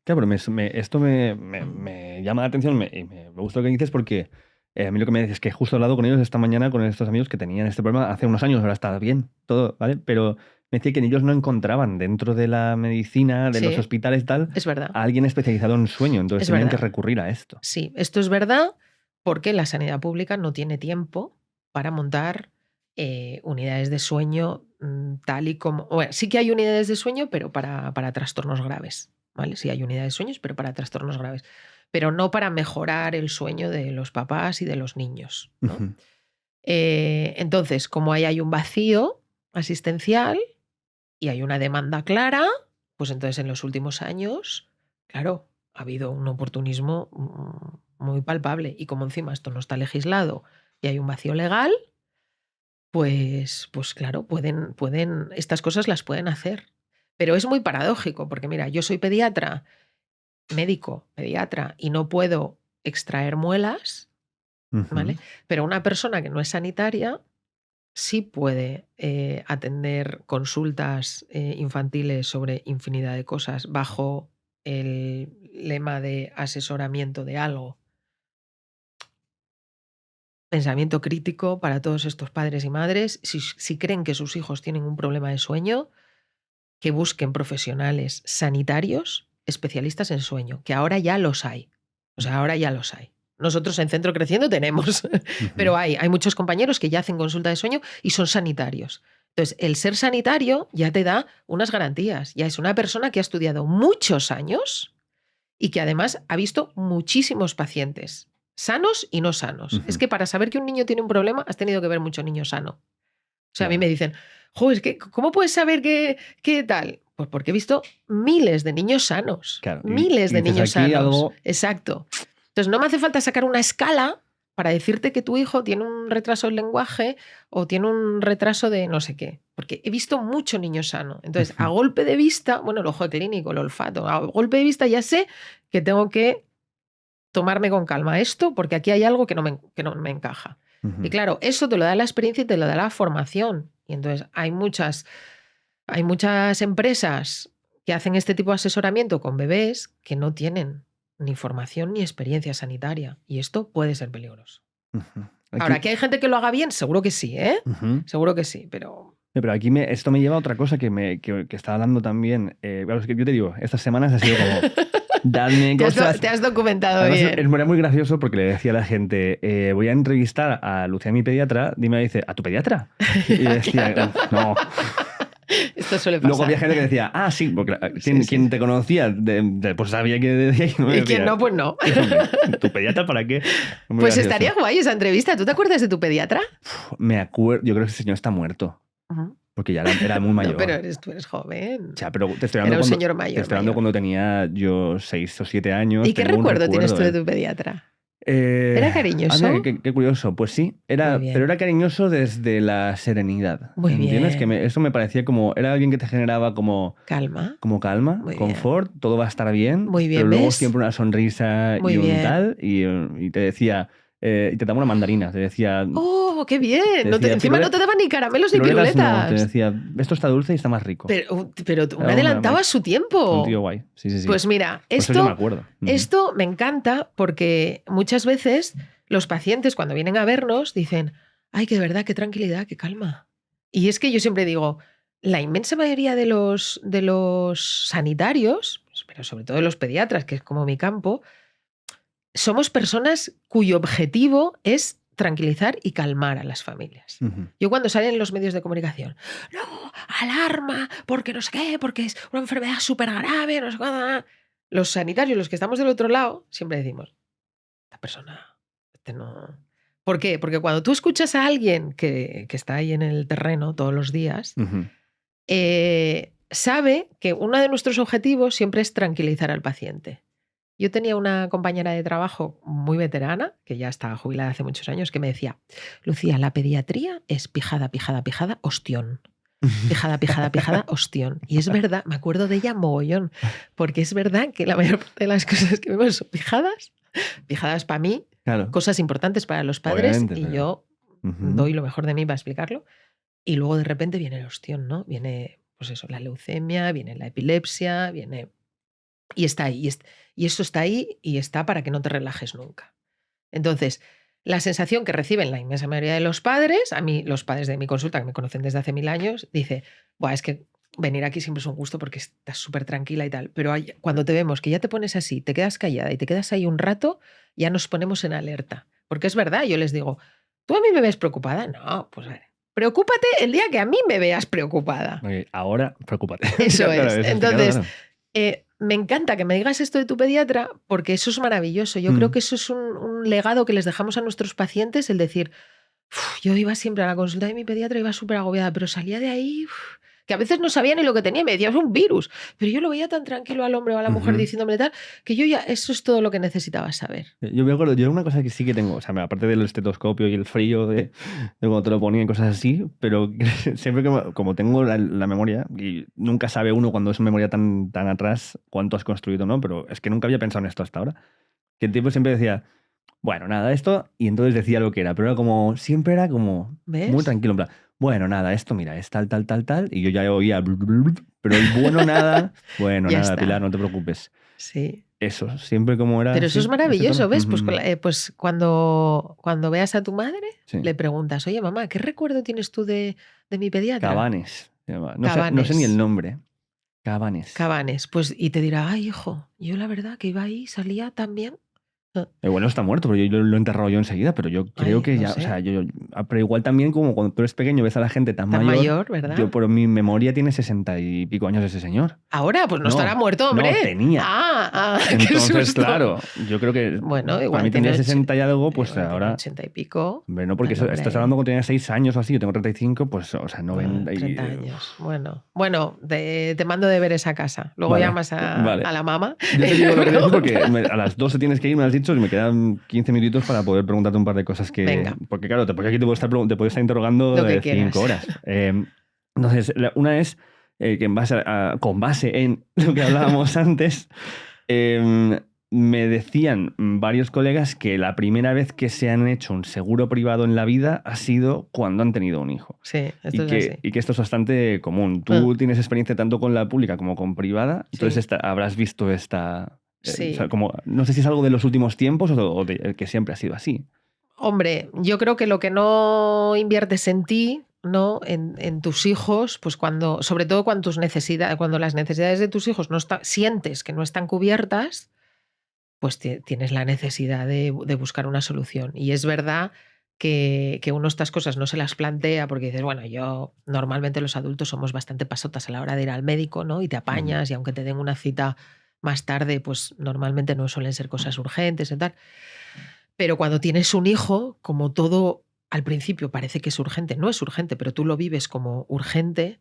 Claro, pero esto me llama la atención y me gusta lo que dices porque a mí lo que me dices es que justo he hablado con ellos esta mañana, con estos amigos que tenían este problema hace unos años, ahora está bien, todo, ¿vale? Pero me decía que ellos no encontraban dentro de la medicina, de los Sí, hospitales y tal, es verdad. a alguien especializado en sueño, entonces Es tenían que verdad. recurrir a esto. Sí, esto es verdad porque la sanidad pública no tiene tiempo para montar unidades de sueño tal y como... Bueno, sí que hay unidades de sueño, pero para trastornos graves. ¿Vale? Sí hay unidades de sueños, pero para trastornos graves. Pero no para mejorar el sueño de los papás y de los niños, ¿no? Ujú. Entonces, como ahí hay un vacío asistencial y hay una demanda clara, pues entonces en los últimos años, claro, ha habido un oportunismo muy palpable. Y como encima esto no está legislado y hay un vacío legal, pues claro, estas cosas las pueden hacer. Pero es muy paradójico, porque mira, yo soy pediatra, médico, pediatra, y no puedo extraer muelas, Ujú. ¿vale? Pero una persona que no es sanitaria sí puede atender consultas infantiles sobre infinidad de cosas bajo el lema de asesoramiento de algo. Pensamiento crítico para todos estos padres y madres. Si creen que sus hijos tienen un problema de sueño, que busquen profesionales sanitarios especialistas en sueño, que ahora ya los hay. O sea, ahora ya los hay. Nosotros en Centro Creciendo tenemos, Ujú. pero hay muchos compañeros que ya hacen consulta de sueño y son sanitarios. Entonces, el ser sanitario ya te da unas garantías. Ya es una persona que ha estudiado muchos años y que además ha visto muchísimos pacientes, sanos y no sanos. Es Ujú. que para saber que un niño tiene un problema, has tenido que ver mucho niño sano. O sea, a mí me Claro, dicen, jo, es que, ¿cómo puedes saber qué tal? Pues porque he visto miles de niños sanos. claro. Miles Y de dices niños aquí sanos. algo. Exacto. Entonces, no me hace falta sacar una escala para decirte que tu hijo tiene un retraso del lenguaje o tiene un retraso de no sé qué. Porque he visto mucho niño sano. Entonces, a Ujú. golpe de vista, bueno, el ojo clínico, el olfato, a golpe de vista ya sé que tengo que tomarme con calma esto porque aquí hay algo que no me encaja. Y Ujú. claro, eso te lo da la experiencia y te lo da la formación. Y entonces hay muchas empresas que hacen este tipo de asesoramiento con bebés que no tienen ni formación, ni experiencia sanitaria. Y esto puede ser peligroso. Ujú. Ahora, ¿que hay gente que lo haga bien? Seguro que sí, ¿eh? Ujú. Seguro que sí, pero... Pero aquí esto me lleva a otra cosa que estaba hablando también. Claro, es que yo te digo, estas semanas ha sido como, dadme cosas. Te has documentado Además, bien. era muy gracioso porque le decía a la gente, voy a entrevistar a Lucía, mi pediatra. Dime, dice, ¿a tu pediatra? Y yo decía, Claro. no. Esto suele pasar. Luego había gente que decía, sí, porque Sí, quien sí. te conocía, pues sabía que decía y no me Y decía. quien no, pues no. ¿Tu pediatra para qué? Muy Pues gracioso. estaría guay esa entrevista. ¿Tú te acuerdas de tu pediatra? Me acuerdo, yo creo que ese señor está muerto, Ujú. porque ya era muy mayor. No, pero tú eres joven. O sea, pero te estoy Era hablando, un señor mayor. te estoy hablando cuando tenía yo 6 o 7 años. ¿Y qué tengo un recuerdo tienes tú de ¿eh? tu pediatra? ¿Era cariñoso? Anda, qué curioso. Pues sí, Muy bien. pero era cariñoso desde la serenidad. Muy ¿Entiendes? bien. Eso me parecía como, era alguien que te generaba como Calma. calma, Muy confort, todo va a estar bien, Muy bien, pero luego ¿ves? siempre una sonrisa Muy y un bien. tal, y te decía, y te daba una mandarina, te decía... ¡Oh, qué bien! decía, Encima no te daban ni caramelos ni piruletas no, piruletas. te decía, esto está dulce y está más rico. Pero un Era adelantado a su un tiempo. tío guay, sí. Pues mira, Por eso yo me acuerdo. esto me encanta porque muchas veces los pacientes cuando vienen a vernos dicen, ay, que de verdad, qué tranquilidad, qué calma. Y es que yo siempre digo, la inmensa mayoría de los sanitarios, pero sobre todo de los pediatras, que es como mi campo, somos personas cuyo objetivo es tranquilizar y calmar a las familias. Ujú. Yo cuando salen en los medios de comunicación, no, alarma, porque no sé qué, porque es una enfermedad súper grave, no sé cuándo. Los sanitarios, los que estamos del otro lado, siempre decimos, esta persona, no... ¿Por qué? Porque cuando tú escuchas a alguien que está ahí en el terreno todos los días, Ujú. sabe que uno de nuestros objetivos siempre es tranquilizar al paciente. Yo tenía una compañera de trabajo muy veterana, que ya está jubilada hace muchos años, que me decía, Lucía, la pediatría es pijada, pijada, pijada, ostión. Pijada, pijada, pijada, ostión. Y es verdad, me acuerdo de ella mogollón, porque es verdad que la mayor parte de las cosas que vemos son pijadas para mí, Claro. cosas importantes para los padres, Obviamente, y pero... yo Ujú. doy lo mejor de mí para explicarlo. Y luego de repente viene el ostión, ¿no? Viene, pues eso, la leucemia, viene la epilepsia, viene... Y está ahí, y eso está ahí y está para que no te relajes nunca. Entonces, la sensación que reciben la inmensa mayoría de los padres, a mí, los padres de mi consulta, que me conocen desde hace 1000 años, dice, buah, es que venir aquí siempre es un gusto porque estás súper tranquila y tal, pero cuando te vemos que ya te pones así, te quedas callada y te quedas ahí un rato, ya nos ponemos en alerta. Porque es verdad, yo les digo, ¿tú a mí me ves preocupada? No, pues a ver, preocúpate el día que a mí me veas preocupada. Okay, ahora, preocúpate. Eso Claro, es. eso Entonces, claro. me encanta que me digas esto de tu pediatra porque eso es maravilloso. Yo creo que eso es un legado que les dejamos a nuestros pacientes, el decir, yo iba siempre a la consulta de mi pediatra, iba súper agobiada, pero salía de ahí, que a veces no sabía ni lo que tenía, me decía, es un virus, pero yo lo veía tan tranquilo al hombre o a la mujer diciéndome tal, que yo ya, eso es todo lo que necesitaba saber. Yo me acuerdo, yo una cosa que sí que tengo, o sea, aparte del estetoscopio y el frío de cuando te lo ponían y cosas así, pero siempre que, como tengo la memoria, y nunca sabe uno cuando es memoria tan atrás cuánto has construido, ¿no? Pero es que nunca había pensado en esto hasta ahora. Que el tipo siempre decía, bueno, nada, esto, y entonces decía lo que era, pero era como, siempre era como ¿Ves? muy tranquilo, en plan, bueno, nada, esto, mira, es tal, y yo ya oía, pero el bueno, nada, bueno, Ya nada, está. Pilar, no te preocupes. Sí. Eso, siempre como era. Pero eso así, es maravilloso, ¿ves? Pues, Pues cuando veas a tu madre, sí. le preguntas, oye, mamá, ¿qué recuerdo tienes tú de mi pediatra? Cabanes. No sé ni el nombre. Cabanes. Pues, y te dirá, ay, hijo, yo la verdad que iba ahí, salía tan bien. Bueno, está muerto, pero yo lo he enterrado yo enseguida, pero yo creo que no ya, sé. o sea, pero igual también como cuando tú eres pequeño ves a la gente tan mayor, ¿verdad? yo por mi memoria tiene 60 y pico años ese señor. Ahora, pues no estará muerto, hombre. No, tenía. Qué Entonces, susto. claro, yo creo que Bueno, para igual mí tendría tiene 60 y algo, pues igual tiene ahora... 80 y pico. Hombre, no, porque Bueno, hombre. estás hablando cuando tenía 6 años o así, yo tengo 35, pues, o sea, 90 30 años. Bueno, te mando de ver esa casa. Luego Vale, llamas vale. a la mamá. Yo te digo lo que decir porque a las 12 tienes que ir, me has dicho, y me quedan 15 minutitos para poder preguntarte un par de cosas que... Venga. Porque claro, porque aquí te puedo estar interrogando Lo que 5 horas. Entonces, una es que con base en lo que hablábamos antes, me decían varios colegas que la primera vez que se han hecho un seguro privado en la vida ha sido cuando han tenido un hijo. Sí, esto es así. Y que esto es bastante común. Tú tienes experiencia tanto con la pública como con privada, entonces habrás visto esta Sí. O sea, como, no sé si es algo de los últimos tiempos o de que siempre ha sido así. Hombre, yo creo que lo que no inviertes en ti, ¿no? En tus hijos, pues sobre todo cuando cuando las necesidades de tus hijos sientes que no están cubiertas, pues tienes la necesidad de buscar una solución. Y es verdad que uno estas cosas no se las plantea porque dices, bueno, yo normalmente los adultos somos bastante pasotas a la hora de ir al médico, ¿no? Y te apañas, y aunque te den una cita más tarde, pues normalmente no suelen ser cosas urgentes y tal. Pero cuando tienes un hijo, como todo al principio parece que es urgente, no es urgente, pero tú lo vives como urgente,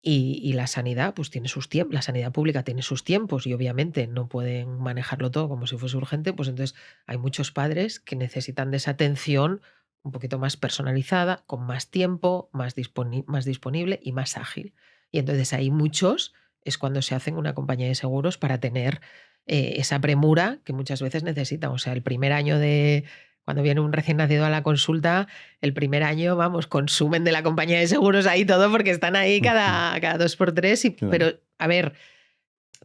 y la sanidad, pues tiene sus tiempos, la sanidad pública tiene sus tiempos y obviamente no pueden manejarlo todo como si fuese urgente, pues entonces hay muchos padres que necesitan de esa atención un poquito más personalizada, con más tiempo, más disponible y más ágil. Y entonces hay muchos, es cuando se hacen una compañía de seguros para tener esa premura que muchas veces necesitan. O sea, el primer año cuando viene un recién nacido a la consulta, el primer año, vamos, consumen de la compañía de seguros ahí todo porque están ahí cada 2 por 3. Claro. Pero, a ver,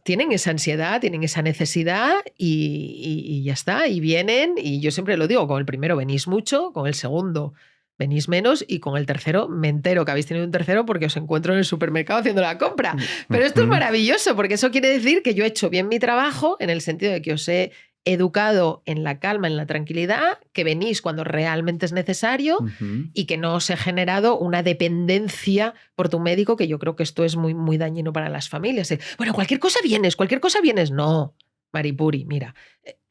tienen esa ansiedad, tienen esa necesidad y ya está. Y vienen, y yo siempre lo digo, con el primero venís mucho, con el segundo venís menos y con el tercero me entero que habéis tenido un tercero porque os encuentro en el supermercado haciendo la compra. Pero esto es maravilloso porque eso quiere decir que yo he hecho bien mi trabajo en el sentido de que os he educado en la calma, en la tranquilidad, que venís cuando realmente es necesario y que no os he generado una dependencia por tu médico, que yo creo que esto es muy, muy dañino para las familias. Bueno, cualquier cosa vienes. No, Maripuri, mira,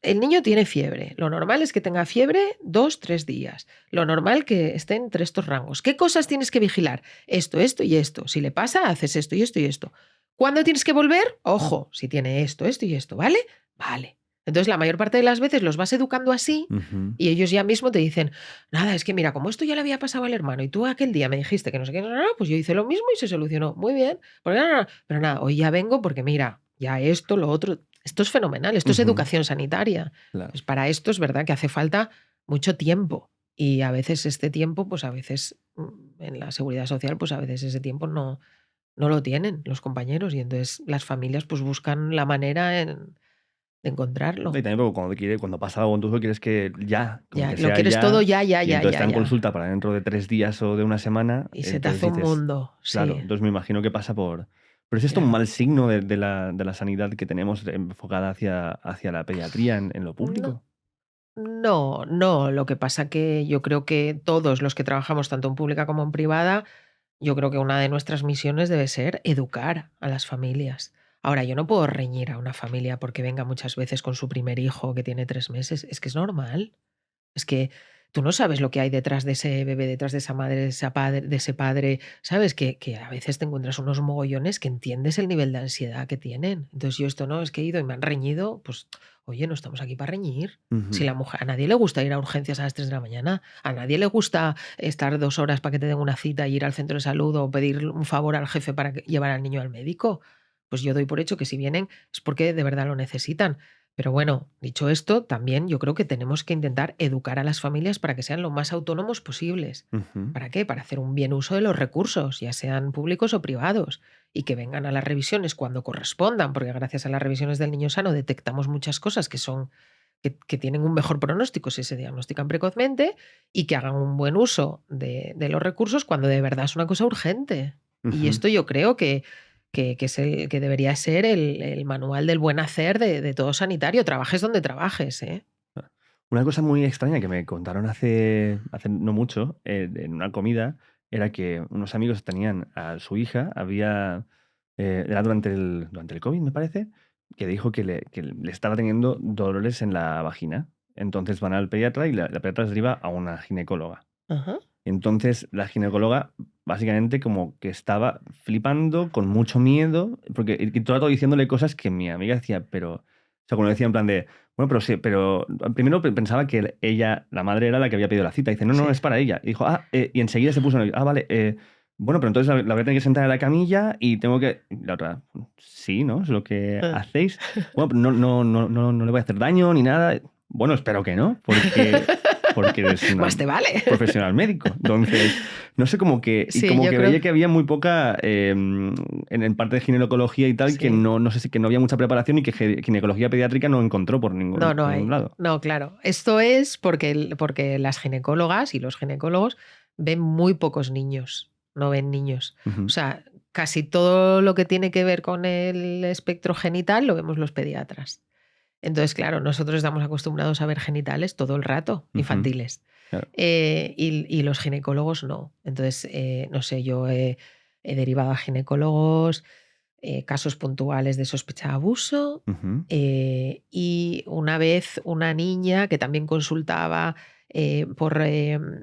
el niño tiene fiebre. Lo normal es que tenga fiebre 2, 3 días. Lo normal que esté entre estos rangos. ¿Qué cosas tienes que vigilar? Esto y esto. Si le pasa, haces esto y esto y esto. ¿Cuándo tienes que volver? Ojo, si tiene esto y esto, ¿vale? Vale. Entonces, la mayor parte de las veces los vas educando así y ellos ya mismo te dicen, nada, es que mira, como esto ya le había pasado al hermano y tú aquel día me dijiste que no sé qué, pues yo hice lo mismo y se solucionó. Muy bien. Pero nada, hoy ya vengo porque mira, ya esto, lo otro, esto es fenomenal, esto es educación sanitaria. Claro. Pues para esto es verdad que hace falta mucho tiempo y a veces este tiempo, pues a veces en la seguridad social, pues a veces ese tiempo no lo tienen los compañeros y entonces las familias pues buscan la manera de encontrarlo. Y también cuando pasa algo en tu hijo quieres que ya, como Ya, que lo sea quieres ya, todo ya, y entonces está en ya. consulta para dentro de 3 días o de una semana. Y se te hace Entonces un dices, mundo, claro, sí. entonces me imagino que pasa por... Pero ¿es esto un Ya. mal signo de la sanidad que tenemos enfocada hacia la pediatría en lo No, público? no. Lo que pasa que yo creo que todos los que trabajamos tanto en pública como en privada, yo creo que una de nuestras misiones debe ser educar a las familias. Ahora, yo no puedo reñir a una familia porque venga muchas veces con su primer hijo que tiene 3 meses. Es que es normal. Es que tú no sabes lo que hay detrás de ese bebé, detrás de esa madre, de ese padre, ¿sabes? Que a veces te encuentras unos mogollones que entiendes el nivel de ansiedad que tienen. Entonces yo esto no, es que he ido y me han reñido, pues oye, no estamos aquí para reñir. Si la mujer, a nadie le gusta ir a urgencias a las 3 de la mañana, a nadie le gusta estar 2 horas para que te den una cita y ir al centro de salud o pedir un favor al jefe para llevar al niño al médico. Pues yo doy por hecho que si vienen es porque de verdad lo necesitan. Pero bueno, dicho esto, también yo creo que tenemos que intentar educar a las familias para que sean lo más autónomos posibles. ¿Para qué? Para hacer un bien uso de los recursos, ya sean públicos o privados, y que vengan a las revisiones cuando correspondan, porque gracias a las revisiones del niño sano detectamos muchas cosas que tienen un mejor pronóstico si se diagnostican precozmente, y que hagan un buen uso de los recursos cuando de verdad es una cosa urgente. Y esto yo creo que es que debería ser el manual del buen hacer de todo sanitario, trabajes donde trabajes, ¿eh? Una cosa muy extraña que me contaron hace no mucho, en una comida, era que unos amigos tenían a su hija, era durante el COVID, me parece, que dijo que le estaba teniendo dolores en la vagina. Entonces van al pediatra y la pediatra les deriva a una ginecóloga. Ajá. Entonces la ginecóloga básicamente como que estaba flipando, con mucho miedo, porque y todo el rato diciéndole cosas que mi amiga decía, pero... O sea, cuando decía en plan de, bueno, pero sí, pero primero pensaba que ella, la madre, era la que había pedido la cita. Y dice, no, Sí. es para ella. Y dijo, y enseguida se puso, vale, bueno, pero entonces la voy a tener que sentar en la camilla y tengo que... Y la otra, sí, ¿no? Es lo que hacéis. Bueno, pero no le voy a hacer daño ni nada. Bueno, espero que no, porque... porque eres una Más te vale. profesional médico. Entonces, no sé, como que, Sí, y como yo que creo- veía que había muy poca, en parte de ginecología y tal, Sí. que no sé si que no había mucha preparación y que ginecología pediátrica no encontró por ningún, No, no por ningún hay. lado. No, claro. Esto es porque las ginecólogas y los ginecólogos ven muy pocos niños, no ven niños. Ujú. O sea, casi todo lo que tiene que ver con el espectro genital lo vemos los pediatras. Entonces, claro, nosotros estamos acostumbrados a ver genitales todo el rato, Ujú. infantiles. Claro. Y los ginecólogos no. Entonces, no sé, yo he derivado a ginecólogos casos puntuales de sospecha de abuso. Ujú. Y una vez una niña que también consultaba por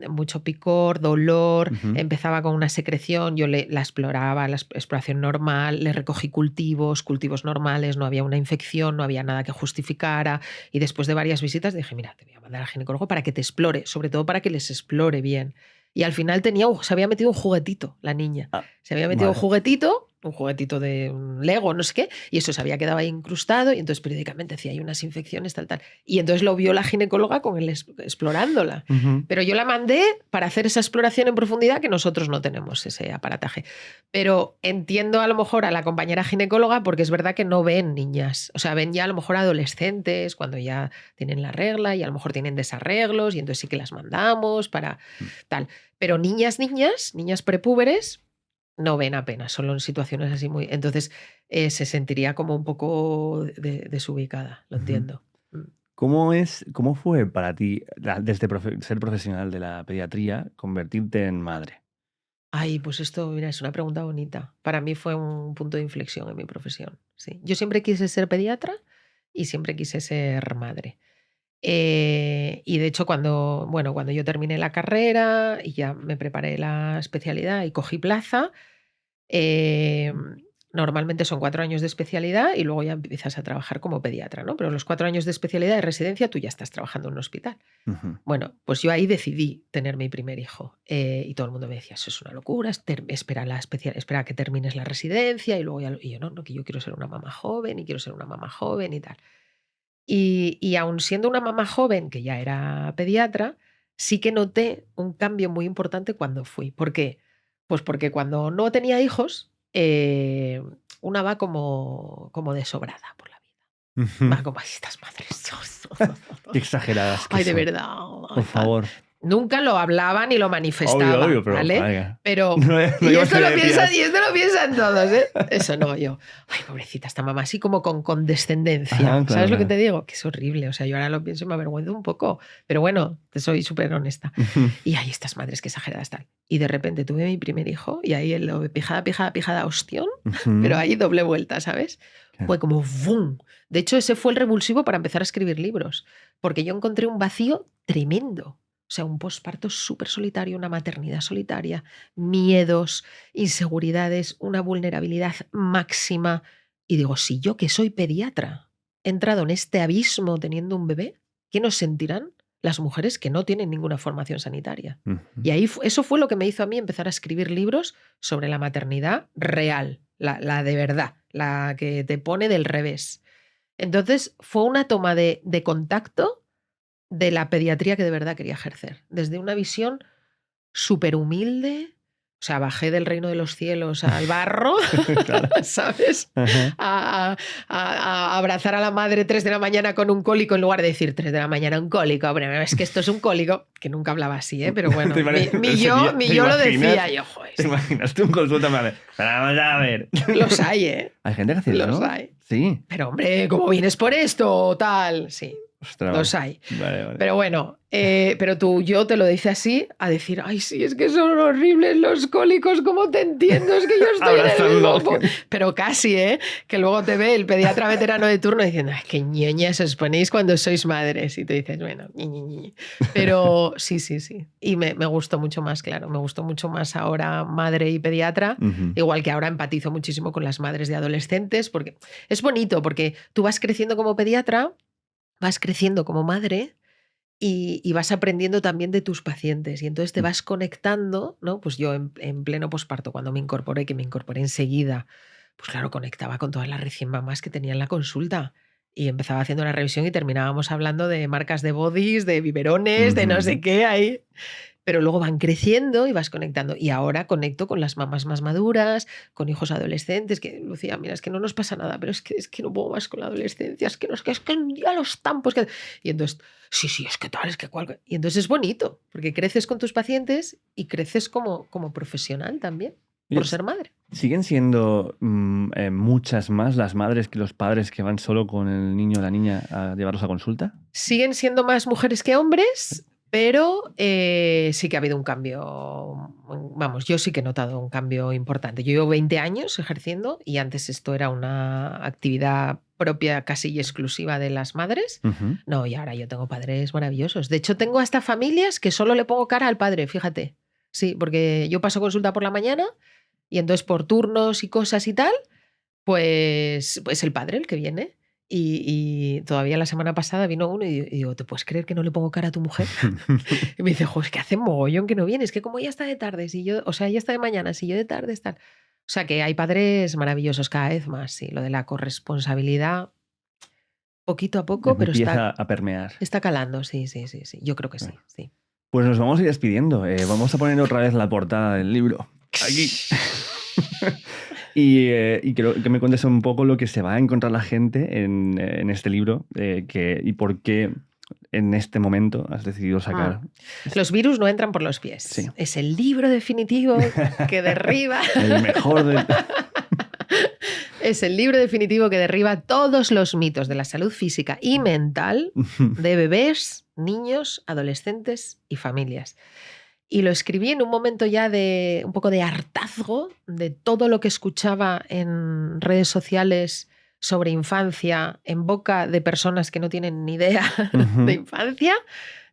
mucho picor, dolor, Ujú. empezaba con una secreción, yo la exploraba, la exploración normal, le recogí cultivos normales, no había una infección, no había nada que justificara. Y después de varias visitas dije, mira, te voy a mandar al ginecólogo para que te explore, sobre todo para que les explore bien. Y al final se había metido un juguetito, la niña. Ah, Se había metido vale. un juguetito de un Lego, no sé qué, y eso se había quedado ahí incrustado y entonces periódicamente decía, hay unas infecciones, tal, tal. Y entonces lo vio la ginecóloga con él explorándola. Ujú. Pero yo la mandé para hacer esa exploración en profundidad que nosotros no tenemos ese aparataje. Pero entiendo a lo mejor a la compañera ginecóloga porque es verdad que no ven niñas. O sea, ven ya a lo mejor adolescentes cuando ya tienen la regla y a lo mejor tienen desarreglos y entonces sí que las mandamos para tal. Pero niñas prepúberes, no ven apenas, solo en situaciones así muy... Entonces se sentiría como un poco desubicada, lo Ujú. entiendo. ¿Cómo fue para ti, desde ser profesional de la pediatría, convertirte en madre? Ay, pues esto, mira, es una pregunta bonita. Para mí fue un punto de inflexión en mi profesión. Sí. Yo siempre quise ser pediatra y siempre quise ser madre. Y de hecho, cuando yo terminé la carrera y ya me preparé la especialidad y cogí plaza, eh, normalmente son 4 años de especialidad y luego ya empiezas a trabajar como pediatra, ¿no? Pero los 4 años de especialidad de residencia tú ya estás trabajando en un hospital. Ujú. Bueno, pues yo ahí decidí tener mi primer hijo y todo el mundo me decía, eso es una locura, espera a que termines la residencia y luego y yo no, que yo quiero ser una mamá joven y quiero ser una mamá joven y tal. Y aun siendo una mamá joven, que ya era pediatra, sí que noté un cambio muy importante cuando fui. ¿Por qué? Pues porque cuando no tenía hijos, una va como de sobrada por la vida. Ujú. Va como, ay, estas madres. Qué exageradas que Ay, de son. verdad. Por Ay, tal. favor. Nunca lo hablaba ni lo Obvio, manifestaba, obvio, pero ¿vale? vaya. Pero, No y ibas esto y le lo piensan, decías. y esto lo piensan todos, ¿eh? Eso no, yo. Ay, pobrecita esta mamá, así como con condescendencia. Ajá, ¿Sabes claro, lo que claro. te digo? Que es horrible. O sea, yo ahora lo pienso y me avergüenzo un poco. Pero bueno, te soy súper honesta. Ujú. Y ay, estas madres que exageradas tal. Y de repente tuve mi primer hijo y ahí lo de pijada, ostión, pero Ujú. ahí doble vuelta, ¿sabes? Fue Claro. como ¡bum! De hecho, ese fue el revulsivo para empezar a escribir libros, porque yo encontré un vacío tremendo. O sea, un posparto súper solitario, una maternidad solitaria, miedos, inseguridades, una vulnerabilidad máxima. Y digo, si yo que soy pediatra he entrado en este abismo teniendo un bebé, ¿qué nos sentirán las mujeres que no tienen ninguna formación sanitaria? Ujú. Y ahí eso fue lo que me hizo a mí empezar a escribir libros sobre la maternidad real, la de verdad, la que te pone del revés. Entonces fue una toma de contacto de la pediatría que de verdad quería ejercer, desde una visión súper humilde. O sea, bajé del reino de los cielos al barro, Claro. ¿sabes? Ajá. A abrazar a la madre 3 de la mañana con un cólico en lugar de decir 3 de la mañana un cólico. Bueno, es que esto es un cólico, que nunca hablaba así, ¿eh? Pero bueno, mi yo lo decía. Yo, joder, ¿Te imaginas tú en consulta? Pero vamos a ver. los hay, ¿eh? Hay gente que hace Los eso. hay. Sí. Pero hombre, ¿cómo vienes por esto? Tal, sí, Ostras, los vale. hay. Vale. Pero bueno, pero yo te lo dice así, a decir, ay, sí, es que son horribles los cólicos, ¿cómo te entiendo? Es que yo estoy en el Abrazando. mismo Pero casi, ¿eh? Que luego te ve el pediatra veterano de turno diciendo, ay, qué ñoñas os ponéis cuando sois madres. Y te dices, bueno, ñi. Pero sí. Y me gustó mucho más, claro, me gustó mucho más ahora madre y pediatra, Ujú. igual que ahora empatizo muchísimo con las madres de adolescentes, porque es bonito, porque tú vas creciendo como pediatra, vas creciendo como madre y vas aprendiendo también de tus pacientes y entonces te vas conectando, ¿no? Pues yo en pleno posparto, cuando me incorporé, que me incorporé enseguida, pues claro, conectaba con todas las recién mamás que tenía en la consulta Y empezaba haciendo la revisión y terminábamos hablando de marcas de bodys, de biberones, de no sé qué ahí. Pero luego van creciendo y vas conectando. Y ahora conecto con las mamás más maduras, con hijos adolescentes, que Lucía, mira, es que no nos pasa nada, pero es que no puedo más con la adolescencia, es que ya los tampos. Y entonces, sí, es que tal, es que cual. Y entonces es bonito, porque creces con tus pacientes y creces como profesional también, por ser madre. ¿Siguen siendo muchas más las madres que los padres que van solo con el niño o la niña a llevarlos a consulta? Siguen siendo más mujeres que hombres, pero sí que ha habido un cambio. Vamos, yo sí que he notado un cambio importante. Yo llevo 20 años ejerciendo y antes esto era una actividad propia casi y exclusiva de las madres. No, y ahora yo tengo padres maravillosos. De hecho, tengo hasta familias que solo le pongo cara al padre, fíjate. Sí, porque yo paso consulta por la mañana y entonces por turnos y cosas y tal, pues el padre el que viene. Y todavía la semana pasada vino uno y digo, ¿te puedes creer que no le pongo cara a tu mujer? Y me dice, es que hace mogollón que no viene, es que como ella está de tarde, ella está de mañana, si yo de tarde, tal. O sea que hay padres maravillosos cada vez más, sí, lo de la corresponsabilidad, poquito a poco, pero empieza a permear. Está calando, sí, yo creo que bueno. sí. Pues nos vamos a ir despidiendo, vamos a poner otra vez la portada del libro, aquí. Y quiero que me cuentes un poco lo que se va a encontrar la gente en este libro y por qué en este momento has decidido sacar. Los virus no entran por los pies. Sí. Es el libro definitivo que derriba. El mejor de... Es el libro definitivo que derriba todos los mitos de la salud física y mental de bebés, niños, adolescentes y familias. Y lo escribí en un momento ya de un poco de hartazgo de todo lo que escuchaba en redes sociales sobre infancia en boca de personas que no tienen ni idea de infancia.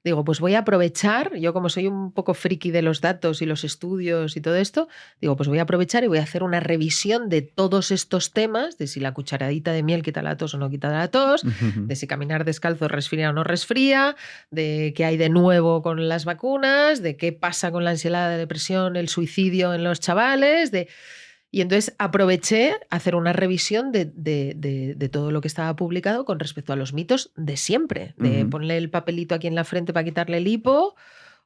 Digo, pues voy a aprovechar, yo como soy un poco friki de los datos y los estudios y todo esto, digo, pues voy a aprovechar y voy a hacer una revisión de todos estos temas, de si la cucharadita de miel quita la tos o no quita la tos, de si caminar descalzo resfría o no resfría, de qué hay de nuevo con las vacunas, de qué pasa con la ansiedad, la depresión, el suicidio en los chavales, Y entonces aproveché a hacer una revisión de todo lo que estaba publicado con respecto a los mitos de siempre, de ponerle el papelito aquí en la frente para quitarle el hipo,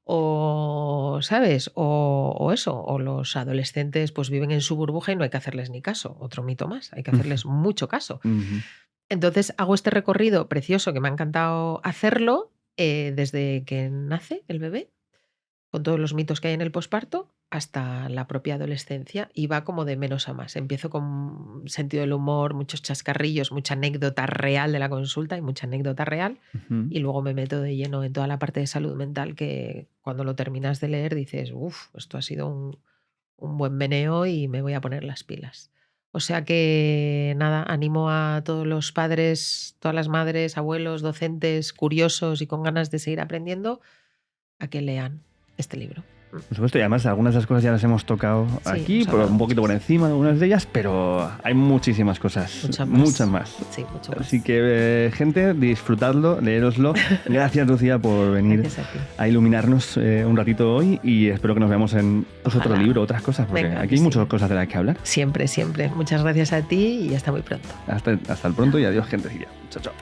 o, ¿sabes? O eso, o los adolescentes pues viven en su burbuja y no hay que hacerles ni caso. Otro mito más, hay que hacerles mucho caso. Entonces hago este recorrido precioso que me ha encantado hacerlo desde que nace el bebé, con todos los mitos que hay en el posparto, hasta la propia adolescencia, y va como de menos a más. Empiezo con sentido del humor, muchos chascarrillos, mucha anécdota real de la consulta y mucha anécdota real, y luego me meto de lleno en toda la parte de salud mental que cuando lo terminas de leer dices, esto ha sido un buen meneo y me voy a poner las pilas. O sea que nada, animo a todos los padres, todas las madres, abuelos, docentes, curiosos y con ganas de seguir aprendiendo, a que lean este libro. Por supuesto, y además algunas de las cosas ya las hemos tocado aquí, un poquito por encima de algunas de ellas, pero hay muchísimas cosas. Muchas más. Sí, mucho más. Así que, gente, disfrutadlo, leéroslo. Gracias, Lucía, por venir a iluminarnos un ratito hoy y espero que nos veamos en otro libro, otras cosas, porque aquí hay muchas cosas de las que hablar. Siempre, siempre. Muchas gracias a ti y hasta muy pronto. Hasta el pronto y adiós, gentecilla. Chao, chao.